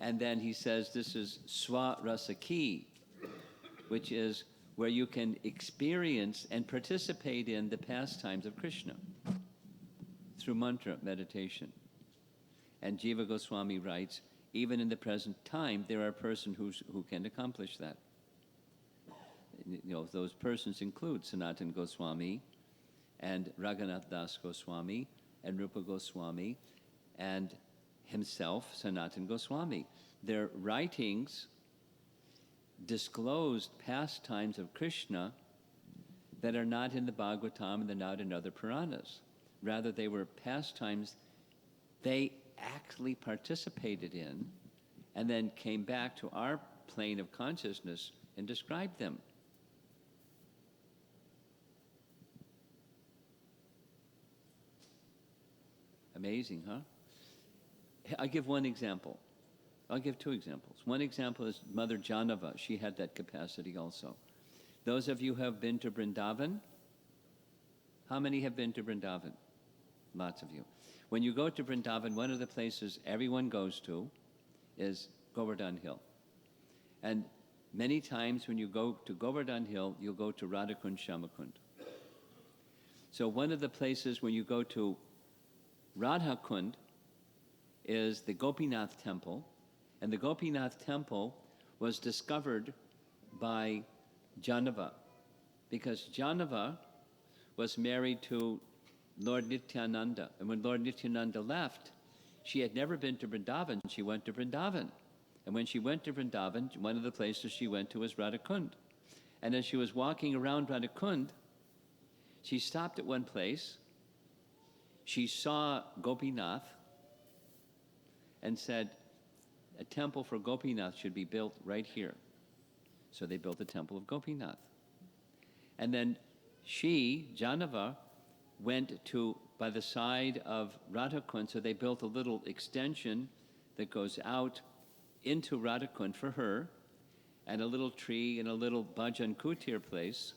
And then he says this is swarasaki, which is where you can experience and participate in the pastimes of Krishna through mantra meditation. And Jiva Goswami writes, even in the present time, there are persons who can accomplish that. Those persons include Sanatana Goswami and Raghunath Das Goswami and Rupa Goswami and himself, Sanatana Goswami. Their writings disclosed pastimes of Krishna that are not in the Bhagavatam and they're not in other Puranas. Rather, they were pastimes they actually participated in and then came back to our plane of consciousness and described them. Amazing, huh? I'll give one example. I'll give 2 examples. One example is Mother Janava. She had that capacity also. Those of you who have been to Vrindavan, how many have been to Vrindavan? Lots of you. when you go to Vrindavan, one of the places everyone goes to is Govardhan Hill. And many times when you go to Govardhan Hill, you'll go to Radhakund Shamakund. So one of the places when you go to Radhakund is the Gopinath Temple. And the Gopinath Temple was discovered by Janava, because Janava was married to Lord Nityananda. And when Lord Nityananda left, she had never been to Vrindavan. She went to Vrindavan. And when she went to Vrindavan, one of the places she went to was Radhakund. And as she was walking around Radhakund, she stopped at one place. She saw Gopinath and said, a temple for Gopinath should be built right here. So they built the temple of Gopinath. And then she, Janava, went to by the side of Radhakund, so they built a little extension that goes out into Radhakund for her, and a little tree and a little bhajan kutir place.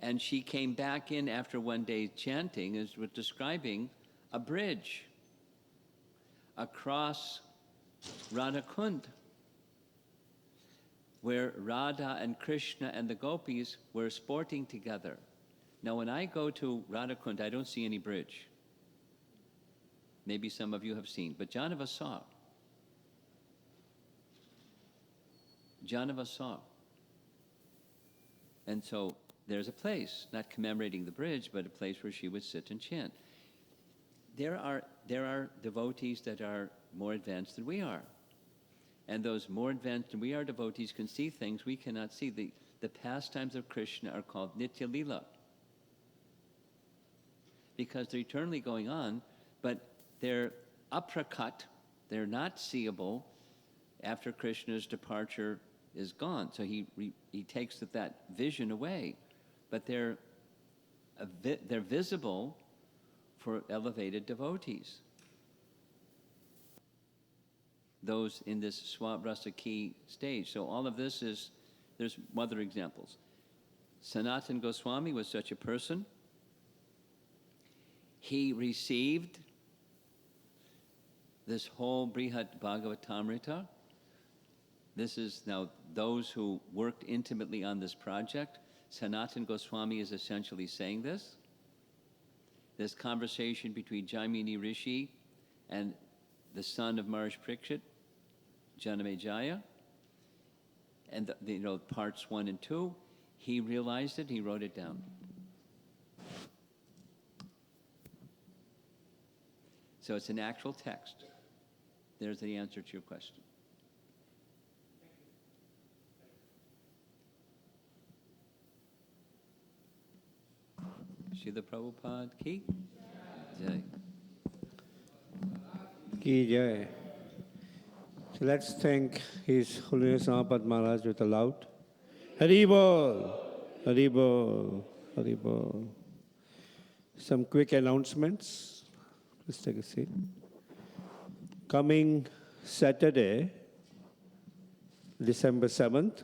And she came back in after one day chanting, as was describing a bridge across Radhakund, where Radha and Krishna and the gopis were sporting together. Now, when I go to Radhakund, I don't see any bridge. Maybe some of you have seen, but Janava saw. Janava saw. And so there's a place, not commemorating the bridge, but a place where she would sit and chant. There are devotees that are more advanced than we are. And those more advanced than we are devotees can see things we cannot see. The pastimes of Krishna are called Nitya Lila, because they're eternally going on, but they're aprakat, they're not seeable after Krishna's departure is gone. So he takes that vision away, but they're visible for elevated devotees. Those in this Swabrasaki stage. So all of this is, there's other examples. Sanatana Goswami was such a person. He received this whole Brihat Bhagavatamrita. This is now those who worked intimately on this project. Sanatana Goswami is essentially saying this. This conversation between Jaimini Rishi and the son of Maharaj Parikshit, Janamejaya, and parts 1 and 2, he realized it, he wrote it down. So it's an actual text. There's the answer to your question. Srila Prabhupada ki jai.
Ki jai. So let's thank His Holiness Maharaj Maharaj with a loud Haribol, Haribol, Haribol. Some quick announcements. Please take a seat. Coming Saturday, December 7th,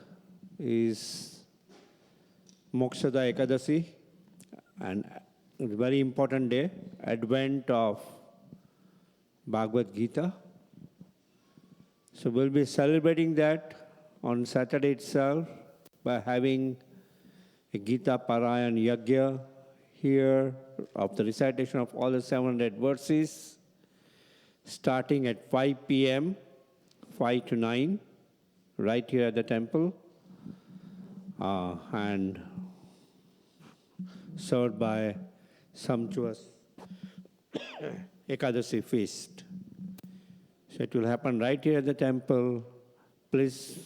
is Mokshada Ekadasi, and a very important day, Advent of Bhagavad Gita. So we'll be celebrating that on Saturday itself by having a Gita Parayan Yagya here of the recitation of all the 700 verses, starting at 5 p.m., 5 to 9, right here at the temple, and served by sumptuous Ekadasi feast. So it will happen right here at the temple. Please,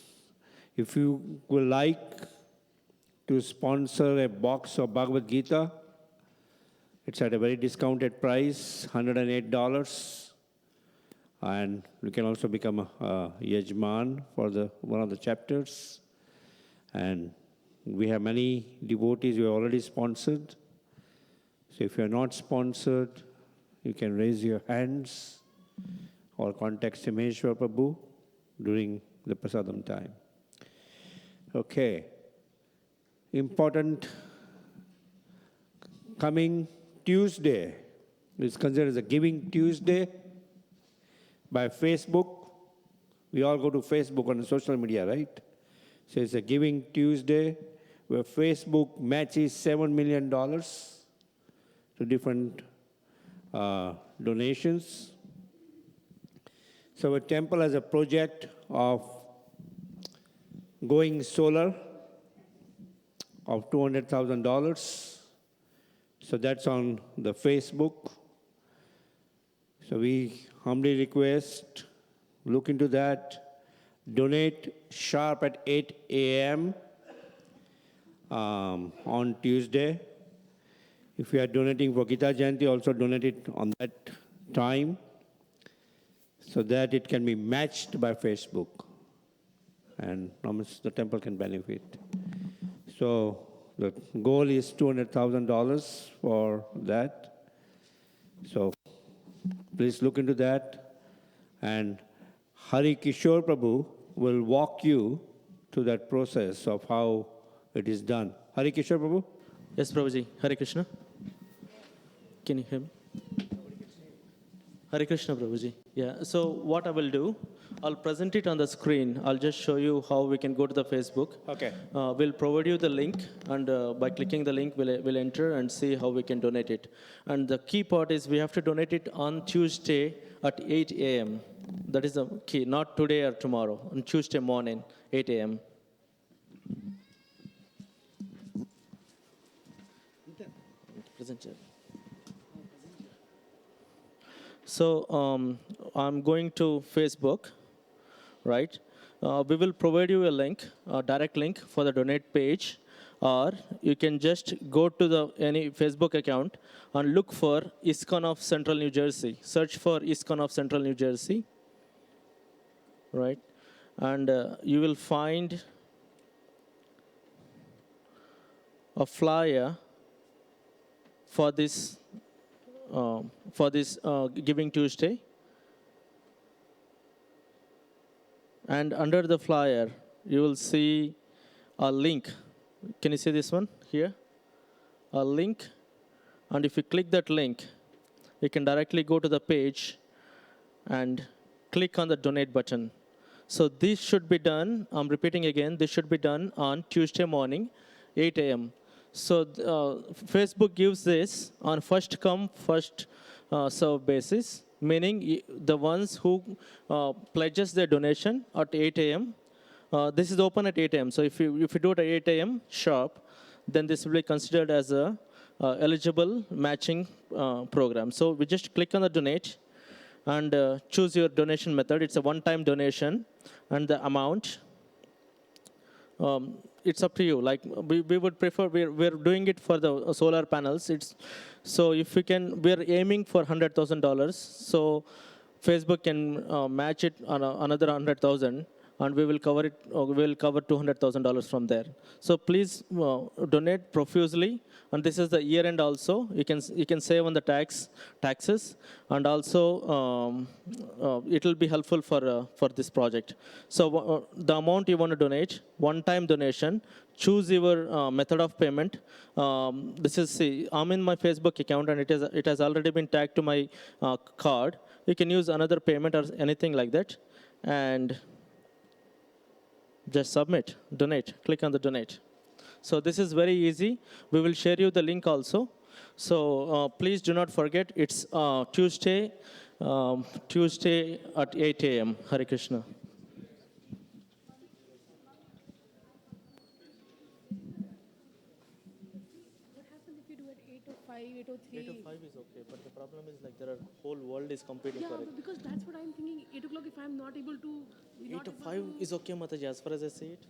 if you would like to sponsor a box of Bhagavad Gita, it's at a very discounted price, $108. And you can also become a Yajman for one of the chapters. And we have many devotees who are already sponsored. So if you're not sponsored, you can raise your hands or contact Simeshwar Prabhu during the prasadam time. Okay. Important, coming Tuesday, It's considered as a Giving Tuesday by Facebook. We all go to Facebook on social media, right? So it's a Giving Tuesday where Facebook matches $7 million to different donations. So our temple has a project of going solar of $200,000. So that's on the Facebook. So we humbly request, look into that, donate sharp at 8 a.m. On Tuesday. If you are donating for Gita Jayanti, also donate it on that time so that it can be matched by Facebook and the temple can benefit. So the goal is $200,000 for that. So please look into that. And Hari Kishore Prabhu will walk you through that process of how it is done. Hari Kishore Prabhu?
Yes, Prabhuji. Hare Krishna. Can you hear me? Hare Krishna, Prabhuji. Yeah, so what I will do, I'll present it on the screen. I'll just show you how we can go to the Facebook.
Okay.
We'll provide you the link, and by clicking the link, we'll enter and see how we can donate it. And the key part is we have to donate it on Tuesday at 8 a.m. That is the key, not today or tomorrow, on Tuesday morning, 8 a.m. Present it. So I'm going to Facebook, right? We will provide you a link, a direct link for the donate page, or you can just go to any Facebook account and look for Iskcon of Central New Jersey. Search for Iskcon of Central New Jersey, right? And you will find a flyer for this Giving Tuesday. And under the flyer, you will see a link. Can you see this one here? A link. And if you click that link, you can directly go to the page and click on the donate button. So this should be done, I'm repeating again, this should be done on Tuesday morning, 8 a.m. So Facebook gives this on first come, first serve basis, meaning the ones who pledges their donation at 8 a.m. This is open at 8 a.m. So if you do it at 8 a.m. sharp, then this will be considered as a eligible matching program. So we just click on the donate and choose your donation method. It's a one-time donation, and the amount. It's up to you. Like we would prefer, we're doing it for the solar panels. So if we can, we're aiming for $100,000. So Facebook can match it on another 100,000, and we will cover it. We'll cover $200,000 from there. So please donate profusely. And this is the year end also. You can save on the taxes, and also it will be helpful for this project. So the amount you want to donate, one-time donation. Choose your method of payment. I'm in my Facebook account, and it has already been tagged to my card. You can use another payment or anything like that, and just submit, donate. Click on the donate. So this is very easy. We will share you the link also. So please do not forget, it's Tuesday at 8 a.m. Hare Krishna.
What happens if you do at 8:05, 8:03?
8:05 is okay, but the problem is like there are whole world is competing for it.
Because that's what I'm thinking. 8 o'clock, if I'm not able to...
8:05 is okay, Mataji, as far as I see it.